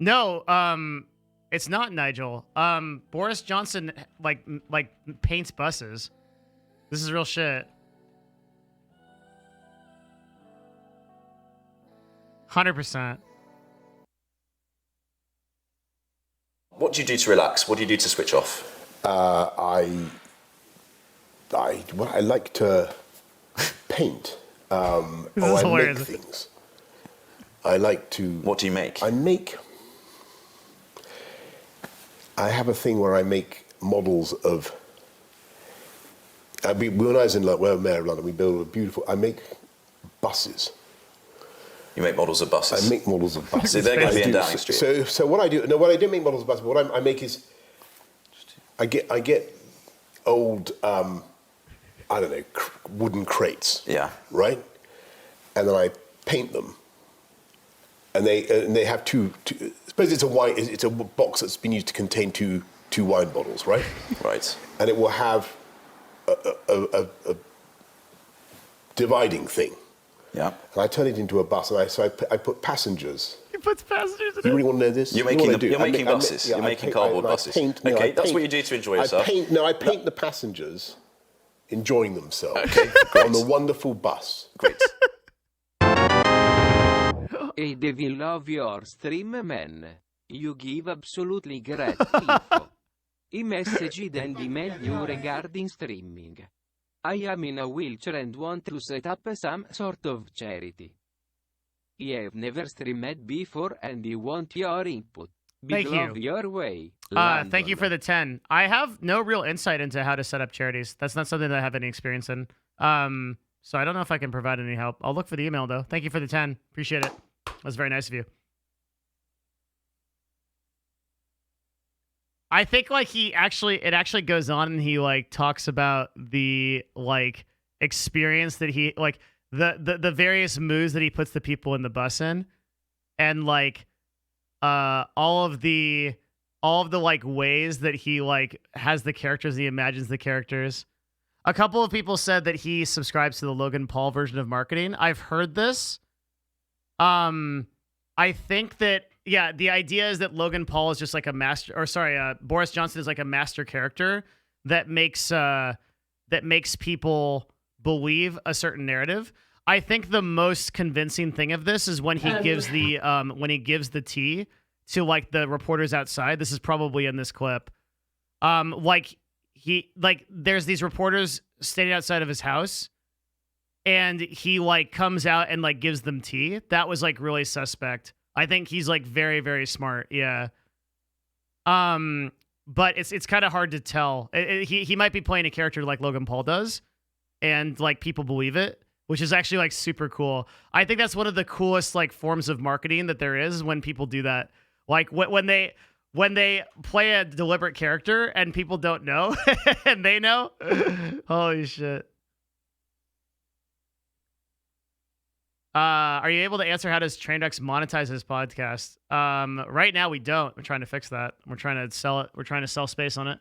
No, it's not Nigel. Boris Johnson like paints buses. This is real shit. 100%. What do you do to relax? What do you do to switch off? I like to paint. This is I hilarious. make things. I like to. What do you make? I have a thing where I make models of. When I was in mayor of London, we built a beautiful. I make buses. You make models of buses. I make models of buses. So they're going to be in Downing Street. So what I do? No, what I don't make models of buses. But what I make is, I get old. I don't know, wooden crates. Yeah. Right? And then I paint them. And they have two suppose it's a box that's been used to contain two wine bottles, right? Right. And it will have a dividing thing. Yeah. And I turn it into a bus, and I put passengers. He puts passengers in You it. really want to know this? You're You know making what I do? you're making I buses. yeah, You're I making paint- cardboard I buses. paint- Okay, I that's paint- what you do to enjoy yourself. I paint the passengers enjoying themselves on the wonderful bus. Great. Hey Devil, love your stream, man. You give absolutely great info. I message and email you regarding streaming. I am in a wheelchair and want to set up some sort of charity. I have never streamed before and I want your input. Big Thank you. love your way. Thank you for the 10. I have no real insight into how to set up charities. That's not something that I have any experience in. So I don't know if I can provide any help. I'll look for the email though. Thank you for the 10. Appreciate it. That's very nice of you. I think like it actually goes on and he like talks about the like experience that he like the various moves that he puts the people in the bus in, and like all of the like ways that he like has the characters, he imagines the characters. A couple of people said that he subscribes to the Logan Paul version of marketing. I've heard this. I think that, yeah, the idea is that Logan Paul is just like a master, or sorry, Boris Johnson is like a master character that makes people believe a certain narrative. I think the most convincing thing of this is when he gives the tea to like the reporters outside. This is probably in this clip. There's these reporters standing outside of his house, and he like comes out and like gives them tea. That was like really suspect. I think he's like very, very smart. Yeah. But it's kind of hard to tell. He might be playing a character like Logan Paul does, and like people believe it, which is actually like super cool. I think that's one of the coolest like forms of marketing that there is, when people do that. Like when they play a deliberate character and people don't know and they know. Holy shit. Are you able to answer how does Traindex monetize his podcast? Right now we don't. We're trying to fix that. We're trying to sell it. We're trying to sell space on it.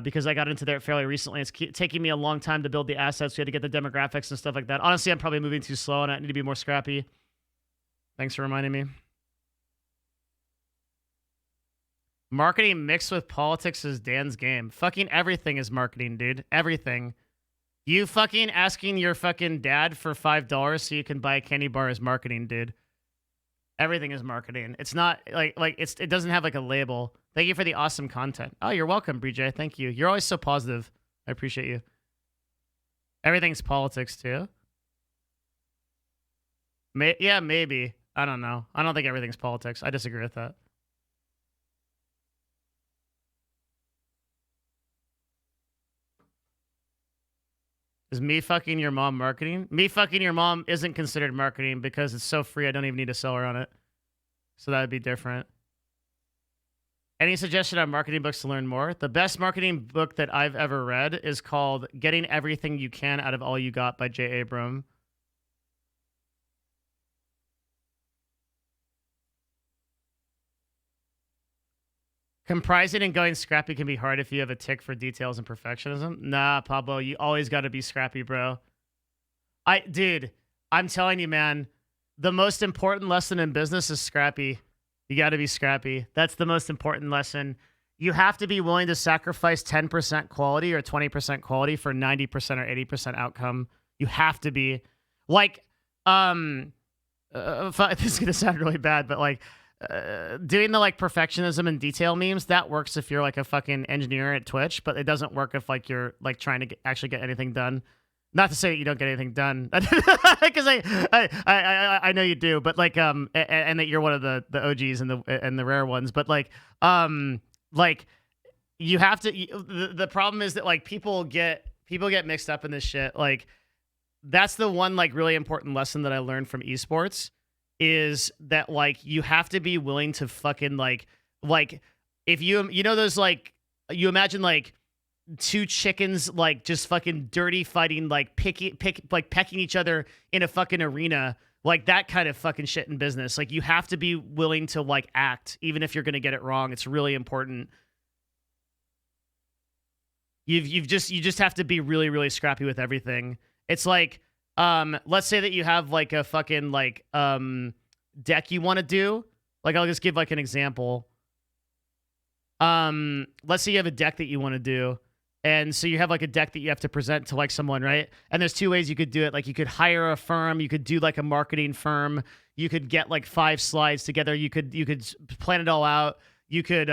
Because I got into there fairly recently. It's taking me a long time to build the assets. We had to get the demographics and stuff like that. Honestly, I'm probably moving too slow and I need to be more scrappy. Thanks for reminding me. Marketing mixed with politics is Dan's game. Fucking everything is marketing, dude. Everything. You fucking asking your fucking dad for $5 so you can buy a candy bar is marketing, dude. Everything is marketing. It's not it doesn't have like a label. Thank you for the awesome content. Oh, you're welcome, BJ. Thank you. You're always so positive. I appreciate you. Everything's politics too. Yeah, maybe. I don't know. I don't think everything's politics. I disagree with that. Is me fucking your mom marketing? Me fucking your mom isn't considered marketing because it's so free I don't even need to sell her on it. So that would be different. Any suggestion on marketing books to learn more? The best marketing book that I've ever read is called Getting Everything You Can Out of All You Got by Jay Abram. Comprising and going scrappy can be hard if you have a tick for details and perfectionism. Nah, Pablo, you always got to be scrappy, bro. Dude, I'm telling you, man, the most important lesson in business is scrappy. You got to be scrappy. That's the most important lesson. You have to be willing to sacrifice 10% quality or 20% quality for 90% or 80% outcome. You have to be. Like, this is going to sound really bad, but like, doing the like perfectionism and detail memes, that works if you're like a fucking engineer at Twitch, but it doesn't work if like you're like trying to actually get anything done. Not to say that you don't get anything done, because I know you do, but like and that you're one of the OGs and the rare ones, but like you have to. The problem is that like people get mixed up in this shit. Like that's the one like really important lesson that I learned from esports. Is that like you have to be willing to fucking like if you know those like you imagine like two chickens like just fucking dirty fighting like pecking each other in a fucking arena, like that kind of fucking shit in business. Like you have to be willing to like act even if you're gonna get it wrong. It's really important. You just have to be really really scrappy with everything. It's like let's say that you have like a fucking like deck you want to do. Like I'll just give like an example. Let's say you have a deck that you want to do. And so you have like a deck that you have to present to like someone, right? And there's two ways you could do it. Like you could hire a firm, you could do like a marketing firm, you could get like 5 slides together, you could plan it all out. You could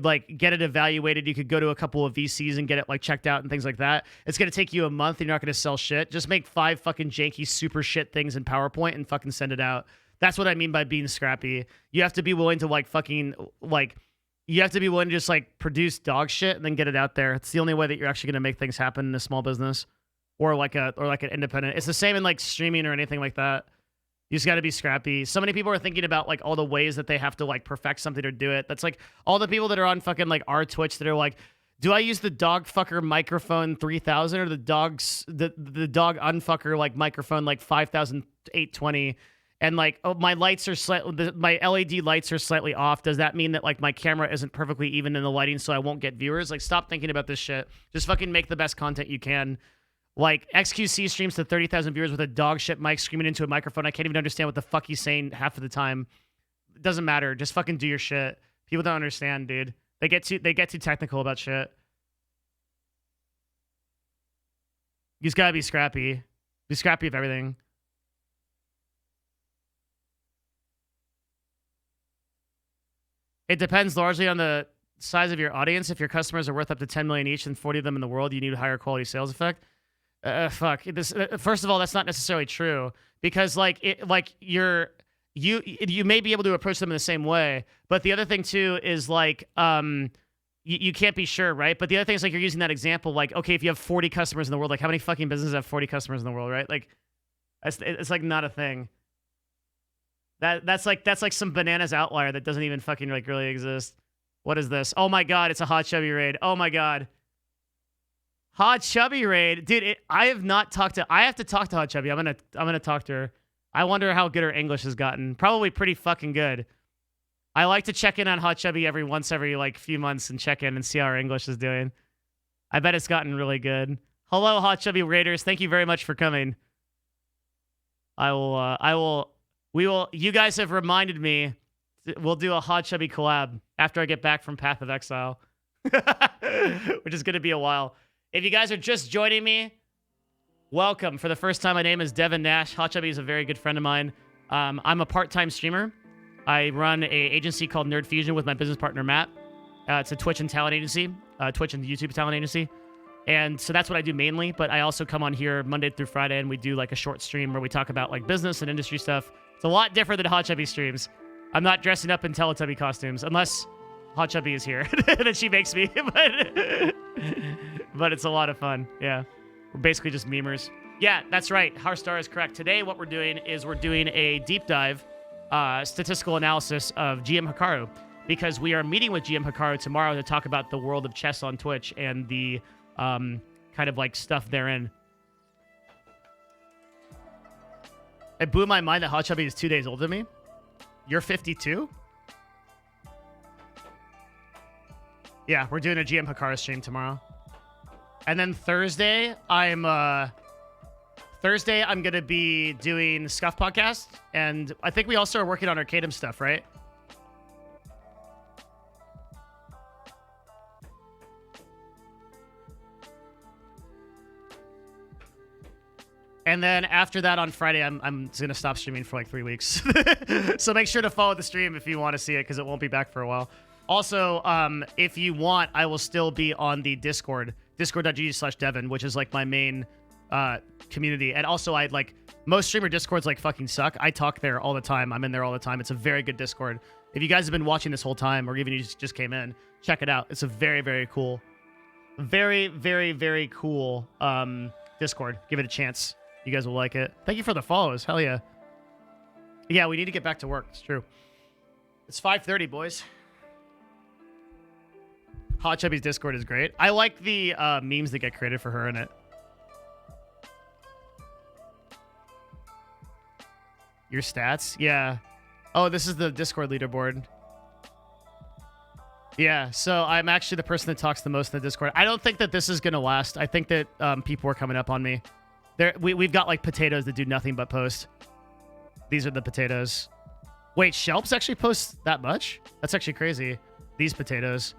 like get it evaluated. You could go to a couple of VCs and get it like checked out and things like that. It's going to take you a month. You're not going to sell shit. Just make 5 fucking janky super shit things in PowerPoint and fucking send it out. That's what I mean by being scrappy. You have to be willing to like fucking like, you have to be willing to just like produce dog shit and then get it out there. It's the only way that you're actually going to make things happen in a small business or like an independent. It's the same in like streaming or anything like that. You just got to be scrappy. So many people are thinking about like all the ways that they have to like perfect something or do it. That's like all the people that are on fucking like our Twitch that are like, do I use the dog fucker microphone 3000 or the dog unfucker like microphone like 5820? And like, oh, my lights are my LED lights are slightly off. Does that mean that like my camera isn't perfectly even in the lighting so I won't get viewers? Like, stop thinking about this shit. Just fucking make the best content you can. Like, XQC streams to 30,000 viewers with a dog shit mic screaming into a microphone. I can't even understand what the fuck he's saying half of the time. It doesn't matter. Just fucking do your shit. People don't understand, dude. They get too technical about shit. You just gotta be scrappy. Be scrappy of everything. It depends largely on the size of your audience. If your customers are worth up to 10 million each and 40 of them in the world, you need a higher quality sales effect. Fuck this. First of all, that's not necessarily true because you may be able to approach them in the same way, but the other thing too is like you can't be sure, right? But the other thing is like you're using that example, like okay, if you have 40 customers in the world, like how many fucking businesses have 40 customers in the world, right? Like it's like not a thing. That's like some bananas outlier that doesn't even fucking like really exist. What is this? Oh my god, it's a Hot Chubby raid. Oh my god. Hot Chubby raid. Dude, I have to talk to Hot Chubby. I'm gonna talk to her. I wonder how good her English has gotten. Probably pretty fucking good. I like to check in on Hot Chubby every like few months and check in and see how her English is doing. I bet it's gotten really good. Hello, Hot Chubby Raiders. Thank you very much for coming. You guys have reminded me we'll do a Hot Chubby collab after I get back from Path of Exile, which is going to be a while. If you guys are just joining me, welcome. For the first time, my name is Devin Nash. Hot Chubby is a very good friend of mine. I'm a part-time streamer. I run an agency called Nerd Fusion with my business partner, Matt. It's a Twitch and talent agency, Twitch and YouTube talent agency. And so that's what I do mainly, but I also come on here Monday through Friday and we do like a short stream where we talk about like business and industry stuff. It's a lot different than Hot Chubby streams. I'm not dressing up in Teletubby costumes unless Hot Chubby is here. Then she makes me, but it's a lot of fun. Yeah. We're basically just memers. Yeah, that's right. Harstar is correct. Today what we're doing is we're doing a deep dive statistical analysis of GM Hikaru because we are meeting with GM Hikaru tomorrow to talk about the world of chess on Twitch and the kind of like stuff therein. It blew my mind that Hot Chubby is 2 days older than me. You're 52? Yeah, we're doing a GM Hikaru stream tomorrow. And then Thursday, I'm gonna be doing Scuff Podcast, and I think we also are working on Arcadum stuff, right? And then after that on Friday, I'm gonna stop streaming for like 3 weeks. So make sure to follow the stream if you want to see it, because it won't be back for a while. Also, if you want, I will still be on the Discord, discord.gg/Devin, which is like my main community. And also, I like most streamer Discords like fucking suck. I talk there all the time. I'm in there all the time. It's a very good Discord. If you guys have been watching this whole time, or even you just came in, check it out. It's a very, very cool, very, very, very cool Discord. Give it a chance. You guys will like it. Thank you for the follows. Hell yeah. Yeah, we need to get back to work. It's true. It's 5:30, boys. Hot Chubby's Discord is great. I like the memes that get created for her in it. Your stats? Yeah. Oh, this is the Discord leaderboard. Yeah, so I'm actually the person that talks the most in the Discord. I don't think that this is going to last. I think that people are coming up on me. We've got like potatoes that do nothing but post. These are the potatoes. Wait, Shelps actually posts that much? That's actually crazy. These potatoes.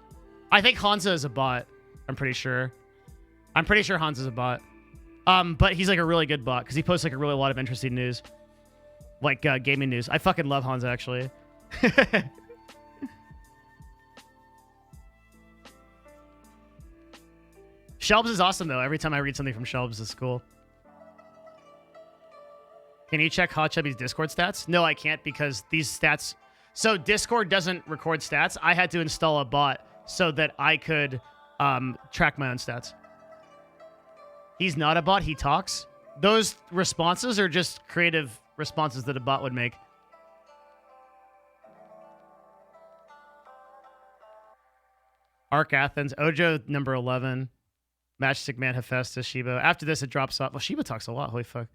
I think Hansa is a bot. I'm pretty sure. I'm pretty sure Hansa's a bot. But he's like a really good bot because he posts like a really lot of interesting news. Like gaming news. I fucking love Hansa actually. Shelbs is awesome though. Every time I read something from Shelbs, it's cool. Can you check Hot Chubby's Discord stats? No, I can't because these stats... So Discord doesn't record stats. I had to install a bot so that I could track my own stats. He's not a bot. He talks. Those responses are just creative responses that a bot would make. Arc Athens. Ojo, number 11. Matchstick Man, Hephaestus, Shiba. After this, it drops off. Well, Shiba talks a lot. Holy fuck.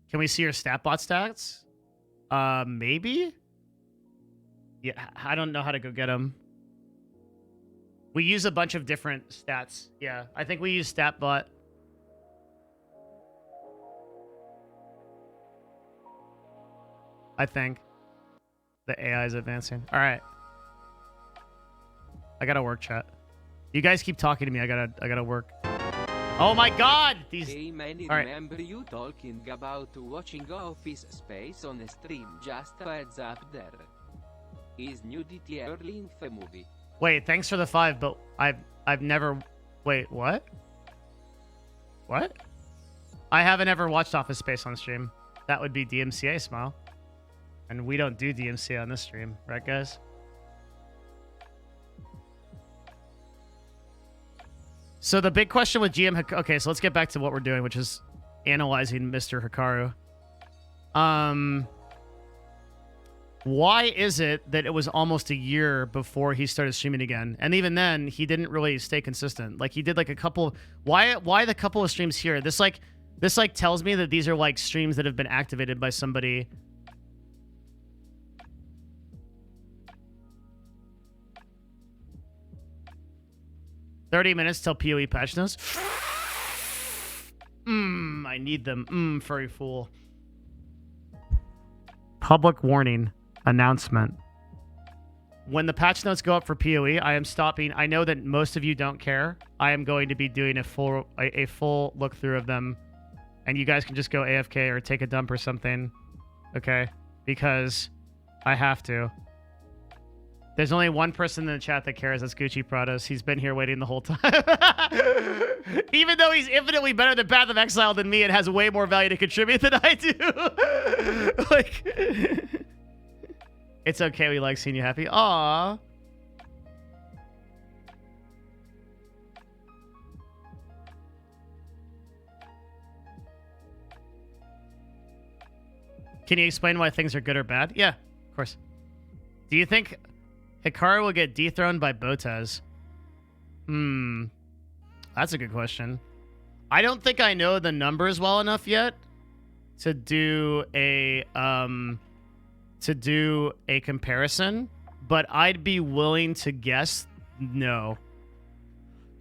Can we see your StatBot stats? Maybe? Yeah, I don't know how to go get them. We use a bunch of different stats. Yeah, I think we use StatBot. I think. The AI is advancing. All right. I gotta work, chat. You guys keep talking to me. I gotta work. Oh my god! These... Hey man, All right. remember you talking about watching Office Space on a stream, just a heads up there. Is nudity early in the movie? Wait, thanks for the 5, but I've never... Wait, what? What? I haven't ever watched Office Space on stream. That would be DMCA, Smile. And we don't do DMCA on this stream, right guys? So the big question with GM Hikaru... Okay, so let's get back to what we're doing, which is analyzing Mr. Hikaru. Why is it that it was almost a year before he started streaming again? And even then, he didn't really stay consistent. Like, he did like a couple... Why the couple of streams here? This tells me that these are like streams that have been activated by somebody... 30 minutes till PoE patch notes. I need them. Furry fool. Public warning announcement. When the patch notes go up for PoE, I am stopping. I know that most of you don't care. I am going to be doing a full look through of them, and you guys can just go AFK or take a dump or something, okay? Because I have to. There's only one person in the chat that cares. That's Gucci Prados. He's been here waiting the whole time. Even though he's infinitely better than Path of Exile than me and has way more value to contribute than I do. Like, it's okay. We like seeing you happy. Aww. Can you explain why things are good or bad? Yeah, of course. Do you think Hikaru will get dethroned by Botez? That's a good question. I don't think I know the numbers well enough yet to do a comparison, but I'd be willing to guess no.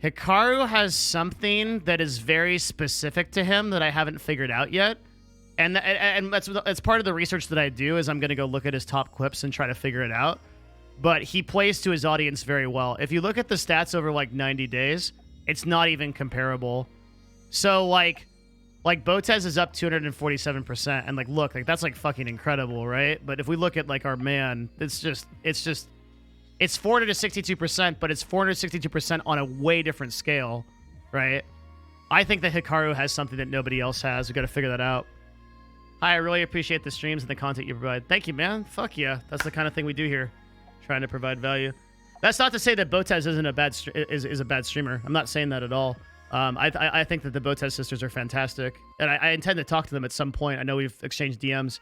Hikaru has something that is very specific to him that I haven't figured out yet. And that's part of the research that I do is I'm going to go look at his top clips and try to figure it out. But he plays to his audience very well. If you look at the stats over like 90 days, it's not even comparable. So like Botez is up 247%, and like look, like that's like fucking incredible, right? But if we look at like our man, it's 462%, but it's 462% on a way different scale, right? I think that Hikaru has something that nobody else has. We got to figure that out. Hi, I really appreciate the streams and the content you provide. Thank you, man. Fuck yeah, that's the kind of thing we do here. Trying to provide value. That's not to say that Botez isn't a bad is a bad streamer. I'm not saying that at all. I think that the Botez sisters are fantastic, and I intend to talk to them at some point. I know we've exchanged DMs,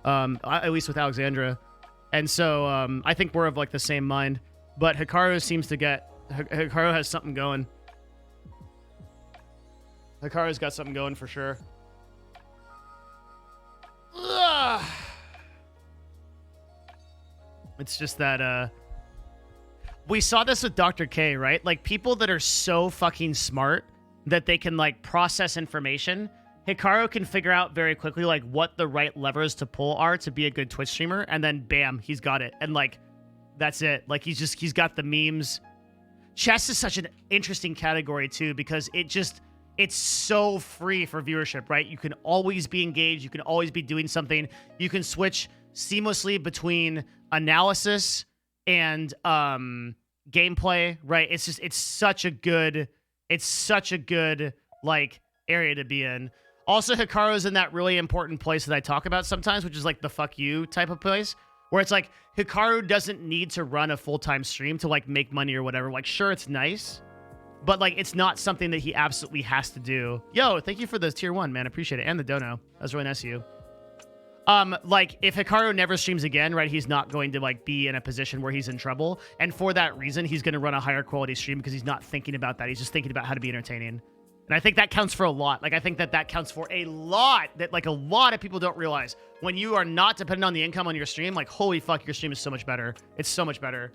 at least with Alexandra, and so I think we're of like the same mind. But Hikaru seems to Hikaru has something going. Hikaru's got something going for sure. Ugh. It's just that we saw this with Dr. K, right? Like people that are so fucking smart that they can like process information. Hikaru can figure out very quickly like what the right levers to pull are to be a good Twitch streamer, and then bam, he's got it. And like that's it. Like he's got the memes. Chess is such an interesting category too because it's so free for viewership, right? You can always be engaged, you can always be doing something. You can switch seamlessly between analysis and gameplay, right? It's such a good like area to be in. Also, Hikaru's in that really important place that I talk about sometimes, which is like the fuck you type of place, where it's like Hikaru doesn't need to run a full-time stream to like make money or whatever. Like sure, it's nice, but like it's not something that he absolutely has to do. Yo, thank you for the tier 1, man. Appreciate it. And the dono. That's really nice of you. Like if Hikaru never streams again, right, he's not going to like be in a position where he's in trouble. And for that reason, he's going to run a higher quality stream because he's not thinking about that. He's just thinking about how to be entertaining. And I think that counts for a lot. Like I think that counts for a lot that like a lot of people don't realize. When you are not dependent on the income on your stream, like holy fuck, your stream is so much better. It's so much better.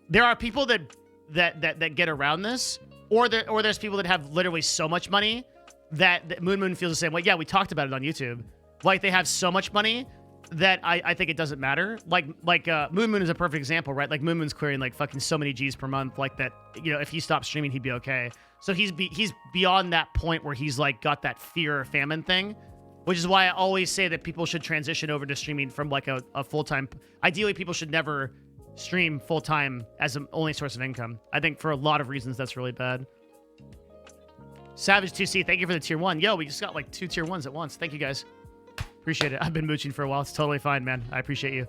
There are people that get around this, or there's people that have literally so much money that Moon feels the same way. Yeah, we talked about it on YouTube. Like they have so much money that I think it doesn't matter. Like Moon is a perfect example, right? Like Moon's clearing like fucking so many G's per month, like that. You know, if he stopped streaming, he'd be okay. So he's beyond that point where he's like got that fear or famine thing, which is why I always say that people should transition over to streaming from like a full-time. Ideally, people should never stream full-time as an only source of income. I think for a lot of reasons that's really bad. Savage2C, thank you for the tier 1. Yo, we just got like 2 tier 1s at once. Thank you guys. Appreciate it. I've been mooching for a while. It's totally fine, man. I appreciate you.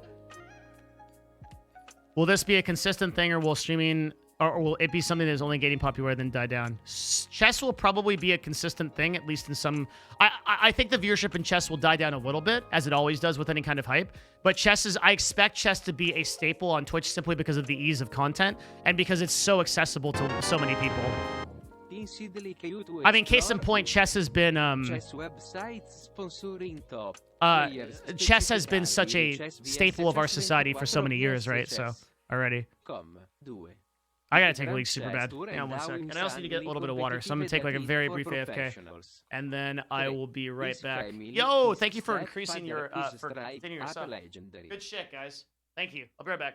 Will this be a consistent thing, or will streaming, or will it be something that is only gaining popularity then die down? Chess will probably be a consistent thing, at least in some. I think the viewership in chess will die down a little bit, as it always does with any kind of hype. But I expect chess to be a staple on Twitch simply because of the ease of content and because it's so accessible to so many people. I mean, case in point, chess has been chess has been such a staple of our society for so many years, right? So already. I gotta take a leak super bad. Hang on one sec. And I also need to get a little bit of water, so I'm gonna take like a very brief AFK, and then I will be right back. Yo, thank you for increasing your for continuing your sub. Good shit, guys. Thank you. I'll be right back.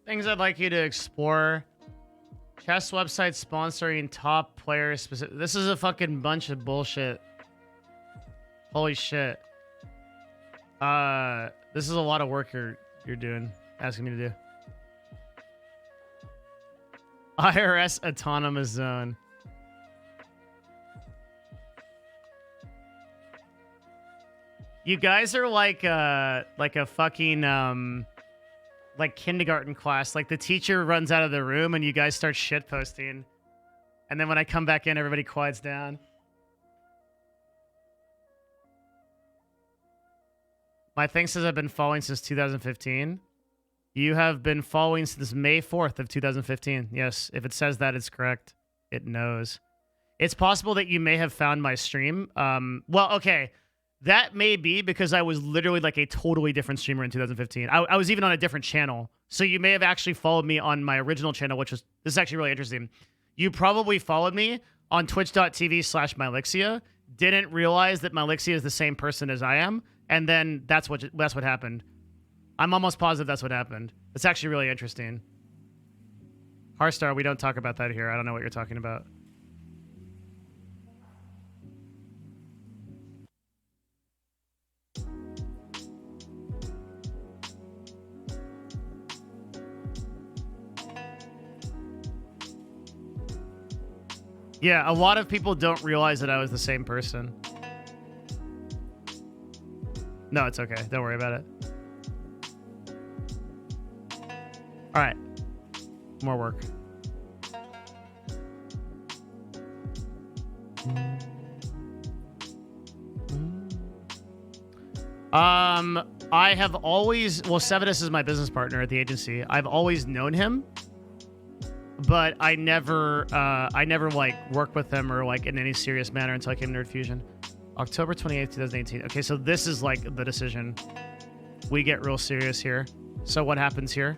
Things I'd like you to explore. Chess website sponsoring top players specific. This is a fucking bunch of bullshit. Holy shit. This is a lot of work you're doing, asking me to do. IRS autonomous zone. You guys are like a fucking like kindergarten class. Like the teacher runs out of the room and you guys start shit posting. And then when I come back in, everybody quiets down. My thing says I've been following since 2015. You have been following since May 4th of 2015. Yes, if it says that, it's correct. It knows. It's possible that you may have found my stream. Well, okay. That may be because I was literally like a totally different streamer in 2015. I was even on a different channel. So you may have actually followed me on my original channel, which was, this is actually really interesting. You probably followed me on twitch.tv/Mylixia, didn't realize that Mylixia is the same person as I am, and then that's what happened. I'm almost positive that's what happened. It's actually really interesting. Harstar, we don't talk about that here. I don't know what you're talking about. Yeah, a lot of people don't realize that I was the same person. No, it's okay. Don't worry about it. All right. More work. I have always, well, Sevidus is my business partner at the agency. I've always known him, but I never like worked with him or like in any serious manner until I came to Nerd Fusion. October 28th, 2018. Okay, so this is like the decision. We get real serious here. So what happens here?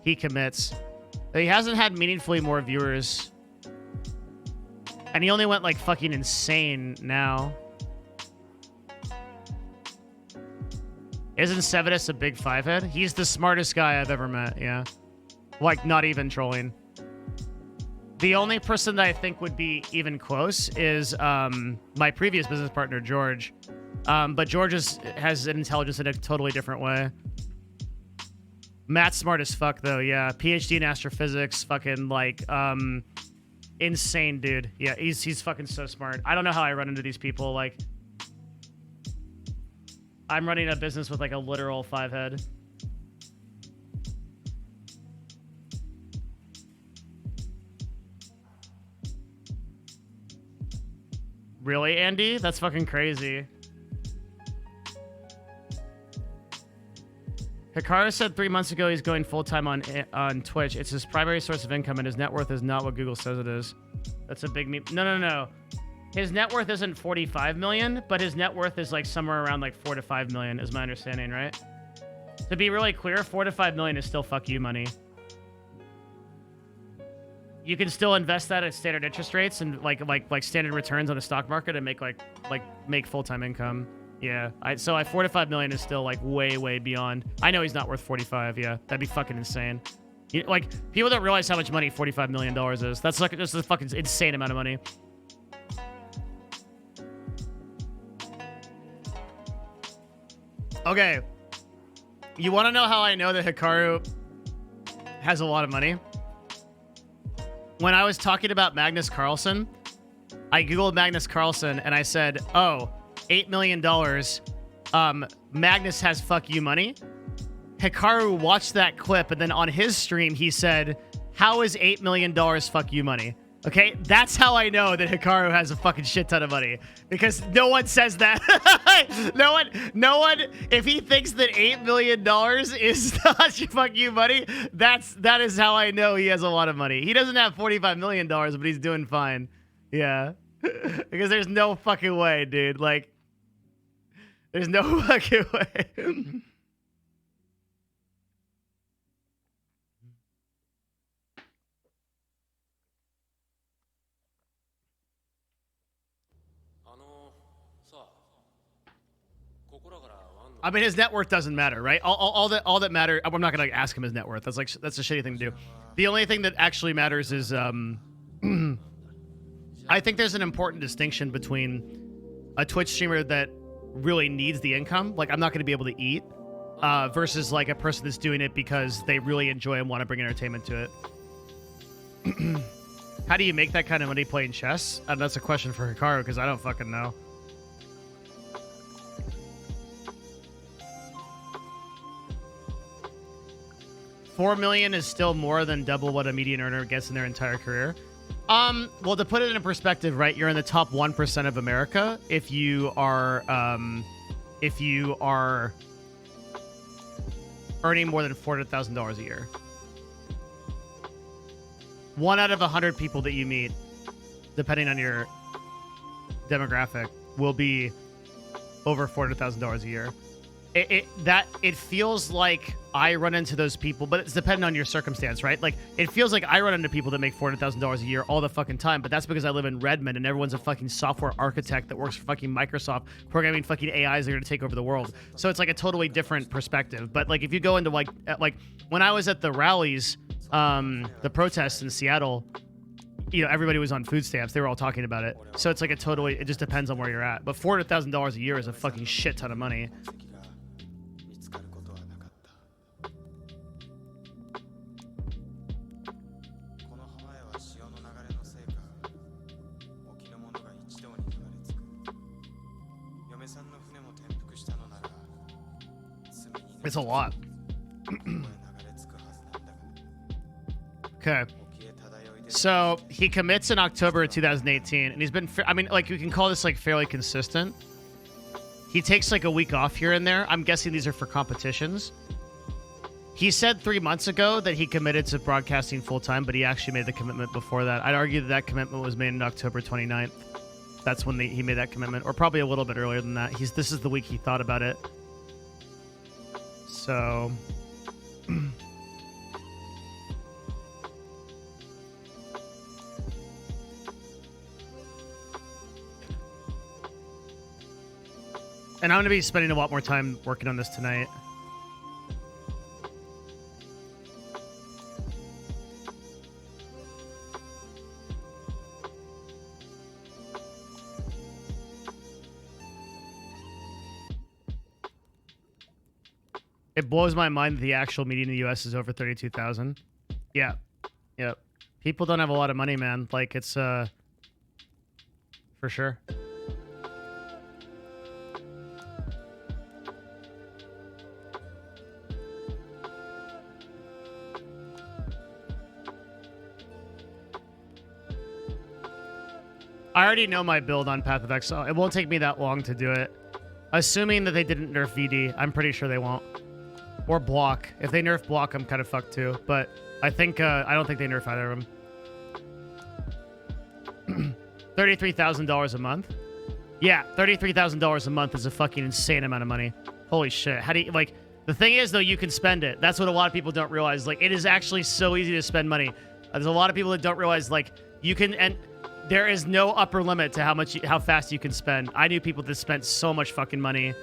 He commits. He hasn't had meaningfully more viewers. And he only went like fucking insane now. Isn't Sevidus a big 5-head? He's the smartest guy I've ever met, yeah. Like, not even trolling. The only person that I think would be even close is my previous business partner, George. But George has an intelligence in a totally different way. Matt's smart as fuck, though, yeah. PhD in astrophysics, fucking, like, insane dude. Yeah, he's fucking so smart. I don't know how I run into these people, like... I'm running a business with, like, a literal 5-head. Really, Andy? That's fucking crazy. Hikaru said 3 months ago he's going full-time on Twitch. It's his primary source of income, and his net worth is not what Google says it is. That's a big No. His net worth isn't 45 million, but his net worth is like somewhere around like 4 to 5 million, is my understanding, right? To be really clear, 4 to 5 million is still fuck you money. You can still invest that at standard interest rates and like standard returns on the stock market and make full-time income. Yeah, 4 to 5 million is still like way beyond. I know he's not worth 45. Yeah, that'd be fucking insane. Like, people don't realize how much money $45 million is. That's like just a fucking insane amount of money. Okay, you want to know how I know that Hikaru has a lot of money? When I was talking about Magnus Carlsen, I googled Magnus Carlsen and I said, "Oh, $8 million. Magnus has fuck you money." Hikaru watched that clip and then on his stream he said, "How is $8 million fuck you money?" Okay, that's how I know that Hikaru has a fucking shit ton of money, because no one says that. no one. If he thinks that $8 million is not fuck you money, that is how I know he has a lot of money. He doesn't have $45 million, but he's doing fine. Yeah, because there's no fucking way, dude. Like, there's no fucking way. I mean, his net worth doesn't matter, right? All that matter. I'm not gonna ask him his net worth. That's a shitty thing to do. The only thing that actually matters is I think there's an important distinction between a Twitch streamer that really needs the income, like I'm not gonna be able to eat, versus like a person that's doing it because they really enjoy and want to bring entertainment to it. How do you make that kind of money playing chess? That's a question for Hikaru, because I don't fucking know. $4 million is still more than double what a median earner gets in their entire career. Well, to put it in perspective, right? You're in the top 1% of America if you are earning more than $400,000 a year. 1 out of 100 people that you meet, depending on your demographic, will be over $400,000 a year. It feels like I run into those people, but it's dependent on your circumstance, right? Like, it feels like I run into people that make $400,000 a year all the fucking time, but that's because I live in Redmond and everyone's a fucking software architect that works for fucking Microsoft programming fucking AIs that are going to take over the world. So it's like a totally different perspective. But like, if you go into like when I was at the rallies, the protests in Seattle, you know, everybody was on food stamps. They were all talking about it. So it's like it just depends on where you're at. But $400,000 a year is a fucking shit ton of money. It's a lot. Okay. So he commits in October of 2018, and he's been, I mean, like, you can call this like fairly consistent. He takes like a week off here and there. I'm guessing these are for competitions. He said 3 months ago that he committed to broadcasting full time, but he actually made the commitment before that. I'd argue that that commitment was made on October 29th. That's when he made that commitment, or probably a little bit earlier than that. This is the week he thought about it. So And I'm going to be spending a lot more time working on this tonight. It blows my mind that the actual median in the US is over 32,000. Yeah. Yep. People don't have a lot of money, man. Like, it's, for sure. I already know my build on Path of Exile. It won't take me that long to do it. Assuming that they didn't nerf VD, I'm pretty sure they won't. Or block. If they nerf block, I'm kind of fucked too. But I think I don't think they nerf either of them. $33,000 a month. Yeah, $33,000 a month is a fucking insane amount of money. Holy shit! How do you like? The thing is, though, you can spend it. That's what a lot of people don't realize. Like, it is actually so easy to spend money. There's a lot of people that don't realize like you can and. There is no upper limit to how fast you can spend. I knew people that spent so much fucking money.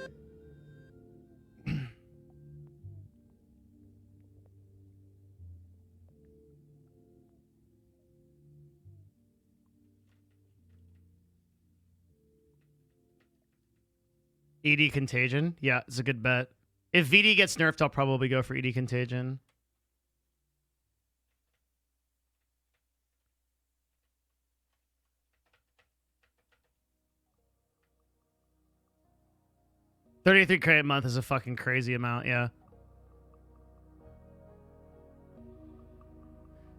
ED Contagion? Yeah, it's a good bet. If VD gets nerfed, I'll probably go for ED Contagion. $33K a month is a fucking crazy amount, yeah.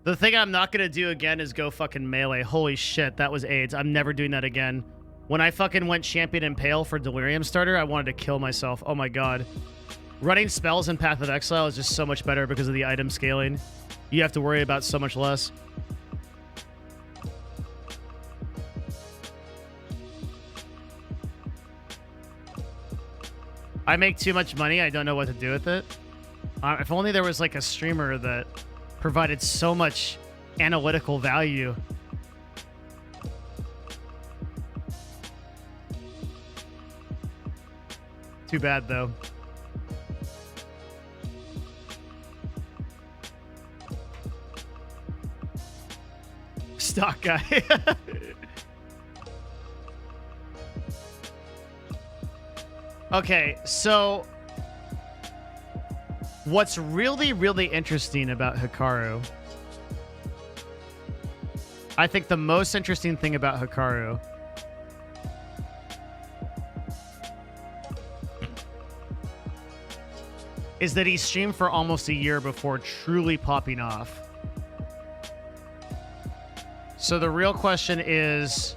The thing I'm not gonna do again is go fucking melee. Holy shit, that was AIDS. I'm never doing that again. When I fucking went Champion Impale for Delirium Starter, I wanted to kill myself. Oh my god. Running spells in Path of Exile is just so much better because of the item scaling. You have to worry about so much less. I make too much money. I don't know what to do with it. If only there was like a streamer that provided so much analytical value. Too bad, though. Stock guy. Okay, so what's really, really interesting about Hikaru, I think the most interesting thing about Hikaru is that he streamed for almost a year before truly popping off. So the real question is,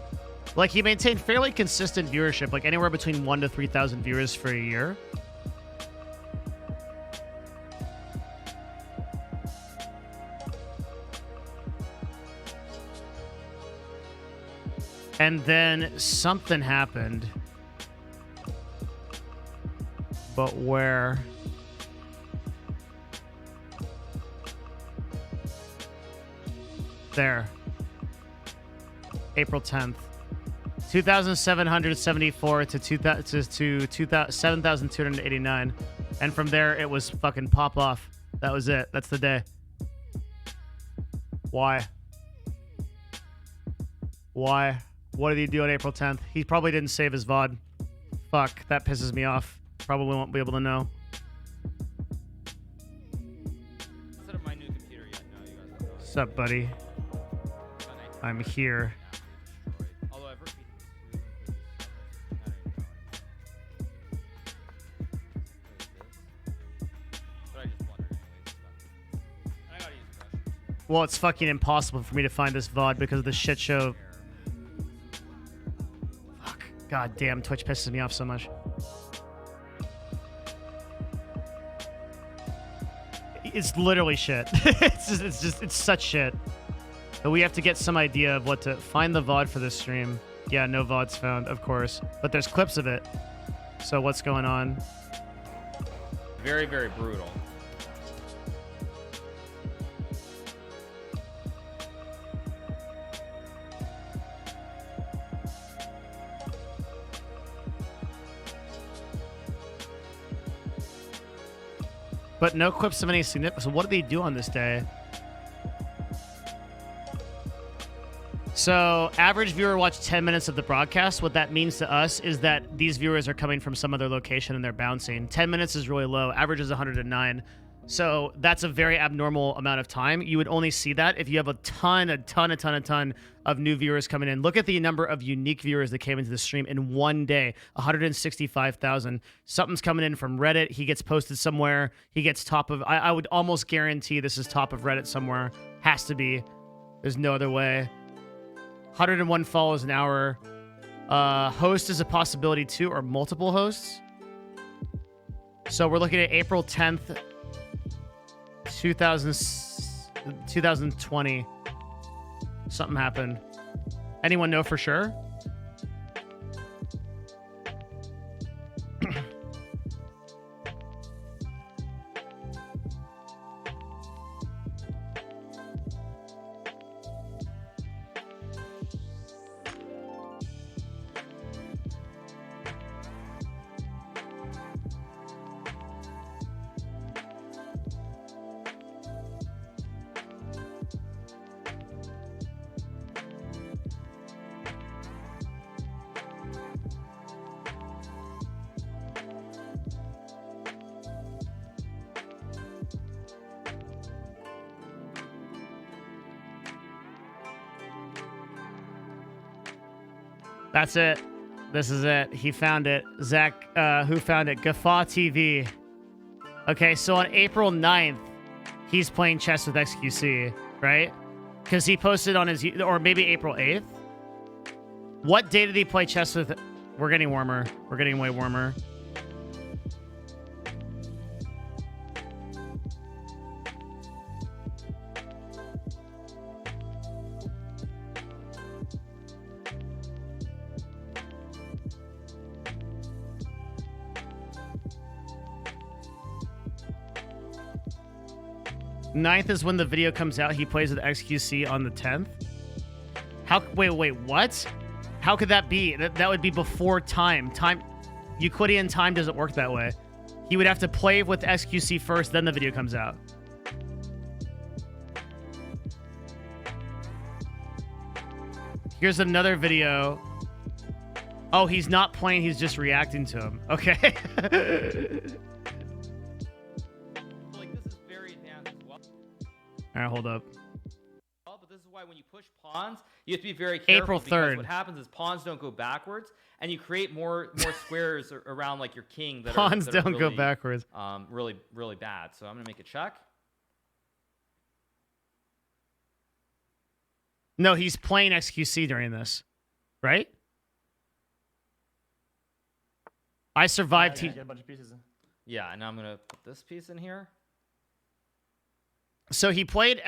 like, he maintained fairly consistent viewership, like anywhere between 1,000 to 3,000 viewers for a year. And then something happened. But where? There. April 10th. 2,774 to 7,289. And from there, it was fucking pop off. That was it. That's the day. Why? Why? What did he do on April 10th? He probably didn't save his VOD. Fuck, that pisses me off. Probably won't be able to know. Set up my new computer yet. No, you guys don't know. What's up, buddy? I'm here. Although I've repeated but I just wondered anyways. I gotta use the restroom. Well, it's fucking impossible for me to find this VOD because of the shit show. Fuck. God damn, Twitch pisses me off so much. It's literally shit. it's such shit. But we have to get some idea of what to find the VOD for this stream. Yeah, no VODs found, of course. But there's clips of it. So what's going on? Very, very brutal. but no clips of any significance. So what did they do on this day? So average viewer watched 10 minutes of the broadcast. What that means to us is that these viewers are coming from some other location and they're bouncing. 10 minutes is really low. Average is 109. So that's a very abnormal amount of time. You would only see that if you have a ton of new viewers coming in. Look at the number of unique viewers that came into the stream in one day, 165,000. Something's coming in from Reddit. He gets posted somewhere. He gets top of, I would almost guarantee this is top of Reddit somewhere. Has to be. There's no other way. 101 follows an hour. Host is a possibility too, or multiple hosts. So we're looking at April 10th, 2020. Something happened. Anyone know for sure? That's it. This is it. He found it. Zach, who found it? Guffaw TV. Okay, so on April 9th, he's playing chess with XQC, right? Because he posted on his, or maybe April 8th. What day did he play chess with? We're getting warmer. We're getting way warmer. Ninth is when the video comes out. He plays with XQC on the 10th. Wait, what? How could that be? That would be before time. Euclidean time doesn't work that way. He would have to play with XQC first, then the video comes out. Here's another video. Oh, he's not playing, he's just reacting to him. Okay. All right, hold up. But this is why when you push pawns, you have to be very careful. April 3rd. Because what happens is pawns don't go backwards, and you create more squares around like your king. Pawns don't go backwards. Really bad. So I'm gonna make a check. No, he's playing XQC during this, right? I survived. Get a bunch of pieces in. Yeah, and now I'm gonna put this piece in here. So he played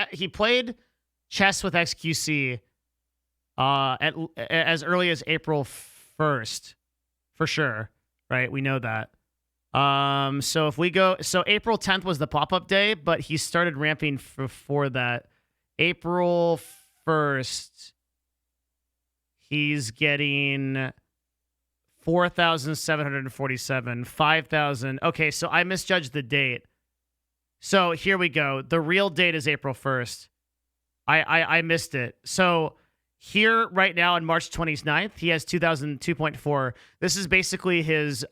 chess with XQC as early as April 1st, for sure, right? We know that. So if we go, so April 10th was the pop-up day, but he started ramping before that. April 1st, he's getting 4,747, 5,000. Okay, so I misjudged the date. So here we go. The real date is April 1st. I missed it. So here right now on March 29th, he has 2,002.4. This is basically his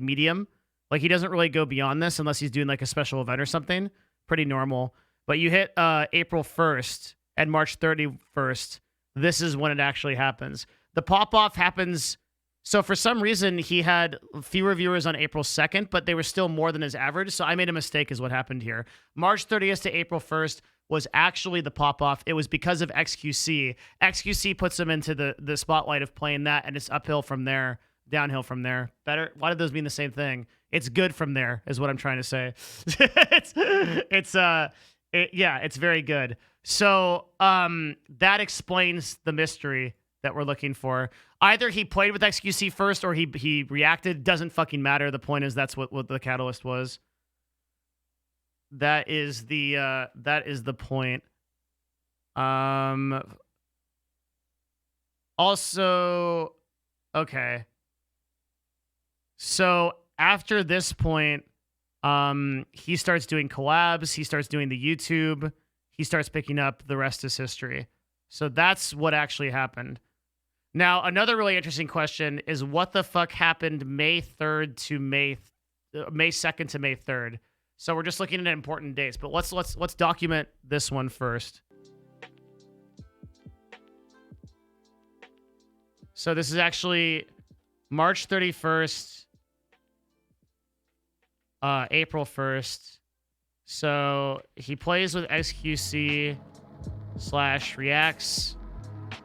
medium. Like he doesn't really go beyond this unless he's doing like a special event or something. Pretty normal. But you hit April 1st and March 31st. This is when it actually happens. The pop-off happens. So for some reason, he had fewer viewers on April 2nd, but they were still more than his average. So I made a mistake is what happened here. March 30th to April 1st was actually the pop-off. It was because of XQC. XQC puts him into the spotlight of playing that, and it's uphill from there, downhill from there. Better. Why did those mean the same thing? It's good from there is what I'm trying to say. It's very good. So that explains the mystery that we're looking for. Either he played with XQC first or he reacted. Doesn't fucking matter. The point is that's what the catalyst was. That is the point. Also, okay. So after this point, He starts doing collabs. He starts doing the YouTube. He starts picking up. The rest is history. So that's what actually happened. Now, another really interesting question is what the fuck happened May 3rd to May 2nd to May 3rd. So we're just looking at important dates, but let's document this one first. So this is actually March 31st, April 1st. So he plays with XQC/reacts.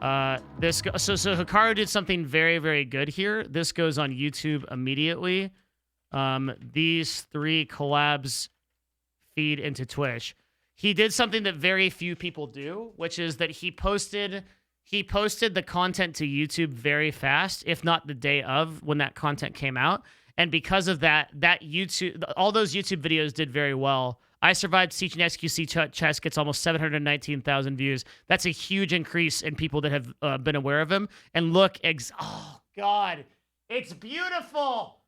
So Hikaru did something very, very good here. This goes on YouTube immediately. These 3 collabs feed into Twitch. He did something that very few people do, which is that he posted the content to YouTube very fast, if not the day of when that content came out. And because of that YouTube, all those YouTube videos did very well. I Survived Teaching XQC Chess gets almost 719,000 views. That's a huge increase in people that have been aware of him. And look, oh God, it's beautiful.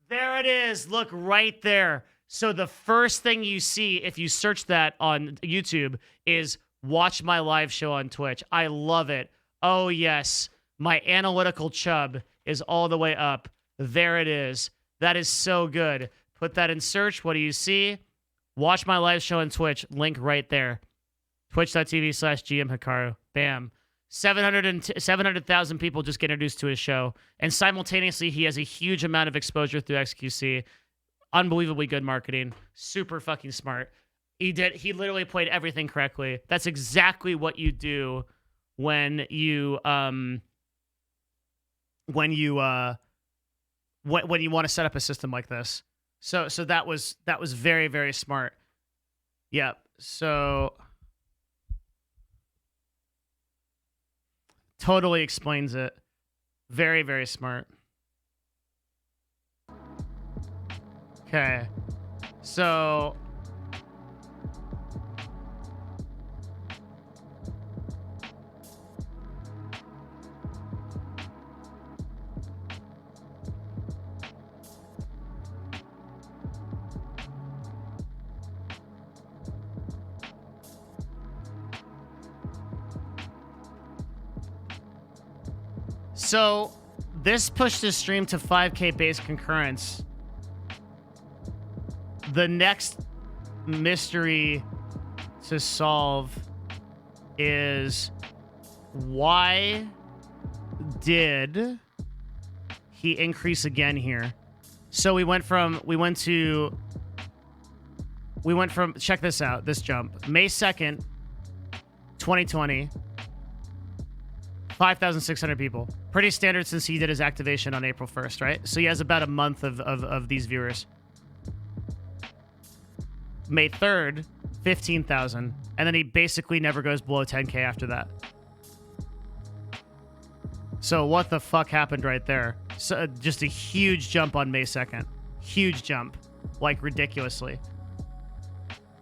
There it is. Look right there. So the first thing you see if you search that on YouTube is watch my live show on Twitch. I love it. Oh yes, my analytical chub is all the way up. There it is. That is so good. Put that in search. What do you see? Watch my live show on Twitch. Link right there. Twitch.tv/GM Hikaru. Bam. 700,000 people just get introduced to his show. And simultaneously, he has a huge amount of exposure through XQC. Unbelievably good marketing. Super fucking smart. He literally played everything correctly. That's exactly what you do when you want to set up a system like this. So that was very, very smart. Yep. So totally explains it. Very, very smart. Okay. So this pushed his stream to 5K base concurrence. The next mystery to solve is why did he increase again here? So we went from, check this out, this jump. May 2nd, 2020. 5,600 people. Pretty standard since he did his activation on April 1st, right? So he has about a month of these viewers. May 3rd, 15,000. And then he basically never goes below 10K after that. So what the fuck happened right there? So, just a huge jump on May 2nd. Huge jump. Like, ridiculously.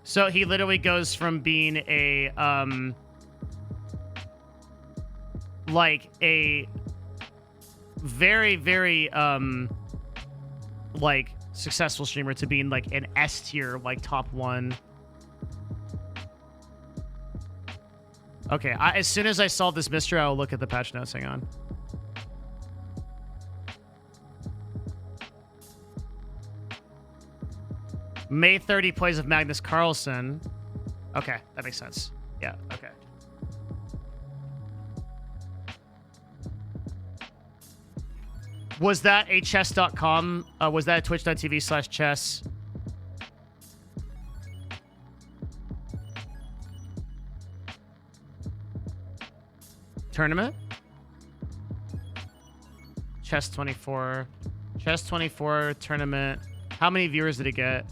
So he literally goes from being a very, very successful streamer to being like an S tier, like top 1. Okay, as soon as I solve this mystery, I'll look at the patch notes. Hang on. May 30 plays of Magnus Carlsen. Okay, that makes sense. Yeah, okay. Was that a chess.com? Was that a twitch.tv/chess? Tournament? Chess24. Chess24 tournament. How many viewers did it get?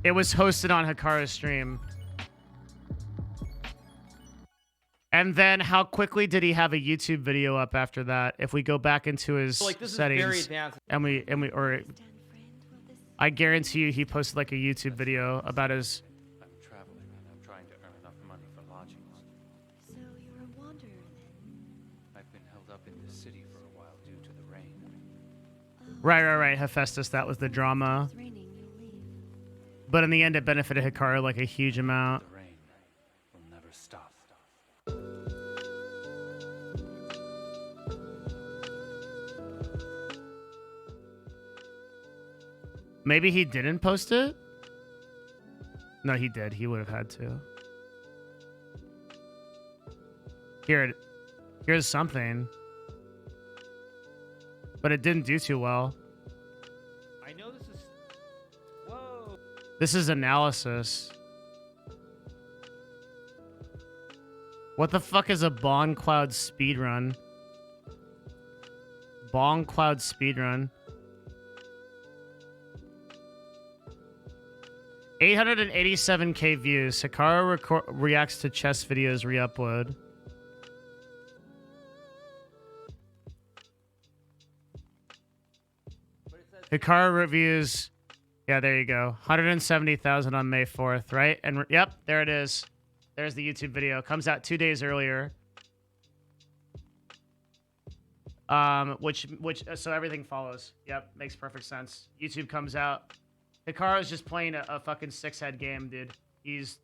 It was hosted on Hikaru's stream. And then how quickly did he have a YouTube video up after that? If we go back into his So, like, this settings is very advanced. and we or I guarantee you he posted like a YouTube video about his I'm traveling and I'm trying to earn enough money for lodgings. So you're a wanderer then? I've been held up in this city for a while due to the rain. right Hephaestus, that was the drama. It's raining, you'll leave. But in the end it benefited Hikaru like a huge amount. The rain will never stop. Maybe he didn't post it? No, he did. He would have had to. Here's something. But it didn't do too well. I know this is. Whoa. This is analysis. What the fuck is a Bong Cloud speedrun? Bong Cloud speedrun. 887k views. Hikaru reacts to chess videos re-upload. Hikaru reviews. Yeah, there you go. 170,000 on May 4th, right? And yep, there it is. There's the YouTube video. Comes out 2 days earlier. So everything follows. Yep, makes perfect sense. YouTube comes out. Hikaru's just playing a fucking 6-head game, dude. He's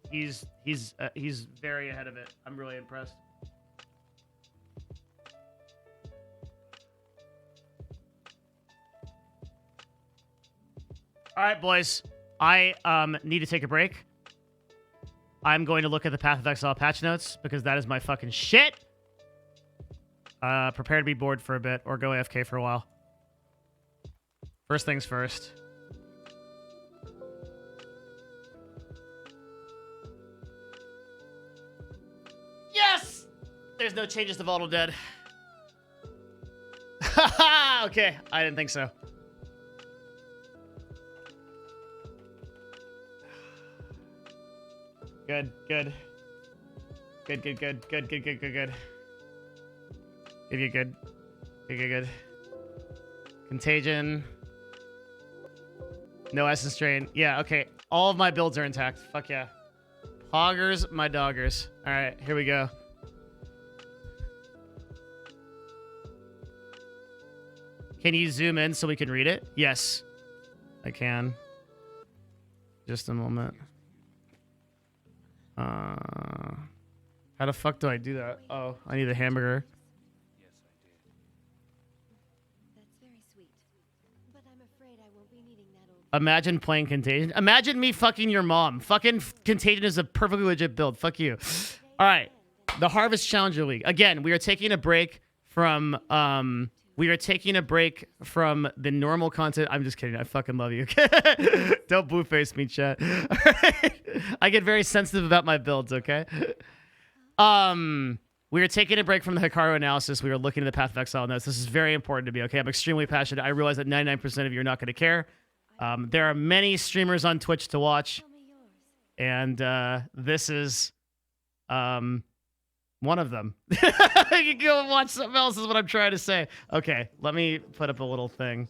very ahead of it. I'm really impressed. All right, boys. I need to take a break. I'm going to look at the Path of Exile patch notes because that is my fucking shit. Prepare to be bored for a bit or go AFK for a while. First things first. Yes! There's no changes to Vault of Dead. Okay, I didn't think so. Good. Good. Contagion. No Essence Drain. Yeah, okay. All of my builds are intact. Fuck yeah. Poggers, my doggers. All right, here we go. Can you zoom in so we can read it? Yes, I can. Just a moment. How the fuck do I do that? Oh, I need a hamburger. Yes, I did. That's very sweet. But I'm afraid I won't be needing that old. Imagine playing Contagion. Imagine me fucking your mom. Fucking Contagion is a perfectly legit build. Fuck you. All right. The Harvest Challenger League. Again, we are taking a break from the normal content. I'm just kidding. I fucking love you. Don't boo face me, chat. All right. I get very sensitive about my builds, okay? We are taking a break from the Hikaru analysis. We are looking at the Path of Exile notes. This is very important to me, okay? I'm extremely passionate. I realize that 99% of you are not going to care. There are many streamers on Twitch to watch. And this is one of them. You can go and watch something else is what I'm trying to say. Okay, let me put up a little thing.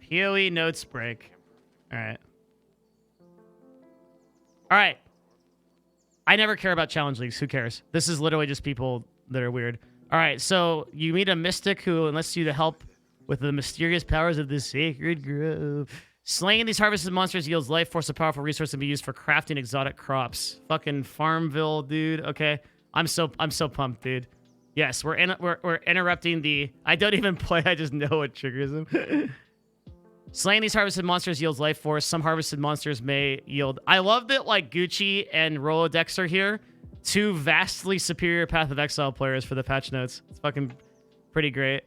PoE notes break. All right. All right. I never care about challenge leagues. Who cares? This is literally just people that are weird. All right, so you meet a mystic who enlists you to help with the mysterious powers of the sacred grove. Slaying these harvested monsters yields life force, a powerful resource to be used for crafting exotic crops. Fucking Farmville, dude. Okay, I'm so pumped, dude. Yes, we're interrupting the. I don't even play. I just know what triggers them. Slaying these harvested monsters yields life force. Some harvested monsters may yield. I love that like Gucci and Rolodex are here. Two vastly superior Path of Exile players for the patch notes. It's fucking pretty great.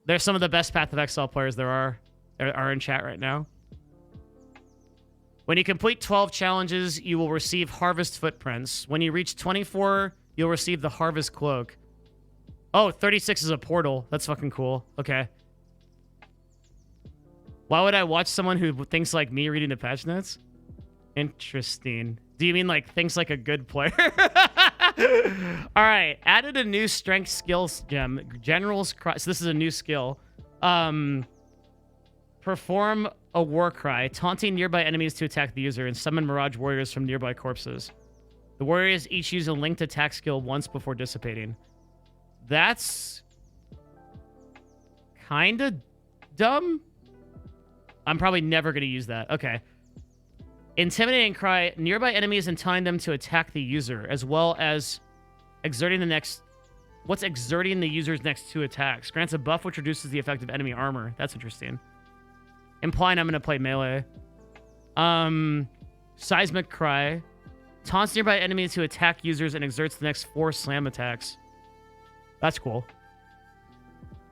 They're some of the best Path of Exile players there are in chat right now. When you complete 12 challenges, you will receive Harvest Footprints. When you reach 24, you'll receive the Harvest Cloak. Oh, 36 is a portal. That's fucking cool. Okay. Why would I watch someone who thinks like me reading the patch notes? Interesting. Do you mean like things like a good player? All right. Added a new strength skills gem. General's cry. So this is a new skill. Perform a war cry, taunting nearby enemies to attack the user, and summon mirage warriors from nearby corpses. The warriors each use a linked attack skill once before dissipating. That's kind of dumb. I'm probably never going to use that. Okay. Intimidating cry, nearby enemies and telling them to attack the user, as well as exerting the next... What's exerting the user's next 2 attacks? Grants a buff which reduces the effect of enemy armor. That's interesting. Implying I'm going to play melee. Seismic cry. Taunts nearby enemies to attack users and exerts the next 4 slam attacks. That's cool.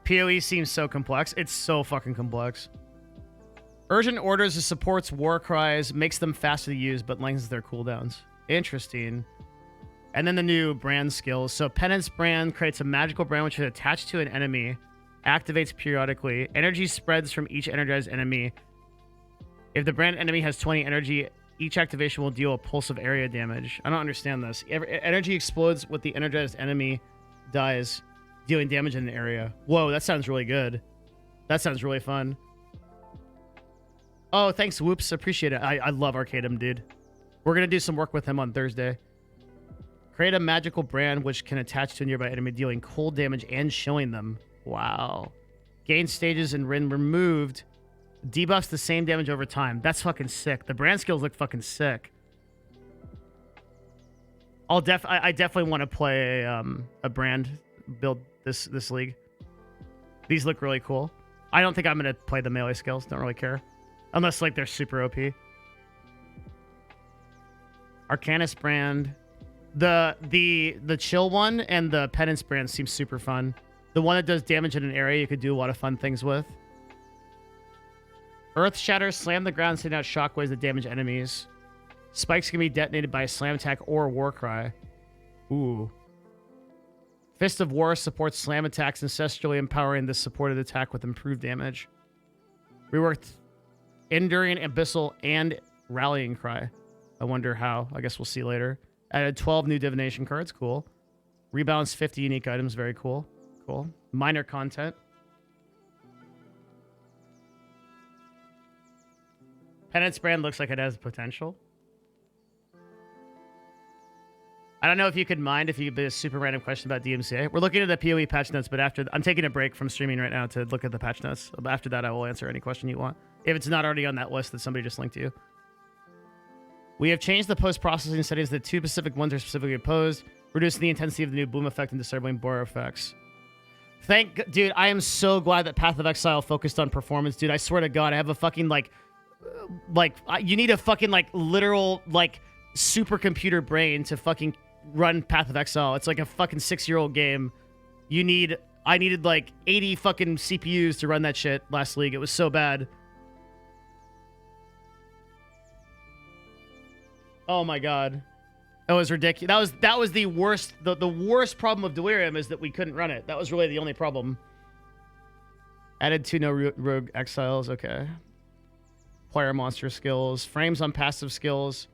PoE seems so complex. It's so fucking complex. Urgent orders supports war cries, makes them faster to use, but lengthens their cooldowns. Interesting. And then the new brand skills. So Penance brand creates a magical brand which is attached to an enemy, activates periodically. Energy spreads from each energized enemy. If the brand enemy has 20 energy, each activation will deal a pulse of area damage. I don't understand this. Energy explodes with the energized enemy dies, dealing damage in the area. Whoa, that sounds really good. That sounds really fun. Oh, thanks, Whoops. Appreciate it. I love Arcadum, dude. We're going to do some work with him on Thursday. Create a magical brand which can attach to a nearby enemy, dealing cold damage and showing them. Wow. Gain stages and when removed, debuffs the same damage over time. That's fucking sick. The brand skills look fucking sick. I definitely want to play a brand build this league. These look really cool. I don't think I'm going to play the melee skills. Don't really care. Unless, like, they're super OP. Arcanus brand. The chill one and the penance brand seem super fun. The one that does damage in an area you could do a lot of fun things with. Earth Shatter. Slam the ground, sending out shockwaves that damage enemies. Spikes can be detonated by a slam attack or a war cry. Ooh. Fist of War supports slam attacks, ancestrally empowering the supported attack with improved damage. Reworked Enduring, Abyssal, and Rallying Cry. I wonder how. I guess we'll see later. Added 12 new divination cards. Cool. Rebalance 50 unique items. Very cool. Cool. Minor content. Penance brand looks like it has potential. I don't know if you could mind if you could be a super random question about DMCA. We're looking at the PoE patch notes, but after I'm taking a break from streaming right now to look at the patch notes. After that, I will answer any question you want. If it's not already on that list that somebody just linked to you. We have changed the post-processing settings that 2 specific ones are specifically opposed, reducing the intensity of the new bloom effect and disabling borrow effects. Dude, I am so glad that Path of Exile focused on performance, dude. I swear to God, I have a fucking, you need a fucking, literal, supercomputer brain to fucking run Path of Exile. It's like a fucking 6-year-old game. I needed, 80 fucking CPUs to run that shit last league. It was so bad. Oh my God. It was ridiculous. That was the worst. The worst problem of Delirium is that we couldn't run it. That was really the only problem. Added 2 no rogue exiles. Okay. Player monster skills. Frames on passive skills.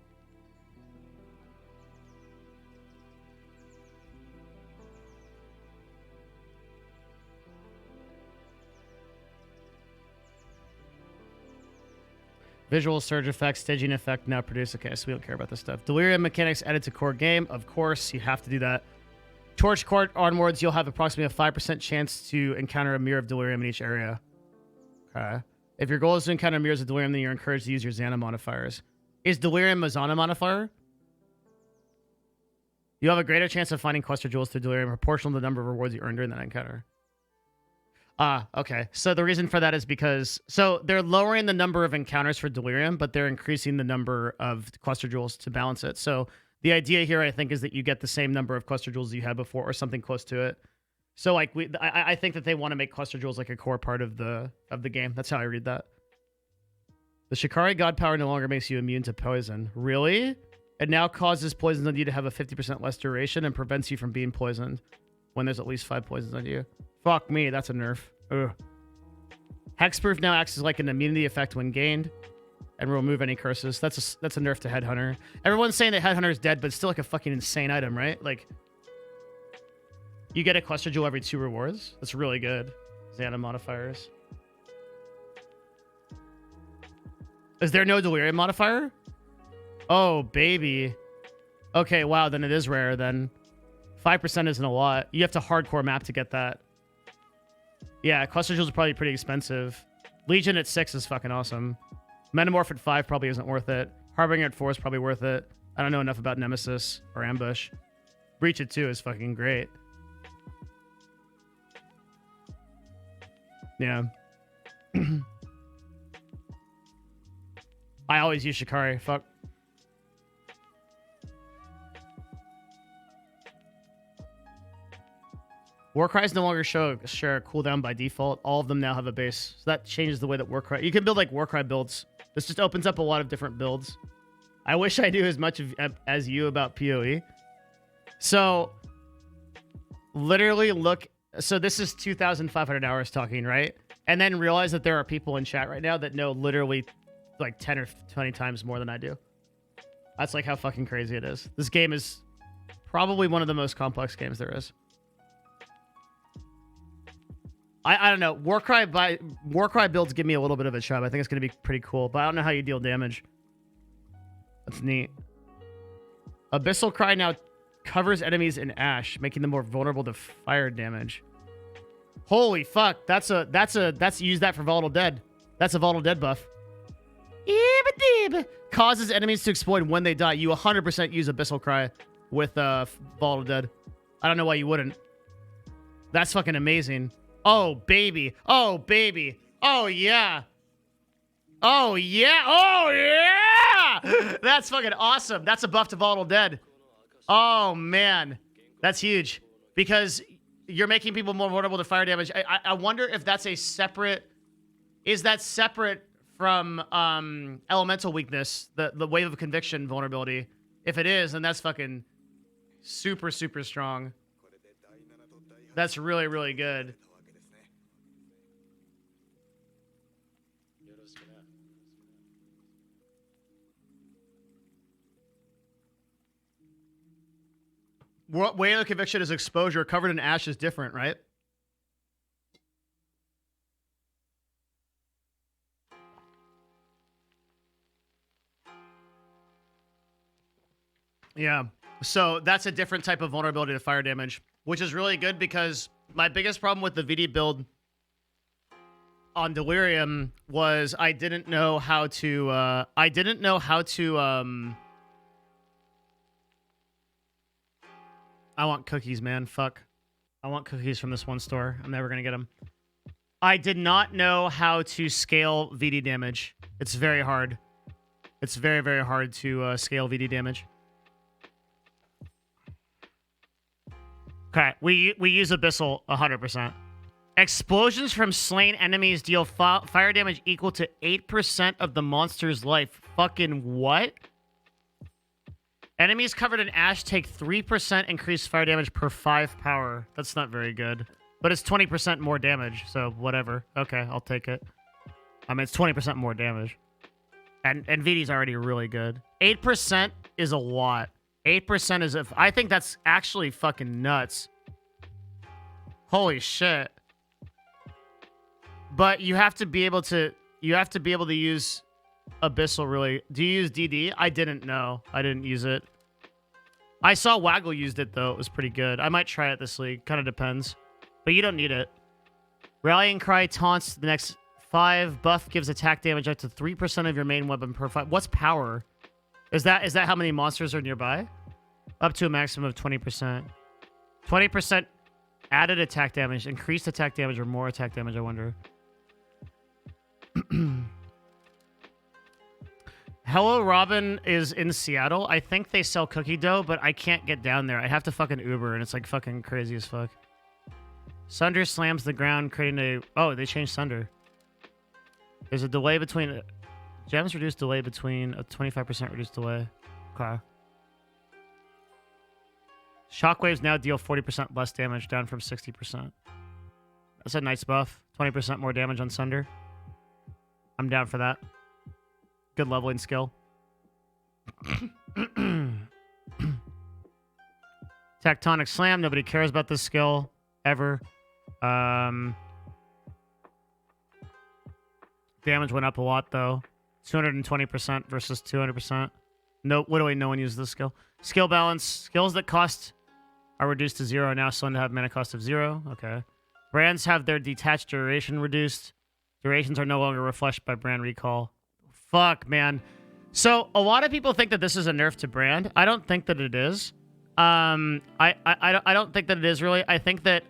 Visual surge effects, staging effect now produced. Okay, so we don't care about this stuff. Delirium mechanics added to core game. Of course, you have to do that. Torch Court onwards, you'll have approximately a 5% chance to encounter a Mirror of Delirium in each area. Okay. If your goal is to encounter Mirrors of Delirium, then you're encouraged to use your Xana modifiers. Is Delirium a Xana modifier? You have a greater chance of finding Cluster Jewels through Delirium proportional to the number of rewards you earn during that encounter. Okay. So the reason for that is because... So they're lowering the number of encounters for Delirium, but they're increasing the number of Cluster Jewels to balance it. So the idea here, I think, is that you get the same number of Cluster Jewels you had before or something close to it. So I think that they want to make Cluster Jewels like a core part of the game. That's how I read that. The Shikari God Power no longer makes you immune to poison. Really? It now causes poisons on you to have a 50% less duration and prevents you from being poisoned when there's at least 5 poisons on you. Fuck me, that's a nerf. Ugh. Hexproof now acts as like an immunity effect when gained. and remove any curses. That's a nerf to Headhunter. Everyone's saying that Headhunter is dead, but it's still like a fucking insane item, right? Like, you get a Cluster Jewel every 2 rewards. That's really good. Xana modifiers. Is there no Delirium modifier? Oh, baby. Okay, wow, then it is rare then. 5% isn't a lot. You have to hardcore map to get that. Yeah, Cluster Jewels are probably pretty expensive. Legion at 6 is fucking awesome. Metamorph at 5 probably isn't worth it. Harbinger at 4 is probably worth it. I don't know enough about Nemesis or Ambush. Breach at 2 is fucking great. Yeah. I always use Shikari. Fuck. Warcries no longer share a cooldown by default. All of them now have a base. So that changes the way that Warcry... You can build like Warcry builds. This just opens up a lot of different builds. I wish I knew as much as you about PoE. So, literally look... So this is 2,500 hours talking, right? And then realize that there are people in chat right now that know literally like 10 or 20 times more than I do. That's like how fucking crazy it is. This game is probably one of the most complex games there is. I don't know. Warcry builds give me a little bit of a chub. I think it's going to be pretty cool, but I don't know how you deal damage. That's neat. Abyssal Cry now covers enemies in ash, making them more vulnerable to fire damage. Holy fuck. That's use that for Volatile Dead. That's a Volatile Dead buff. Causes enemies to explode when they die. You 100% use Abyssal Cry with Volatile Dead. I don't know why you wouldn't. That's fucking amazing. Oh, baby. Oh, baby. Oh, yeah. Oh, yeah. Oh, yeah. That's fucking awesome. That's a buff to Volatile Dead. Oh, man. That's huge. Because you're making people more vulnerable to fire damage. I wonder if that's a separate... Is that separate from elemental weakness, the Wave of Conviction vulnerability? If it is, then that's fucking super, super strong. That's really, really good. Wave of Conviction is exposure. Covered in ash is different, right? Yeah. So that's a different type of vulnerability to fire damage, which is really good because my biggest problem with the VD build on Delirium was I didn't know how to I want cookies, man. Fuck. I want cookies from this one store. I'm never going to get them. I did not know how to scale VD damage. It's very hard. It's very, very hard to scale VD damage. Okay, we use Abyssal 100%. Explosions from slain enemies deal fire damage equal to 8% of the monster's life. Fucking what? Enemies covered in ash take 3% increased fire damage per 5 power. That's not very good. But it's 20% more damage, so whatever. Okay, I'll take it. I mean, it's 20% more damage. And VD's already really good. 8% is a lot. 8% is... I think that's actually fucking nuts. Holy shit. But you have to be able to... You have to be able to use... Abyssal, really. Do you use DD? I didn't know. I didn't use it. I saw Waggle used it, though. It was pretty good. I might try it this league. Kind of depends. But you don't need it. Rallying Cry taunts the next 5. Buff gives attack damage up to 3% of your main weapon per 5. What's power? Is that how many monsters are nearby? Up to a maximum of 20%. 20% added attack damage. Increased attack damage or more attack damage, I wonder. Hello Robin is in Seattle. I think they sell cookie dough, but I can't get down there. I have to fucking Uber, and it's like fucking crazy as fuck. Sunder slams the ground, creating a... Oh, they changed Sunder. There's a delay between... Gems reduced delay between a 25% reduced delay. Okay. Shockwaves now deal 40% less damage, down from 60%. That's a nice buff. 20% more damage on Sunder. I'm down for that. good leveling skill. Tectonic Slam. Nobody cares about this skill ever. Damage went up a lot though. 220% versus 200%. No, literally no one uses this skill. Skill balance. Skills that cost are reduced to 0 are now shown to have mana cost of 0. Okay. Brands have their detached duration reduced. Durations are no longer refreshed by brand recall. Fuck, man. So a lot of people think that this is a nerf to brand. I don't think that it is. I don't think that it is really. I think that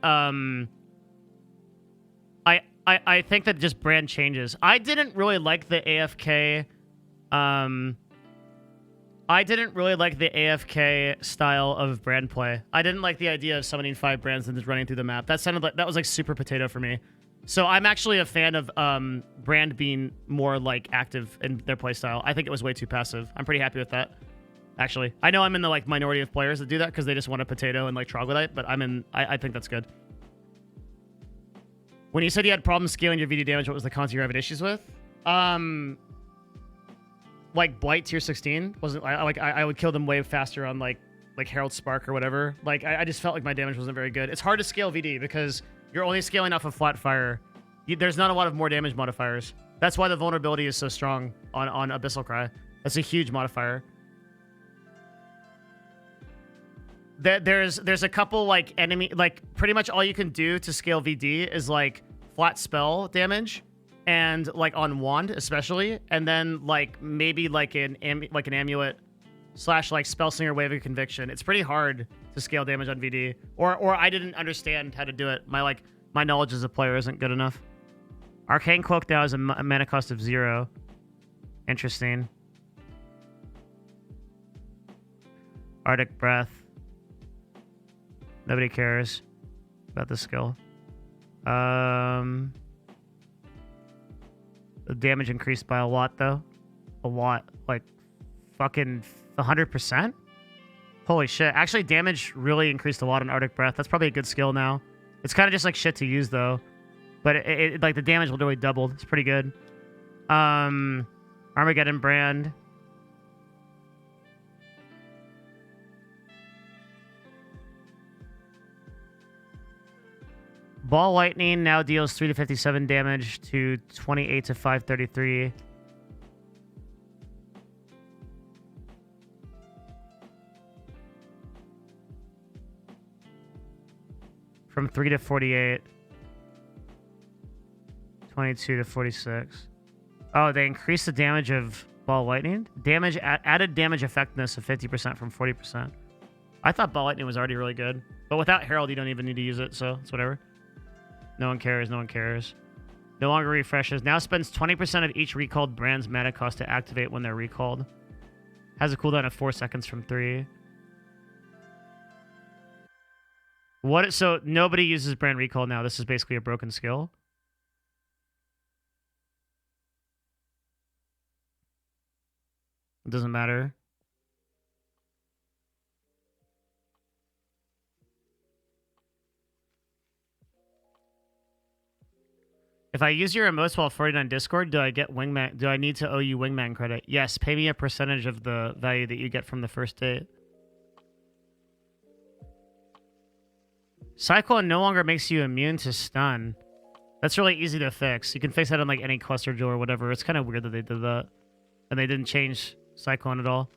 I think that just brand changes. I didn't really like the AFK. I didn't really like the AFK style of brand play. I didn't like the idea of summoning 5 brands and just running through the map. That sounded like that was like super potato for me. So I'm actually a fan of brand being more like active in their play style. I think it was way too passive. I'm pretty happy with that. Actually, I know I'm in the like minority of players that do that because they just want a potato and like troglodyte, but I think that's good. When you said you had problems scaling your VD damage, what was the cons you're having issues with? Like Blight tier 16 wasn't I would kill them way faster on like Herald Spark or whatever. Like I just felt like my damage wasn't very good. It's hard to scale VD because you're only scaling off of flat fire. There's not a lot of more damage modifiers. That's why the vulnerability is so strong on Abyssal Cry. That's a huge modifier. There's a couple like enemy, like pretty much all you can do to scale VD is like flat spell damage and like on wand especially, and then like maybe like an amulet / like spell slinger wave of conviction. It's pretty hard to scale damage on VD, or I didn't understand how to do it. My knowledge as a player isn't good enough. Arcane Cloak now has a mana cost of 0. Interesting. Arctic Breath. Nobody cares about this skill. The damage increased by a lot, though. A lot. Like, fucking 100%? Holy shit. Actually, damage really increased a lot on Arctic Breath. That's probably a good skill now. It's kind of just like shit to use, though. But it like the damage literally doubled. It's pretty good. Armageddon Brand. Ball Lightning now deals 3 to 57 damage to 28 to 533. From 3 to 48. 22 to 46. Oh, they increased the damage of Ball Lightning? Added damage effectiveness of 50% from 40%. I thought Ball Lightning was already really good. But without Herald, you don't even need to use it, so it's whatever. No one cares, no one cares. No longer refreshes. Now spends 20% of each recalled brand's mana cost to activate when they're recalled. Has a cooldown of 4 seconds from 3. So nobody uses brand recall now. This is basically a broken skill. It doesn't matter. If I use your emotes while 49 Discord, do I get Wingman? Do I need to owe you Wingman credit? Yes, pay me a percentage of the value that you get from the first date. Cyclone no longer makes you immune to stun. That's really easy to fix. You can fix that on like any cluster jewel or whatever. It's kind of weird that they did that. And they didn't change Cyclone at all.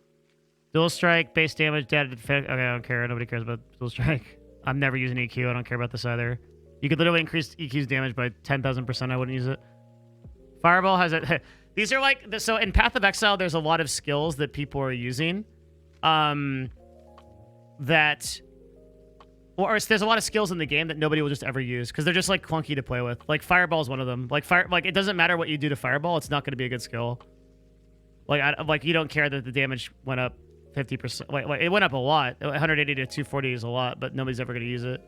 Dual Strike, base damage, dead. Okay, I don't care. Nobody cares about Dual Strike. I'm never using EQ. I don't care about this either. You could literally increase EQ's damage by 10,000%. I wouldn't use it. Fireball has it. These are like... So in Path of Exile, there's a lot of skills that people are using. That... Or there's a lot of skills in the game that nobody will just ever use because they're just like clunky to play with. Like Fireball is one of them. Like it doesn't matter what you do to Fireball, it's not going to be a good skill. Like you don't care that the damage went up 50%. Like it went up a lot. 180 to 240 is a lot, but nobody's ever going to use it.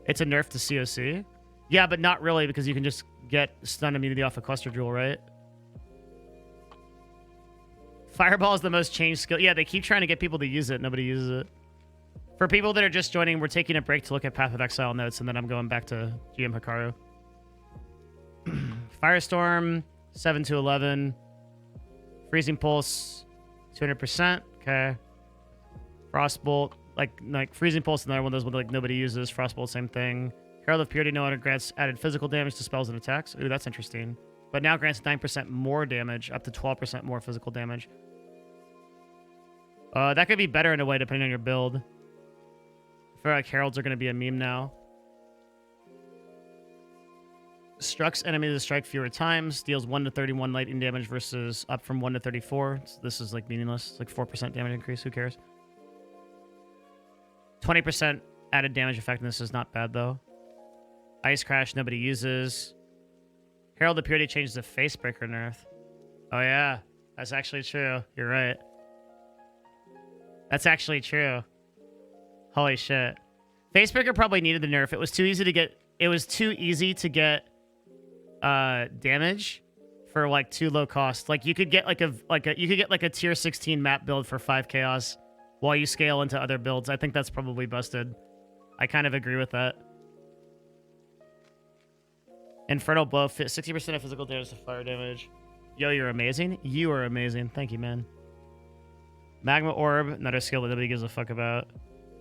It's a nerf to COC. Yeah, but not really because you can just get stun immunity off a cluster jewel, right? Fireball is the most changed skill. Yeah, they keep trying to get people to use it. Nobody uses it. For people that are just joining, we're taking a break to look at Path of Exile notes, and then I'm going back to GM Hikaru. Firestorm, 7 to 11. Freezing Pulse, 200%. Okay. Frostbolt, like Freezing Pulse, another one of those like nobody uses. Frostbolt, same thing. Herald of Purity no longer grants added physical damage to spells and attacks. Ooh, that's interesting. But now grants 9% more damage, up to 12% more physical damage. That could be better in a way depending on your build. I feel like Heralds are going to be a meme now. Structs enemies to strike fewer times. Deals 1 to 31 lightning damage versus up from 1 to 34. So this is like meaningless. It's like 4% damage increase. Who cares? 20% added damage effectiveness is not bad though. Ice Crash nobody uses. Herald of Purity changes the Facebreaker nerf. Oh yeah, that's actually true. You're right. That's actually true. Holy shit. Facebreaker probably needed the nerf. It was too easy to get. It was too easy to get damage for like too low cost. Like you could get like a tier 16 map build for 5 chaos while you scale into other builds. I think that's probably busted. I kind of agree with that. Infernal Blow, 60% of physical damage to fire damage. Yo, you're amazing. You are amazing. Thank you, man. Magma Orb, another skill that nobody gives a fuck about.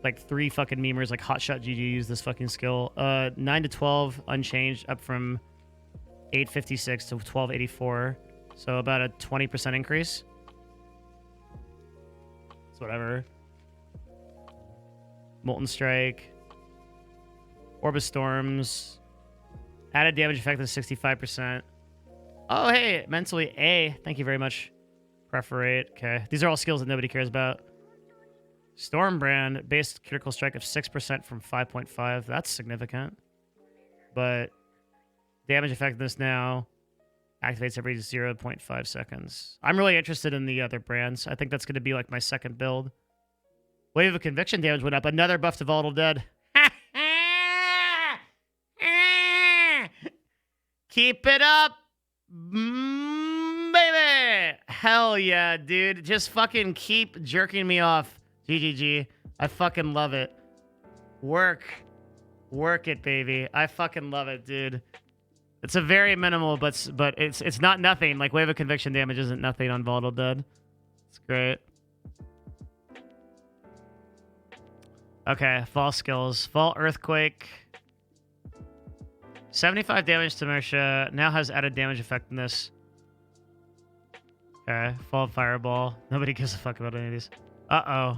Like 3 fucking memers like Hotshot GG use this fucking skill. 9 to 12 unchanged, up from 856 to 1284. So about a 20% increase. It's whatever. Molten Strike. Orb of Storms. Added damage effectiveness 65%. Oh, hey, mentally A. Thank you very much. Preferate. Okay. These are all skills that nobody cares about. Stormbrand, base critical strike of 6% from 5.5. That's significant. But damage effectiveness now activates every 0.5 seconds. I'm really interested in the other brands. I think that's going to be like my second build. Wave of Conviction damage went up. Another buff to Volatile Dead. Keep it up, baby. Hell yeah, dude. Just fucking keep jerking me off. GGG. I fucking love it. Work it, baby. I fucking love it, dude. It's a very minimal, but it's not nothing. Like Wave of Conviction damage isn't nothing on Volatile Dead. It's great. Okay, fall skills. Fall Earthquake. 75 damage to Mersha. Now has added damage effectiveness. Okay, Fall Fireball. Nobody gives a fuck about any of these. Uh-oh.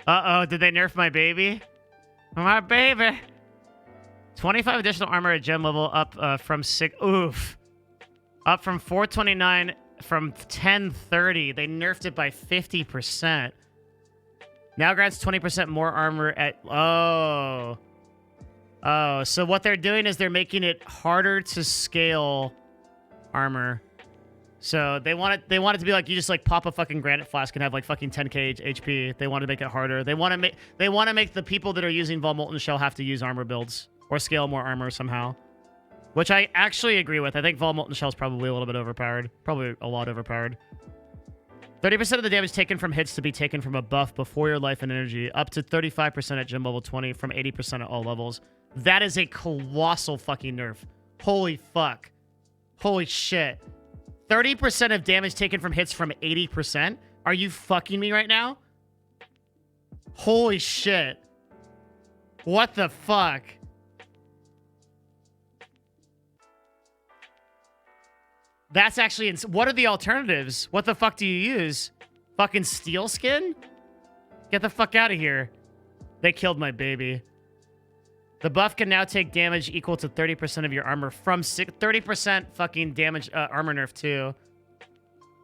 Uh-oh, did they nerf my baby? My baby! 25 additional armor at gem level up from 6... Oof. Up from 429 from 1030. They nerfed it by 50%. Now grants 20% more armor at... Oh. Oh, so what they're doing is they're making it harder to scale armor. So they want it to be like you just like pop a fucking granite flask and have like fucking 10k HP. They want to make it harder. They want to make the people that are using Vol Molten Shell have to use armor builds or scale more armor somehow. Which I actually agree with. I think Vol Molten Shell is probably a little bit overpowered. Probably a lot overpowered. 30% of the damage taken from hits to be taken from a buff before your life and energy, up to 35% at gym level 20 from 80% at all levels. That is a colossal fucking nerf. Holy fuck. Holy shit. 30% of damage taken from hits from 80%? Are you fucking me right now? Holy shit. What the fuck? That's actually... What are the alternatives? What the fuck do you use? Fucking steel skin? Get the fuck out of here. They killed my baby. The buff can now take damage equal to 30% of your armor from 30% fucking damage armor nerf too.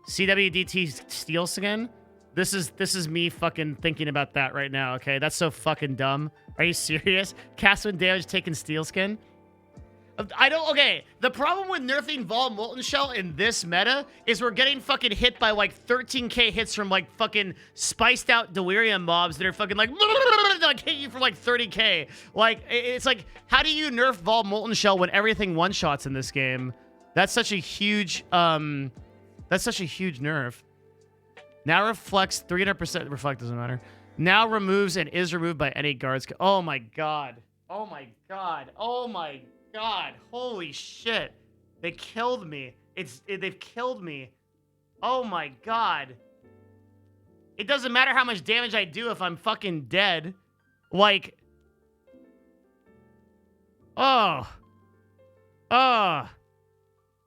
CWDT steel skin? This is me fucking thinking about that right now, okay? That's so fucking dumb. Are you serious? Cast when damage taken steel skin? Okay, the problem with nerfing Vol Molten Shell in this meta is we're getting fucking hit by like 13k hits from like fucking spiced out delirium mobs that are fucking like hit you for like 30k. Like, it's like, how do you nerf Vol Molten Shell when everything one-shots in this game? That's such a huge, nerf. Now reflects 300%, reflect doesn't matter. Now removes and is removed by any guards. Oh my god. Oh my god. Oh my god. Holy shit. They killed me. They've killed me. Oh my god. It doesn't matter how much damage I do if I'm fucking dead. Like... Oh. Oh.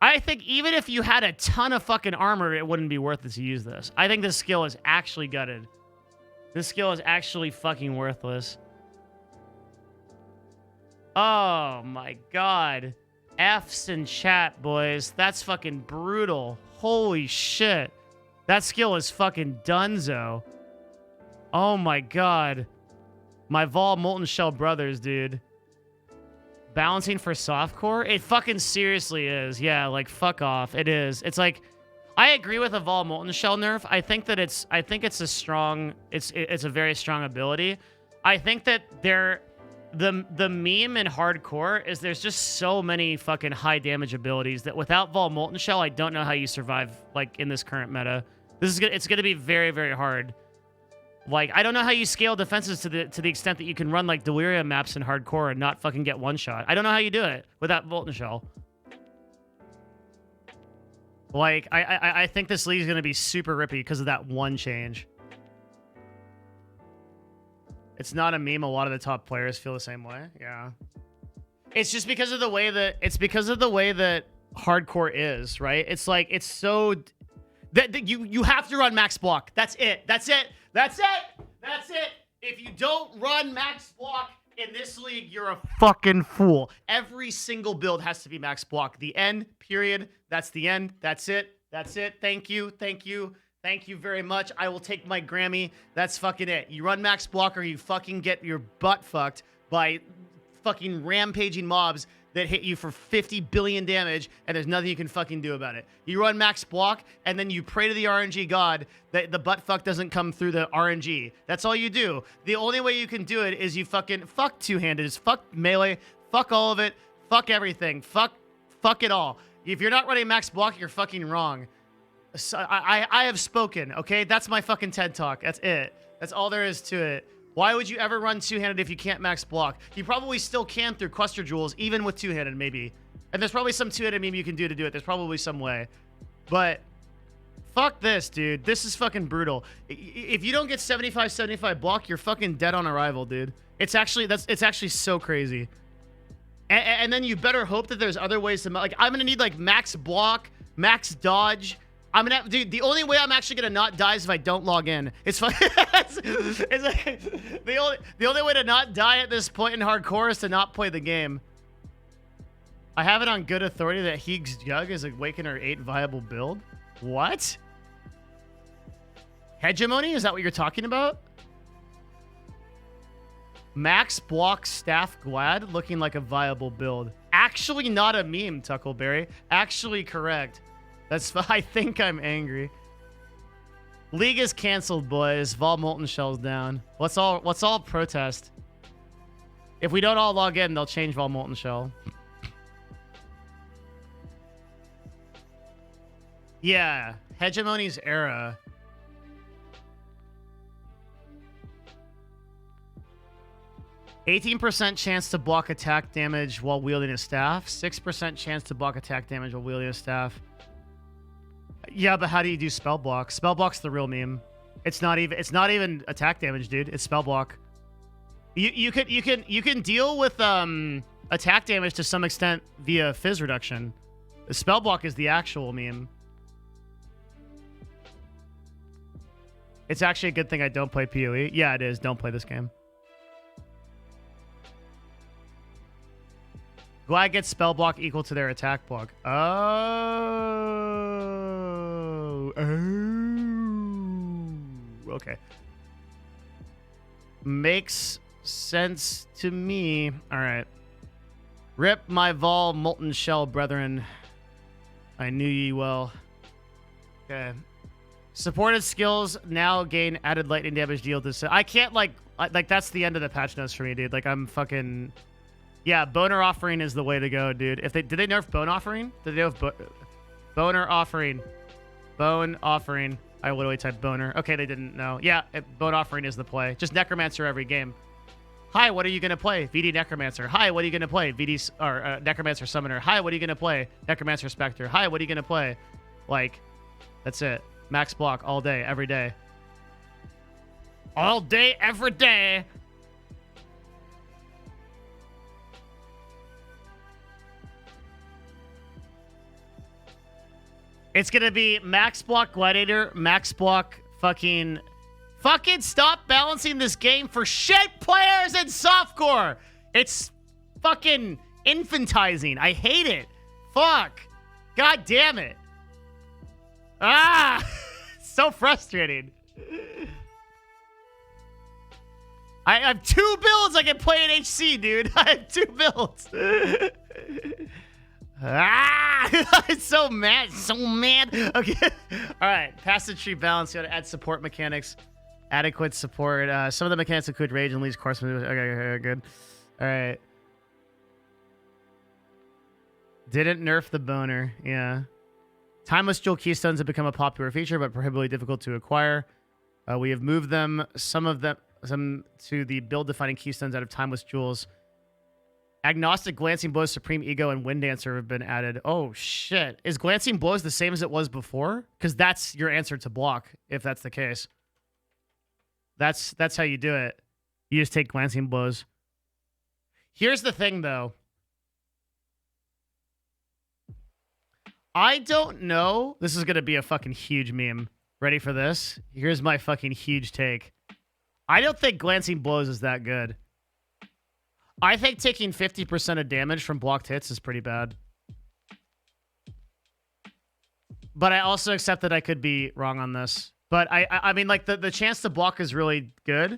I think even if you had a ton of fucking armor, it wouldn't be worth it to use this. I think this skill is actually gutted. This skill is actually fucking worthless. Oh my god. F's in chat, boys. That's fucking brutal. Holy shit. That skill is fucking dunzo. Oh my god. My Vol Molten Shell brothers, dude. Balancing for softcore? It fucking seriously is. Yeah, like, fuck off. It is. It's like, I agree with a Vol Molten Shell nerf. I think it's a strong, it's a very strong ability. I think that the meme in hardcore is there's just so many fucking high damage abilities that without Vol Molten Shell, I don't know how you survive, like, in this current meta. It's gonna be very, very hard. Like, I don't know how you scale defenses to the extent that you can run, like, Delirium maps in hardcore and not fucking get one shot. I don't know how you do it without Molten Shell. Like, I think this league is gonna be super rippy because of that one change. It's not a meme. A lot of the top players feel the same way. Yeah. It's just because of the way that hardcore is, right? It's like, it's so... That you have to run max block. That's it. That's it. That's it. That's it. If you don't run max block in this league, you're a fucking fool. Every single build has to be max block. The end, period. That's the end. That's it. That's it. Thank you. Thank you. Thank you very much. I will take my Grammy. That's fucking it. You run max block or you fucking get your butt fucked by fucking rampaging mobs that hit you for 50 billion damage, and there's nothing you can fucking do about it. You run max block, and then you pray to the RNG god that the butt fuck doesn't come through the RNG. That's all you do. The only way you can do it is you fucking fuck two-handed, fuck melee, fuck all of it, fuck everything, fuck it all. If you're not running max block, you're fucking wrong. So I have spoken, okay? That's my fucking TED Talk. That's it. That's all there is to it. Why would you ever run two-handed if you can't max block? You probably still can through cluster jewels, even with two-handed, maybe. And there's probably some two-handed meme you can do it. There's probably some way. But fuck this, dude. This is fucking brutal. If you don't get 75 block, you're fucking dead on arrival, dude. It's actually so crazy. And then you better hope that there's other ways to, like, I'm gonna need like max block, max dodge. I'm gonna have, dude, the only way I'm actually gonna not die is if I don't log in. It's fun. it's like, the only way to not die at this point in hardcore is to not play the game. I have it on good authority that Heeg's Jug is a Awakener 8 viable build. What? Hegemony? Is that what you're talking about? Max block staff Glad looking like a viable build. Actually not a meme, Tuckleberry. Actually correct. I think I'm angry. League is canceled, boys. Vol Molten Shell's down. Let's all protest. If we don't all log in, they'll change Vol Molten Shell. Yeah, Hegemony's era. %18 chance to block attack damage while wielding a staff. 6% chance to block attack damage while wielding a staff. Yeah, but how do you do spell block? Spell block's the real meme. It's not even attack damage, dude. It's spell block. You can deal with attack damage to some extent via fizz reduction. The spell block is the actual meme. It's actually a good thing I don't play PoE. Yeah, it is. Don't play this game. Glad gets spell block equal to their attack block. Oh. Okay. Makes sense to me. All right. Rip my Vol Molten Shell, brethren. I knew ye well. Okay. Supported skills now gain added lightning damage deal to... I can't, like that's the end of the patch notes for me, dude. Like, I'm fucking... Yeah, Boner Offering is the way to go, dude. Did they nerf Bone Offering? Did they nerf Boner Offering? Bone Offering. I literally typed Boner. Okay, they didn't know. Yeah, Bone Offering is the play. Just Necromancer every game. Hi, what are you gonna play? VD Necromancer. Hi, what are you gonna play? VD or Necromancer Summoner. Hi, what are you gonna play? Necromancer Spectre. Hi, what are you gonna play? Like, That's it. Max block all day, every day. All day, every day. It's gonna be max block gladiator, max block fucking stop balancing this game for shit players in softcore. It's fucking infantizing. I hate it. Fuck. God damn it. Ah, so frustrating. I have 2 builds I can play in HC, dude. I have 2 builds. I'm so mad. Okay. All right. Passage tree balance. You gotta add support mechanics. Adequate support. Some of the mechanics include rage and least course. Okay, good. All right. Didn't nerf the boner. Yeah. Timeless jewel keystones have become a popular feature, but prohibitively difficult to acquire. We have moved some to the build-defining keystones out of timeless jewels. Agnostic, glancing blows, supreme ego, and wind dancer have been added. Oh shit! Is glancing blows the same as it was before? Because that's your answer to block. If that's the case, that's how you do it. You just take glancing blows. Here's the thing, though. I don't know. This is going to be a fucking huge meme. Ready for this? Here's my fucking huge take. I don't think glancing blows is that good. I think taking 50% of damage from blocked hits is pretty bad. But I also accept that I could be wrong on this. But I mean, like, the chance to block is really good.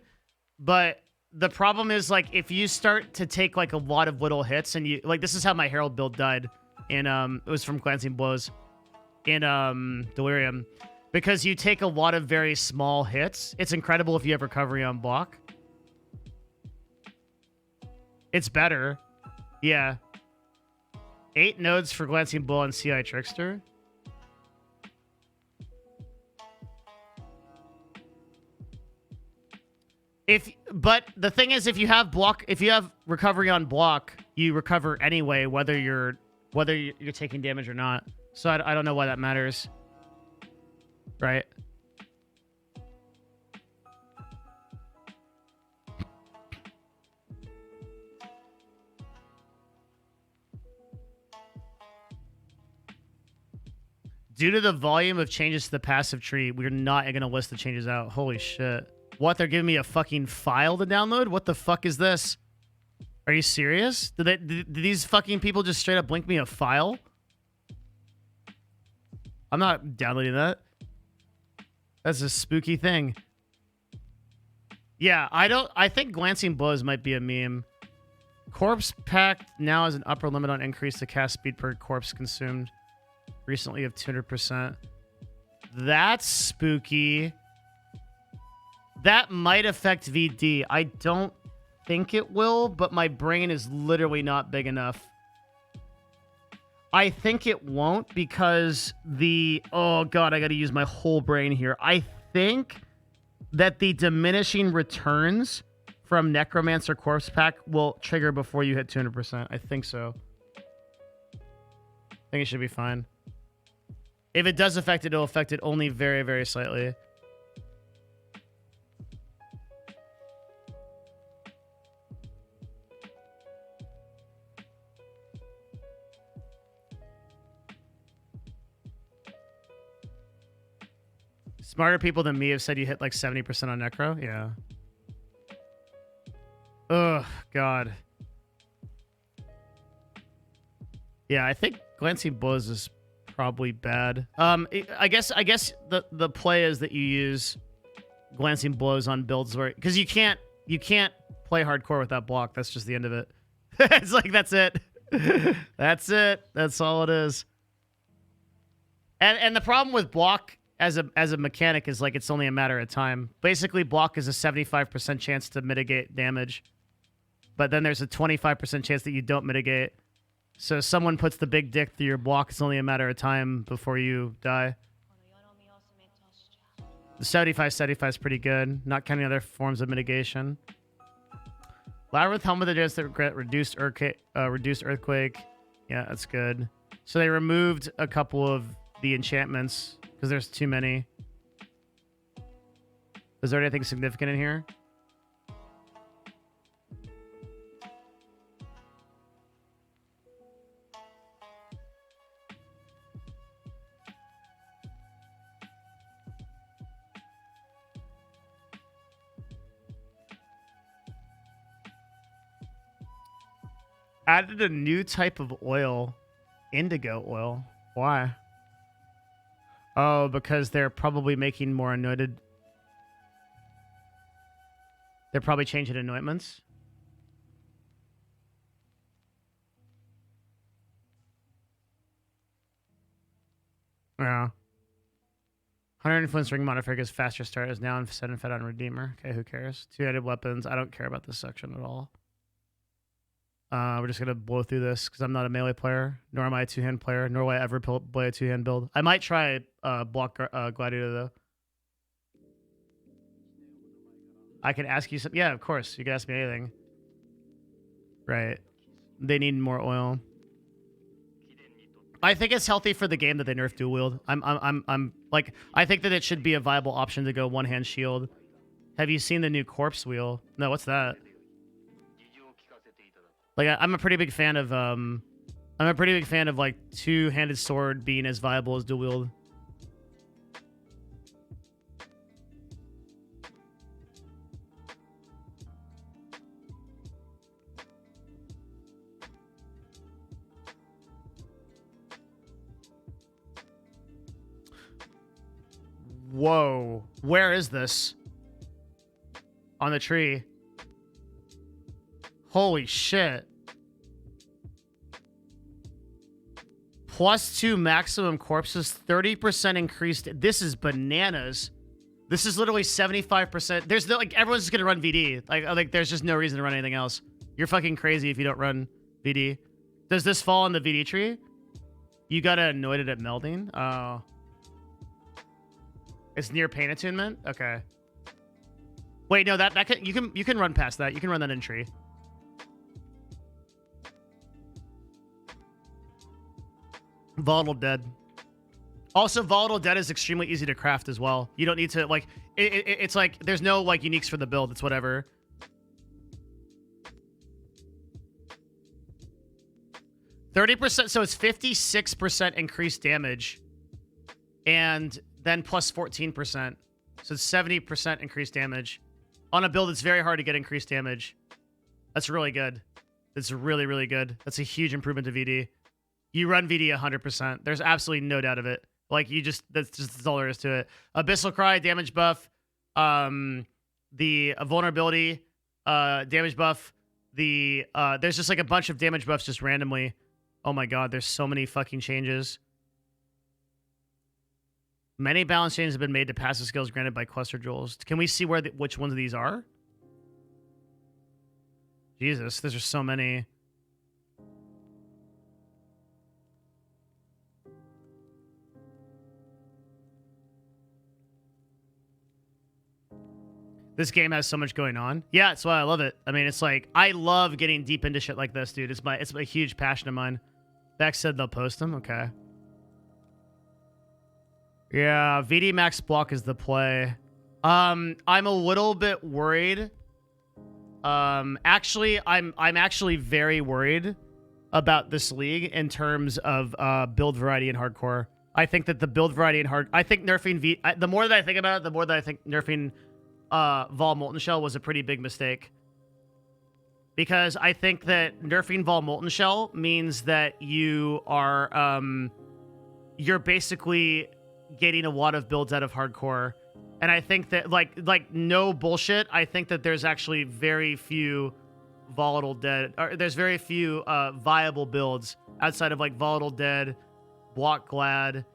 But the problem is, like, if you start to take, like, a lot of little hits and you... Like, this is how my Herald build died. In it was from glancing blows in Delirium, because you take a lot of very small hits. It's incredible if you have recovery on block. It's better, yeah. 8 nodes for glancing blow and CI Trickster. But the thing is, if you have recovery on block, you recover anyway, whether you're taking damage or not. So I don't know why that matters. Right? Due to the volume of changes to the passive tree, we're not going to list the changes out. Holy shit. What? They're giving me a fucking file to download? What the fuck is this? Are you serious? Did these fucking people just straight up link me a file? I'm not downloading that. That's a spooky thing. Yeah, I think glancing blows might be a meme. Corpse Pact now has an upper limit on increase to cast speed per corpse consumed. Recently of 200%. That's spooky. That might affect VD. I don't think it will, but my brain is literally not big enough. I think it won't because oh god, I gotta use my whole brain here. I think that the diminishing returns from Necromancer Corpse Pack will trigger before you hit 200%. I think so. I think it should be fine. If it does affect it, it'll affect it only very, very slightly. Smarter people than me have said you hit like 70% on Necro. Yeah. Ugh, God. Yeah, I think glancing blows is probably bad. I guess the play is that you use glancing blows on builds where, because you can't play hardcore without block. That's just the end of it. It's like that's it. That's it. That's all it is. And the problem with block as a mechanic is like it's only a matter of time. Basically, block is a 75% chance to mitigate damage, but then there's a 25% chance that you don't mitigate. So if someone puts the big dick through your block, it's only a matter of time before you die. The 75 is pretty good, not counting other forms of mitigation. Labyrinth Helmet adds that reduced earthquake. Yeah, that's good. So they removed a couple of the enchantments because there's too many. Is there anything significant in here? Added a new type of oil. Indigo oil. Why? Oh, because they're probably making more anointed. They're probably changing anointments. Yeah. 100 influence ring modifier gives faster start is now set and fed on Redeemer. Okay, who cares? Two-headed weapons. I don't care about this section at all. We're just going to blow through this because I'm not a melee player, nor am I a two-hand player, nor will I ever play a two-hand build. I might try block Gladiator, though. I can ask you something. Yeah, of course. You can ask me anything. Right. They need more oil. I think it's healthy for the game that they nerf dual wield. I'm like, I think that it should be a viable option to go one-hand shield. Have you seen the new corpse wheel? No, what's that? Like, I'm a pretty big fan of like two-handed sword being as viable as dual wield. Whoa, where is this? On the tree. Holy shit. +2 maximum corpses, 30% increased. This is bananas. This is literally 75%. There's no, like, everyone's just gonna run VD. Like there's just no reason to run anything else. You're fucking crazy if you don't run VD. Does this fall on the VD tree? You gotta anoint it at melding? Oh. It's near pain attunement? Okay. Wait, no, that can, you can run past that. You can run that in tree. Volatile Dead. Also, Volatile Dead is extremely easy to craft as well. You don't need to, like, it's like, there's no, like, uniques for the build. It's whatever. %, so it's 56% increased damage. And then plus 14%. So it's 70% increased damage. On a build, it's very hard to get increased damage. That's really good. That's really, really good. That's a huge improvement to VD. You run VD 100%. There's absolutely no doubt of it. Like, you just, that's all there is to it. Abyssal Cry, damage buff. The vulnerability, damage buff. There's just like a bunch of damage buffs just randomly. Oh my god, there's so many fucking changes. Many balance changes have been made to passive skills granted by cluster jewels. Can we see which ones of these are? Jesus, there's so many. This game has so much going on. Yeah, that's why I love it. I mean, it's like, I love getting deep into shit like this, dude. It's a huge passion of mine. Beck said they'll post them. Okay. Yeah, VD Max block is the play. I'm a little bit worried. Actually, I'm actually very worried about this league in terms of build variety and hardcore. I think that the build variety and I think nerfing the more that I think about it, the more that I think nerfing Vol Molten Shell was a pretty big mistake. Because I think that nerfing Vol Molten Shell means that you are you're basically getting a lot of builds out of hardcore. And I think that, like no bullshit, I think that there's actually very few Volatile Dead, or there's very few viable builds outside of like Volatile Dead, Block Glad.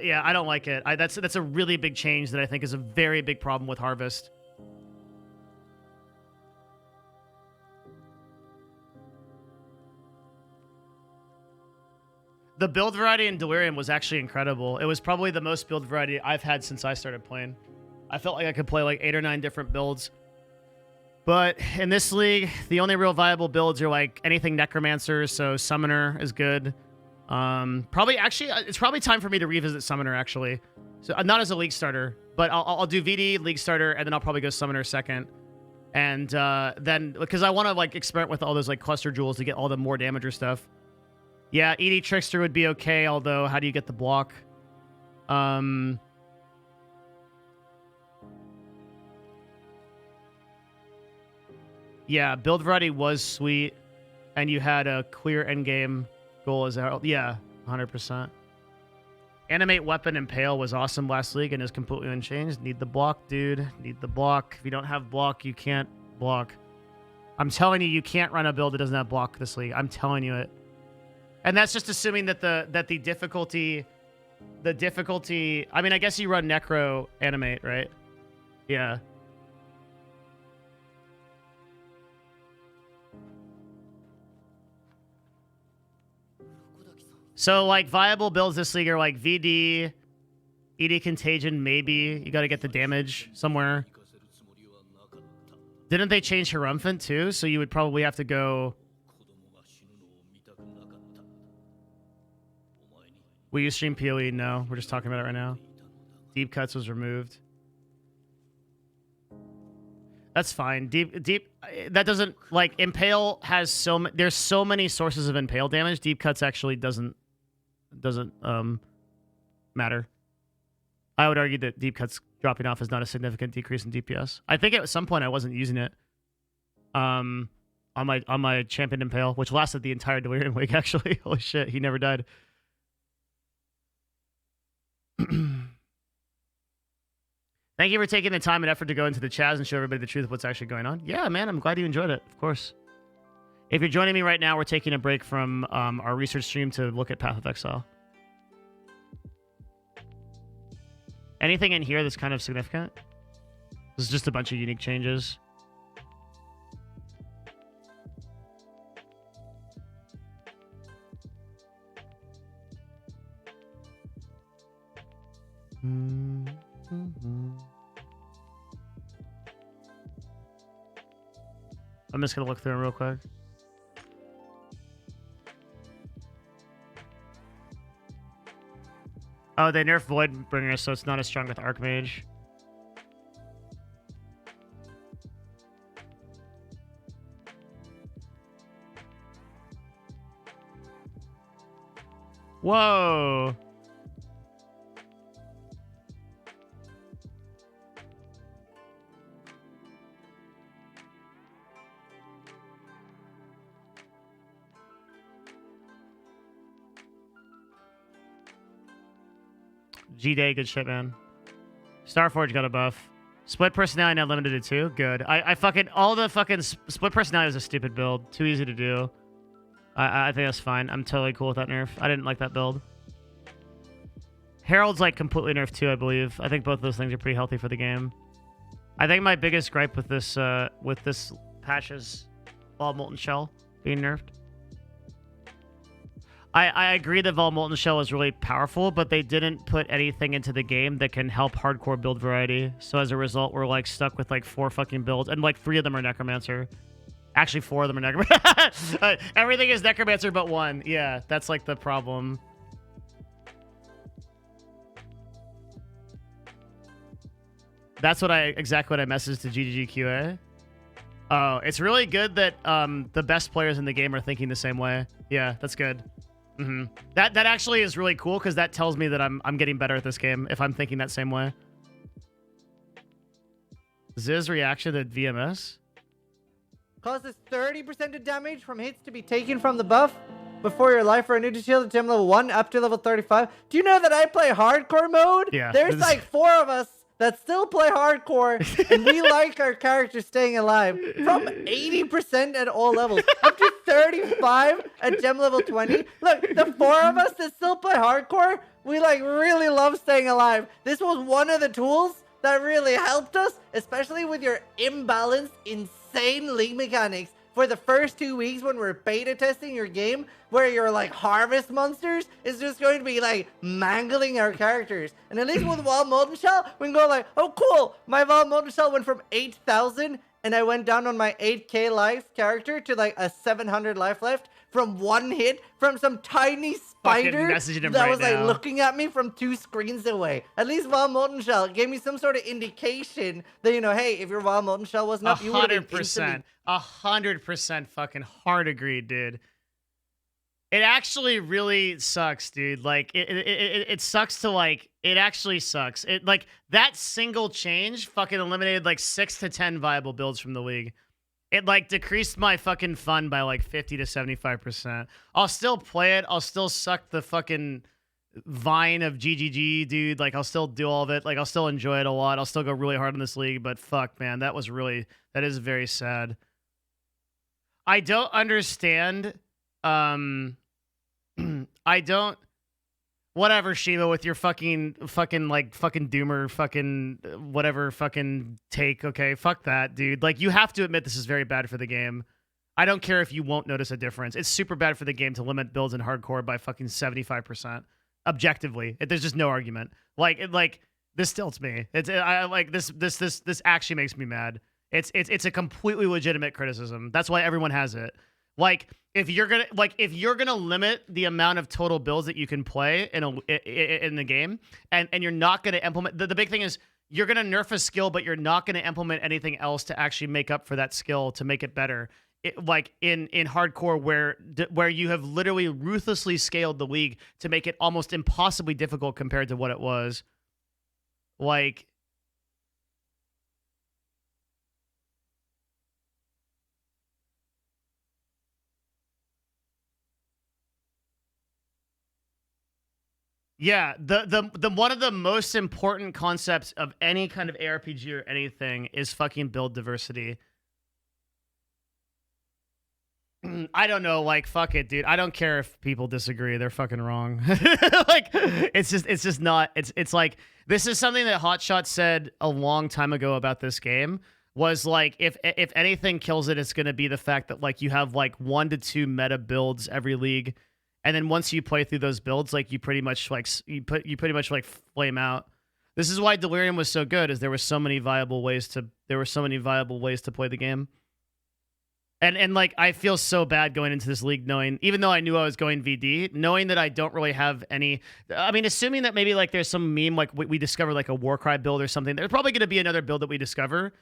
Yeah, I don't like it. That's a really big change that I think is a very big problem with Harvest. The build variety in Delirium was actually incredible. It was probably the most build variety I've had since I started playing. I felt like I could play like 8 or 9 different builds. But in this league, the only real viable builds are like anything Necromancer, so Summoner is good. Probably actually, it's probably time for me to revisit Summoner actually. So not as a League starter, but I'll do VD League starter, and then I'll probably go Summoner second. And then because I want to like experiment with all those like cluster jewels to get all the more damager stuff. Yeah, ED Trickster would be okay, although how do you get the block? Yeah, build variety was sweet, and you had a clear endgame goal as well. Yeah, 100%. Animate Weapon Impale was awesome last league and is completely unchanged. Need the block, dude. Need the block. If you don't have block, you can't block. I'm telling you, you can't run a build that doesn't have block this league. I'm telling you it. And that's just assuming that the difficulty, I mean, I guess you run Necro Animate, right? Yeah. So, like, viable builds this league are like VD, ED Contagion, maybe. You got to get the damage somewhere. Didn't they change Harumphant, too? So you would probably have to go... Will you stream PoE? No, we're just talking about it right now. Deep Cuts was removed. That's fine. Deep. That doesn't... Like, Impale has so... There's so many sources of Impale damage. Deep Cuts actually doesn't matter. I would argue that Deep Cuts dropping off is not a significant decrease in DPS. I think at some point I wasn't using it on my Champion Impale, which lasted the entire Delirium Week, actually. Holy shit, he never died. Thank you for taking the time and effort to go into the Chaz and show everybody the truth of what's actually going on. Yeah, man, I'm glad you enjoyed it, of course. If you're joining me right now, we're taking a break from our research stream to look at Path of Exile. Anything in here that's kind of significant? This is just a bunch of unique changes. I'm just gonna look through them real quick. Oh, they nerfed Voidbringer, so it's not as strong with Archmage. Whoa! G-Day, good shit, man. Starforge got a buff. Split personality now limited to 2. Good. I fucking... All the fucking... Split personality was a stupid build. Too easy to do. I think that's fine. I'm totally cool with that nerf. I didn't like that build. Herald's like completely nerfed too, I believe. I think both of those things are pretty healthy for the game. I think my biggest gripe with this patch is Vol Molten Shell being nerfed. I agree that Vol Molten Shell is really powerful, but they didn't put anything into the game that can help hardcore build variety. So as a result, we're like stuck with like 4 fucking builds, and like 3 of them are Necromancer. Actually, 4 of them are Necromancer. Everything is Necromancer but 1. Yeah, that's like the problem. That's exactly what I messaged to GGQA. Oh, it's really good that the best players in the game are thinking the same way. Yeah, that's good. That actually is really cool because that tells me that I'm getting better at this game if I'm thinking that same way. Ziz reaction to VMS causes 30% of damage from hits to be taken from the buff before your life or a neutral shield at gem level 1 up to level 35. Do you know that I play hardcore mode? Yeah. There's like 4 of us that still play hardcore, and we like our characters staying alive from 80% at all levels up to 35 at gem level 20. Look, the 4 of us that still play hardcore, we like really love staying alive. This was one of the tools that really helped us, especially with your imbalanced, insane league mechanics. For the first 2 weeks when we're beta testing your game, where your like harvest monsters is just going to be like mangling our characters. And at least with Vol Molten Shell, we can go like, oh cool, my Vol Molten Shell went from 8,000 and I went down on my 8k life character to like a 700 life left from one hit from some tiny spider messaging him that right was like now. looking at me from 2 screens away. At least Wild Molten Shell gave me some sort of indication that, you know, hey, if your Wild Molten Shell wasn't up, you would have been instantly... 100% fucking hard agreed, dude. It actually really sucks, dude. Like, it sucks to, like, it actually sucks. It, like, that single change fucking eliminated, like, 6 to 10 viable builds from the league. It, like, decreased my fucking fun by, like, 50 to 75%. I'll still play it. I'll still suck the fucking vine of GGG, dude. Like, I'll still do all of it. Like, I'll still enjoy it a lot. I'll still go really hard in this league. But fuck, man, that is very sad. I don't understand... I don't. Whatever, Shiva, with your fucking doomer, fucking whatever, fucking take. Okay, fuck that, dude. Like, you have to admit this is very bad for the game. I don't care if you won't notice a difference. It's super bad for the game to limit builds in hardcore by fucking 75%. Objectively, there's just no argument. Like, this tilts me. I like this actually makes me mad. It's a completely legitimate criticism. That's why everyone has it. Like, if you're gonna limit the amount of total builds that you can play in the game, and you're not gonna implement the big thing is you're gonna nerf a skill, but you're not gonna implement anything else to actually make up for that skill to make it better. Like in hardcore, where you have literally ruthlessly scaled the league to make it almost impossibly difficult compared to what it was. Like. Yeah, the one of the most important concepts of any kind of ARPG or anything is fucking build diversity. I don't know, like, fuck it, dude. I don't care if people disagree. They're fucking wrong. Like, it's just not. It's like, this is something that Hotshot said a long time ago about this game. Was like, if anything kills it, it's gonna be the fact that, like, you have like 1 to 2 meta builds every league. And then once you play through those builds, like, you pretty much flame out. This is why Delirium was so good, is there were so many viable ways to play the game. And like, I feel so bad going into this league knowing, even though I knew I was going VD, knowing that I don't really have any. I mean, assuming that maybe like there's some meme like we discover like a Warcry build or something. There's probably going to be another build that we discover,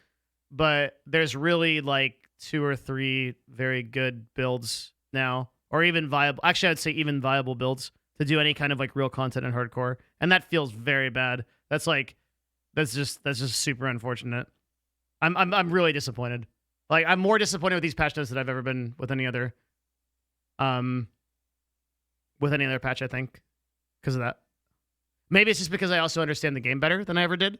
but there's really like 2 or 3 very good builds now. Or even viable. Actually, I'd say even viable builds to do any kind of like real content in hardcore, and that feels very bad. That's just super unfortunate. I'm really disappointed. Like, I'm more disappointed with these patch notes than I've ever been with any other patch, I think, because of that. Maybe it's just because I also understand the game better than I ever did.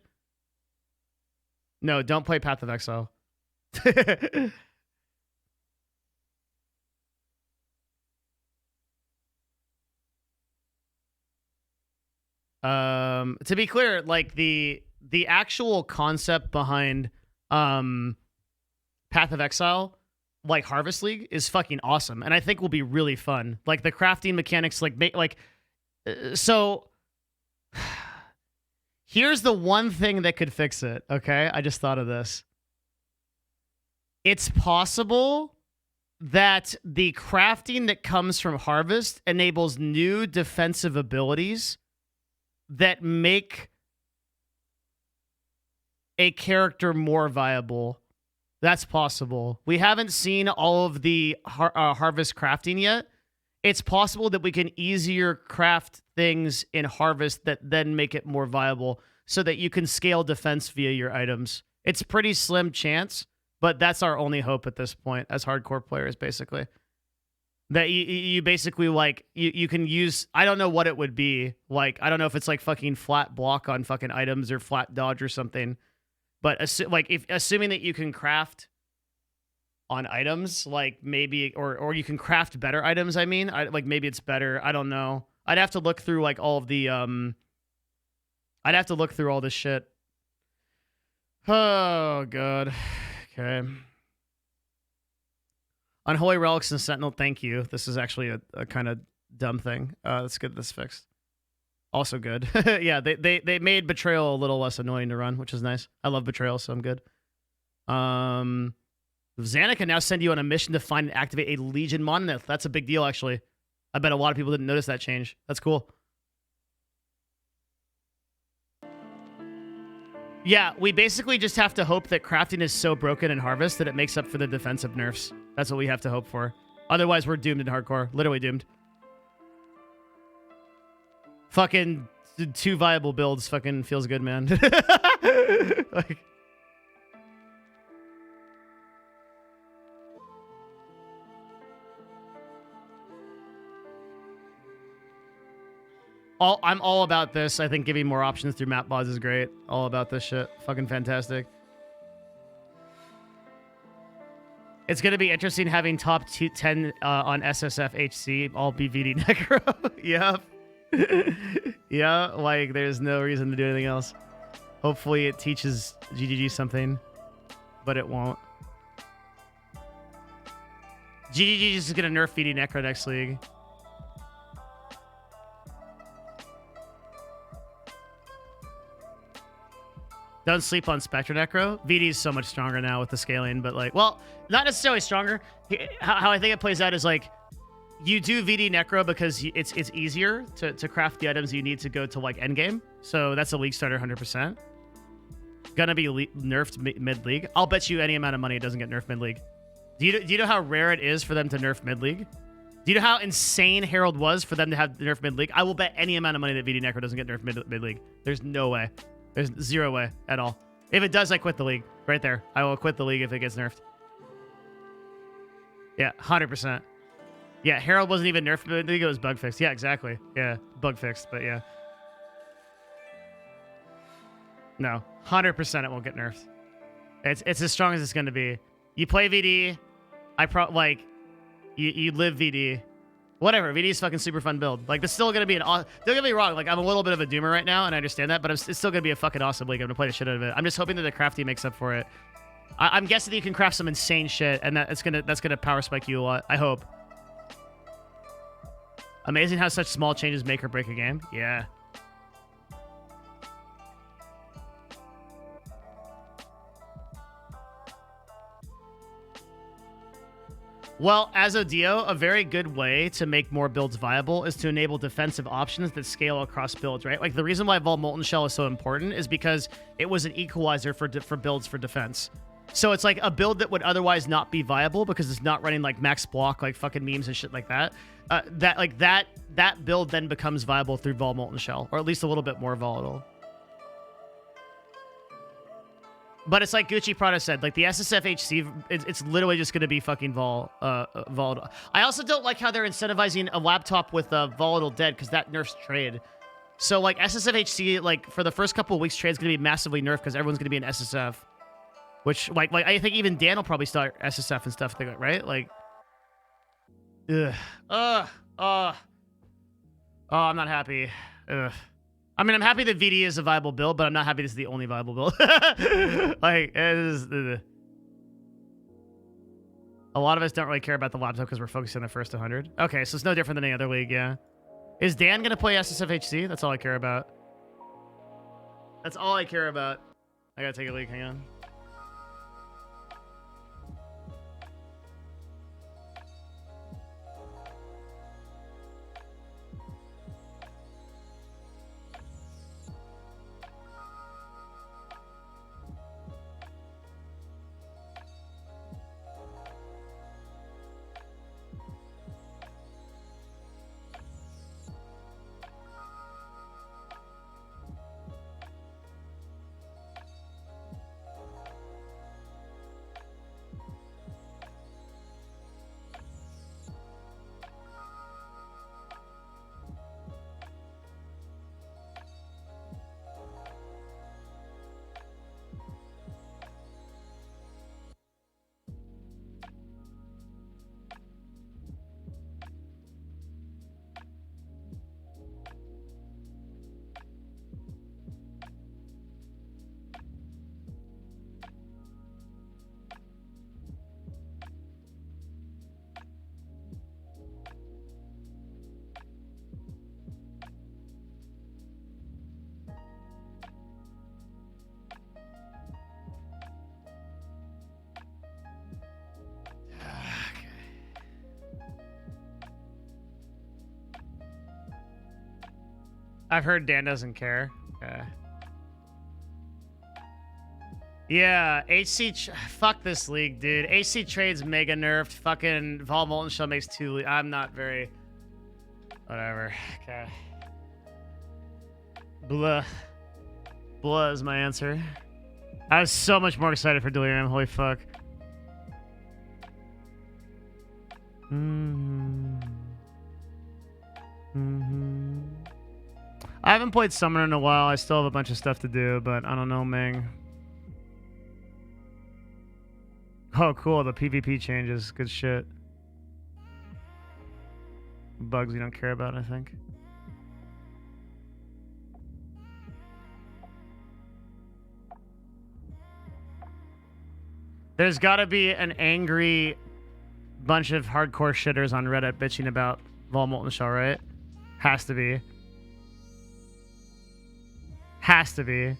No, don't play Path of Exile. To be clear, like the actual concept behind Path of Exile, like Harvest League, is fucking awesome, and I think will be really fun. Like the crafting mechanics, so here's the one thing that could fix it. Okay, I just thought of this. It's possible that the crafting that comes from Harvest enables new defensive abilities that make a character more viable. That's possible. We haven't seen all of the Harvest crafting yet. It's possible that we can easier craft things in Harvest that then make it more viable so that you can scale defense via your items. It's pretty slim chance, but that's our only hope at this point as hardcore players, basically. That you basically, like, you can use, I don't know what it would be. Like, I don't know if it's like fucking flat block on fucking items or flat dodge or something. But assuming that you can craft on items, like maybe, or you can craft better items, I mean, like maybe it's better. I don't know. I'd have to look through like all of the, I'd have to look through all this shit. Oh, God. Okay. Unholy Relics and Sentinel, thank you. This is actually a kind of dumb thing. Let's get this fixed. Also good. Yeah, they made Betrayal a little less annoying to run, which is nice. I love Betrayal, so I'm good. Xana can now send you on a mission to find and activate a Legion monolith. That's a big deal, actually. I bet a lot of people didn't notice that change. That's cool. Yeah, we basically just have to hope that crafting is so broken in Harvest that it makes up for the defensive nerfs. That's what we have to hope for. Otherwise, we're doomed in hardcore. Literally doomed. Fucking 2 viable builds fucking feels good, man. Like... I'm all about this. I think giving more options through map mods is great. All about this shit. Fucking fantastic. It's going to be interesting having top 10 on SSF HC all be VD Necro. Yep. Yeah, like there's no reason to do anything else. Hopefully it teaches GGG something, but it won't. GGG is going to nerf VD Necro next league. Don't sleep on Spectre Necro. VD is so much stronger now with the scaling, but like, well, not necessarily stronger. How I think it plays out is like, you do VD Necro because it's easier to craft the items you need to go to like endgame. So that's a league starter 100%. Gonna be nerfed mid-league. I'll bet you any amount of money it doesn't get nerfed mid-league. Do you know how rare it is for them to nerf mid-league? Do you know how insane Herald was for them to have nerf mid-league? I will bet any amount of money that VD Necro doesn't get nerfed mid-league. There's no way. There's zero way at all. If it does, I quit the league. Right there. I will quit the league if it gets nerfed. Yeah, 100%. Yeah, Herald wasn't even nerfed. I think it was bug fixed. Yeah, exactly. Yeah, bug fixed, but yeah. No, 100% it won't get nerfed. It's as strong as it's going to be. You play VD. You live VD. Whatever, VD is fucking super fun build. Like, this is still gonna be don't get me wrong, like, I'm a little bit of a doomer right now, and I understand that, but it's still gonna be a fucking awesome league. I'm gonna play the shit out of it. I'm just hoping that the crafty makes up for it. I'm guessing that you can craft some insane shit, and that's gonna power spike you a lot. I hope. Amazing how such small changes make or break a game. Yeah. Well, as Odio, a very good way to make more builds viable is to enable defensive options that scale across builds, right? Like, the reason why Vault Molten Shell is so important is because it was an equalizer for builds for defense. So it's like a build that would otherwise not be viable because it's not running like max block, like fucking memes and shit like that. That build then becomes viable through Vault Molten Shell, or at least a little bit more volatile. But it's like Gucci Prada said, like the SSFHC, it's literally just going to be fucking volatile. I also don't like how they're incentivizing a laptop with volatile dead because that nerfs trade. So like SSFHC, like for the first couple of weeks, trade's going to be massively nerfed because everyone's going to be in SSF. Which like I think even Dan will probably start SSF and stuff, right? Like, oh, I'm not happy. Ugh. I mean, I'm happy that VD is a viable build, but I'm not happy this is the only viable build. Like, it is, a lot of us don't really care about the laptop because we're focusing on the first 100. Okay, so it's no different than any other league, yeah. Is Dan going to play SSFHC? That's all I care about. That's all I care about. I got to take a leak, hang on. I've heard Dan doesn't care. Okay. Yeah, fuck this league, dude. AC Trade's mega nerfed. Fucking Vol Molten Shell makes 2 I'm not very... Whatever. Okay. Blah. Blah is my answer. I was so much more excited for Delirium. Holy fuck. I haven't played Summoner in a while. I still have a bunch of stuff to do, but I don't know, Ming. Oh, cool. The PvP changes. Good shit. Bugs you don't care about, I think. There's got to be an angry bunch of hardcore shitters on Reddit bitching about Vol Molten Shell, right? Has to be. Has to be.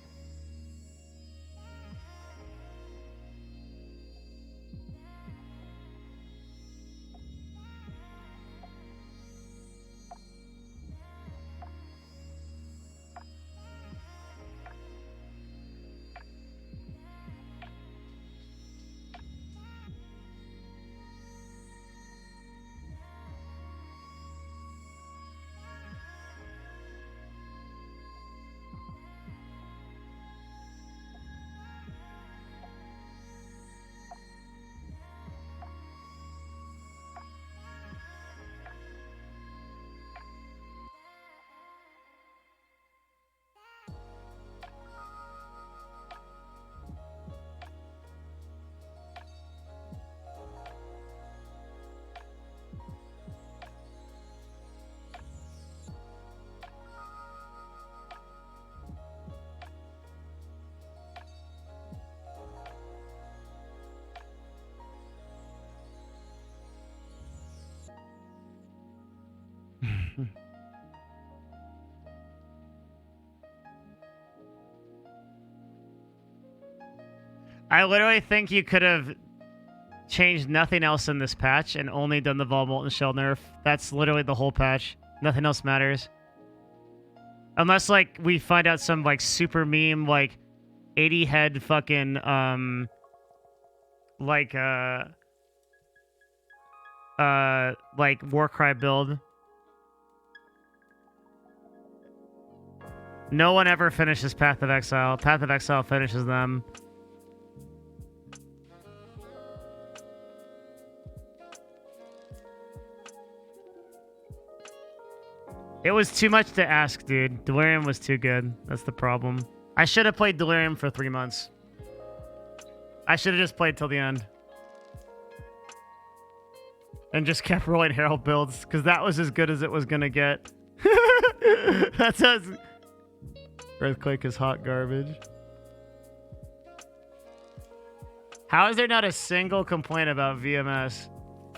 I literally think you could have changed nothing else in this patch and only done the Vol Molten Shell nerf. That's literally the whole patch. Nothing else matters. Unless, like, we find out some, like, super meme, like, 80 head fucking, like Warcry build. No one ever finishes Path of Exile. Path of Exile finishes them. It was too much to ask, dude. Delirium was too good. That's the problem. I should have played Delirium for 3 months. I should have just played till the end. And just kept rolling Herald builds, because that was as good as it was going to get. That's as... Earthquake is hot garbage. How is there not a single complaint about VMS?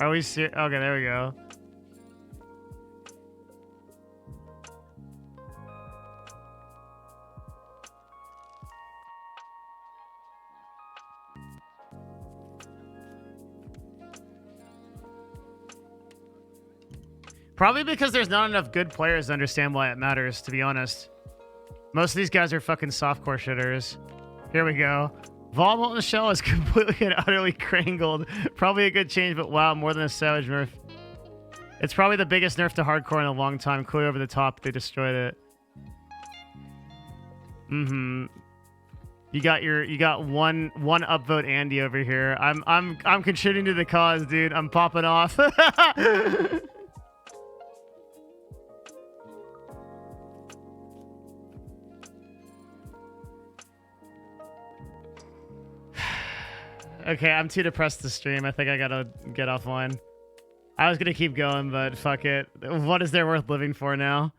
Are we serious? Okay, there we go. Probably because there's not enough good players to understand why it matters, to be honest. Most of these guys are fucking softcore shitters. Here we go. Vol Molten Shell is completely and utterly crangled. Probably a good change, but wow, more than a savage nerf. It's probably the biggest nerf to hardcore in a long time. Clearly over the top, they destroyed it. You got one upvote Andy over here. I'm contributing to the cause, dude. I'm popping off. Okay, I'm too depressed to stream. I think I gotta get offline. I was gonna keep going, but fuck it. What is there worth living for now?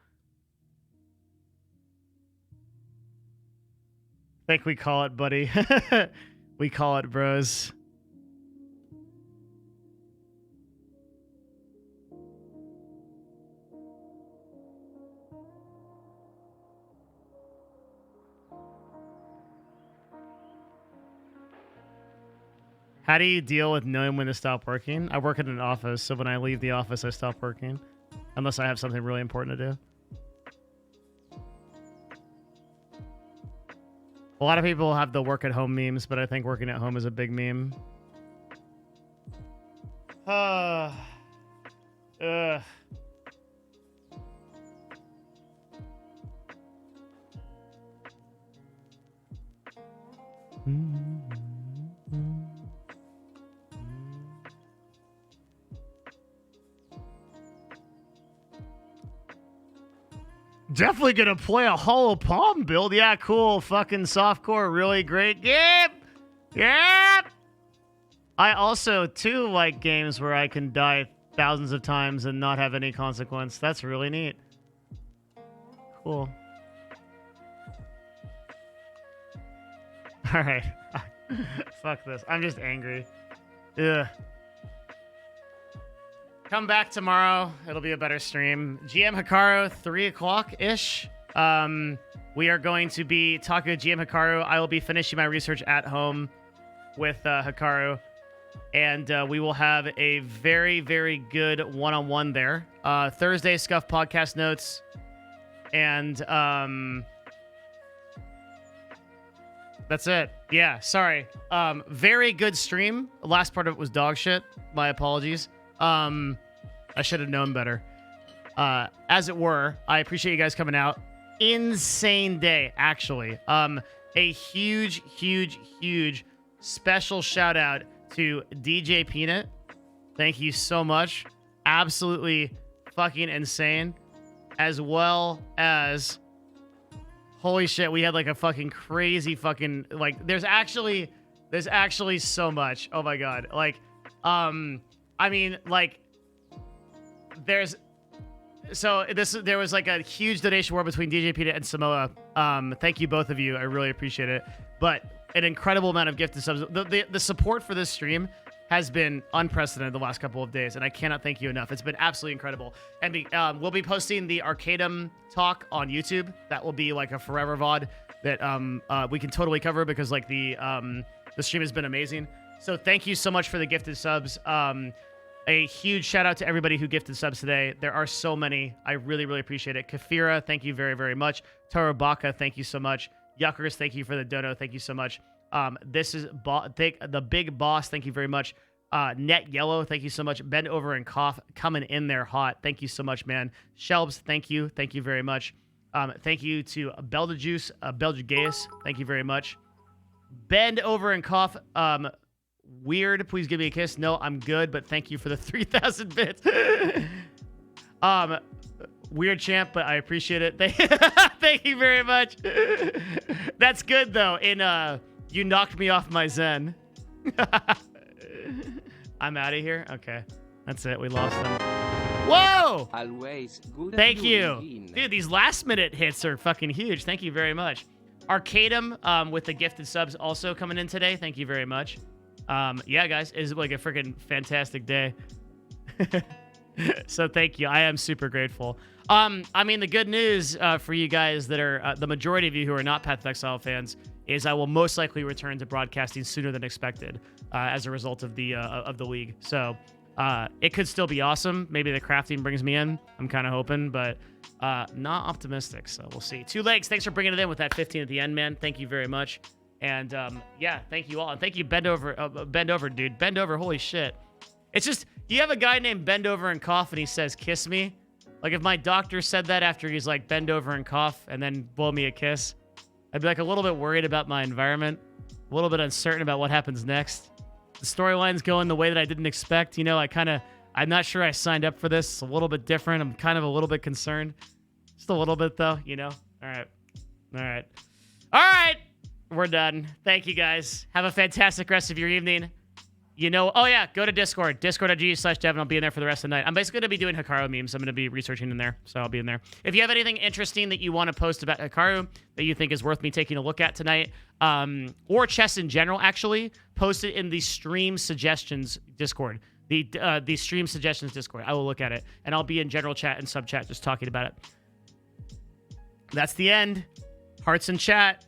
I think we call it, buddy. We call it, bros. How do you deal with knowing when to stop working? I work in an office, so when I leave the office, I stop working. Unless I have something really important to do. A lot of people have the work at home memes, but I think working at home is a big meme. Ugh. Definitely gonna play a Hollow Palm build. Yeah, cool. Fucking softcore, really great game. Yep. I also too like games where I can die thousands of times and not have any consequence. That's really neat. Cool. All right. Fuck this. I'm just angry. Ugh. Come back tomorrow. It'll be a better stream. GM Hikaru, 3 o'clock-ish. We are going to be talking to GM Hikaru. I will be finishing my research at home with Hikaru. And we will have a very, very good one-on-one there. Thursday, Scuff podcast notes. And that's it. Yeah, sorry. Very good stream. The last part of it was dog shit. My apologies. I should have known better. As it were, I appreciate you guys coming out. Insane day, actually. A huge, huge, huge special shout out to DJ Peanut. Thank you so much. Absolutely fucking insane. As well as, holy shit, we had like a fucking crazy fucking, like, there's actually so much. Oh my God. Like, I mean, like, there was like a huge donation war between DJ Peanut and Samoa. Thank you both of you. I really appreciate it. But an incredible amount of gifted subs. The support for this stream has been unprecedented the last couple of days, and I cannot thank you enough. It's been absolutely incredible. And we'll be posting the Arcadum talk on YouTube. That will be like a forever VOD that we can totally cover because like the stream has been amazing. So thank you so much for the gifted subs. A huge shout out to everybody who gifted subs today. There are so many. I really, really appreciate it. Kafira, thank you very, very much. Tarabaka, thank you so much. Yuckers, thank you for the dono. Thank you so much. This is the big boss. Thank you very much. Net Yellow, thank you so much. Bend Over and Cough coming in there hot. Thank you so much, man. Shelves, thank you. Thank you very much. Thank you to Belgijuice, Belgigaeus. Thank you very much. Bend Over and Cough. Weird, please give me a kiss. No, I'm good, but thank you for the 3,000 bits. Weird champ, but I appreciate it. Thank you very much. That's good though. You knocked me off my zen. I'm out of here. Okay, that's it. We lost them. Whoa! Always good. Thank you, dude. These last minute hits are fucking huge. Thank you very much. Arcadum with the gifted subs also coming in today. Thank you very much. Yeah, guys, it's like a freaking fantastic day. So thank you. I am super grateful. I mean, the good news for you guys that are the majority of you who are not Path of Exile fans is I will most likely return to broadcasting sooner than expected as a result of the league. So it could still be awesome. Maybe the crafting brings me in. I'm kind of hoping, but not optimistic. So we'll see. Two Legs, thanks for bringing it in with that 15 at the end, man. Thank you very much. And yeah, thank you all. And thank you, Bend Over, dude. Bend Over, holy shit. It's just, you have a guy named Bend Over and Cough and he says, kiss me. Like if my doctor said that after he's like, bend over and cough and then blow me a kiss, I'd be like a little bit worried about my environment, a little bit uncertain about what happens next. The storyline's going the way that I didn't expect. You know, I'm not sure I signed up for this. It's a little bit different. I'm kind of a little bit concerned. Just a little bit though, you know? All right. We're done. Thank you guys. Have a fantastic rest of your evening. You know, oh yeah, go to Discord. Discord.gg/Devin. I'll be in there for the rest of the night. I'm basically going to be doing Hikaru memes. I'm going to be researching in there, so I'll be in there. If you have anything interesting that you want to post about Hikaru that you think is worth me taking a look at tonight, or chess in general, actually, post it in the stream suggestions Discord. The stream suggestions Discord. I will look at it, and I'll be in general chat and sub chat just talking about it. That's the end. Hearts in chat.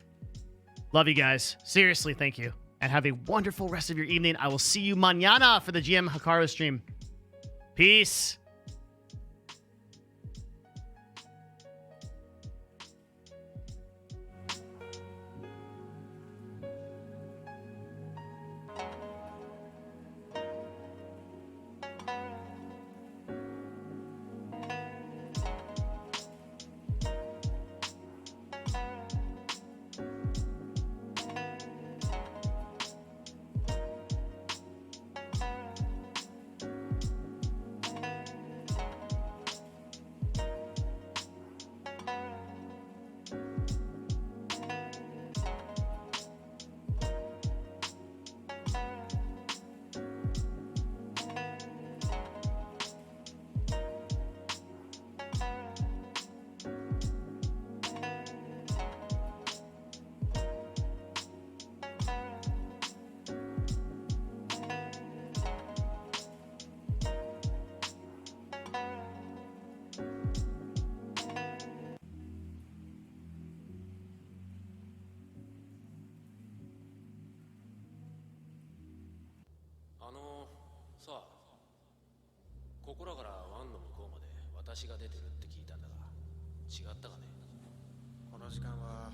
Love you guys. Seriously, thank you. And have a wonderful rest of your evening. I will see you mañana for the GM Hikaru stream. Peace. 私が出てるって聞いたんだが、違ったかね。この時間は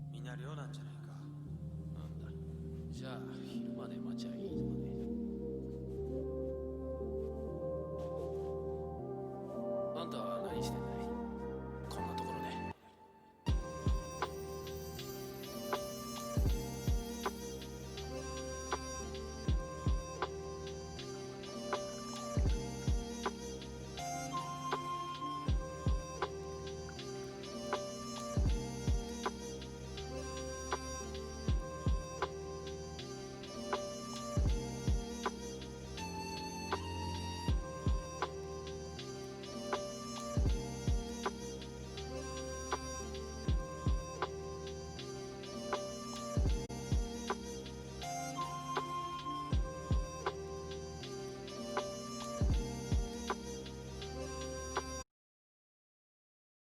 みんな寮なんじゃないか。なんだ。じゃあ昼まで待ちゃいいのかね。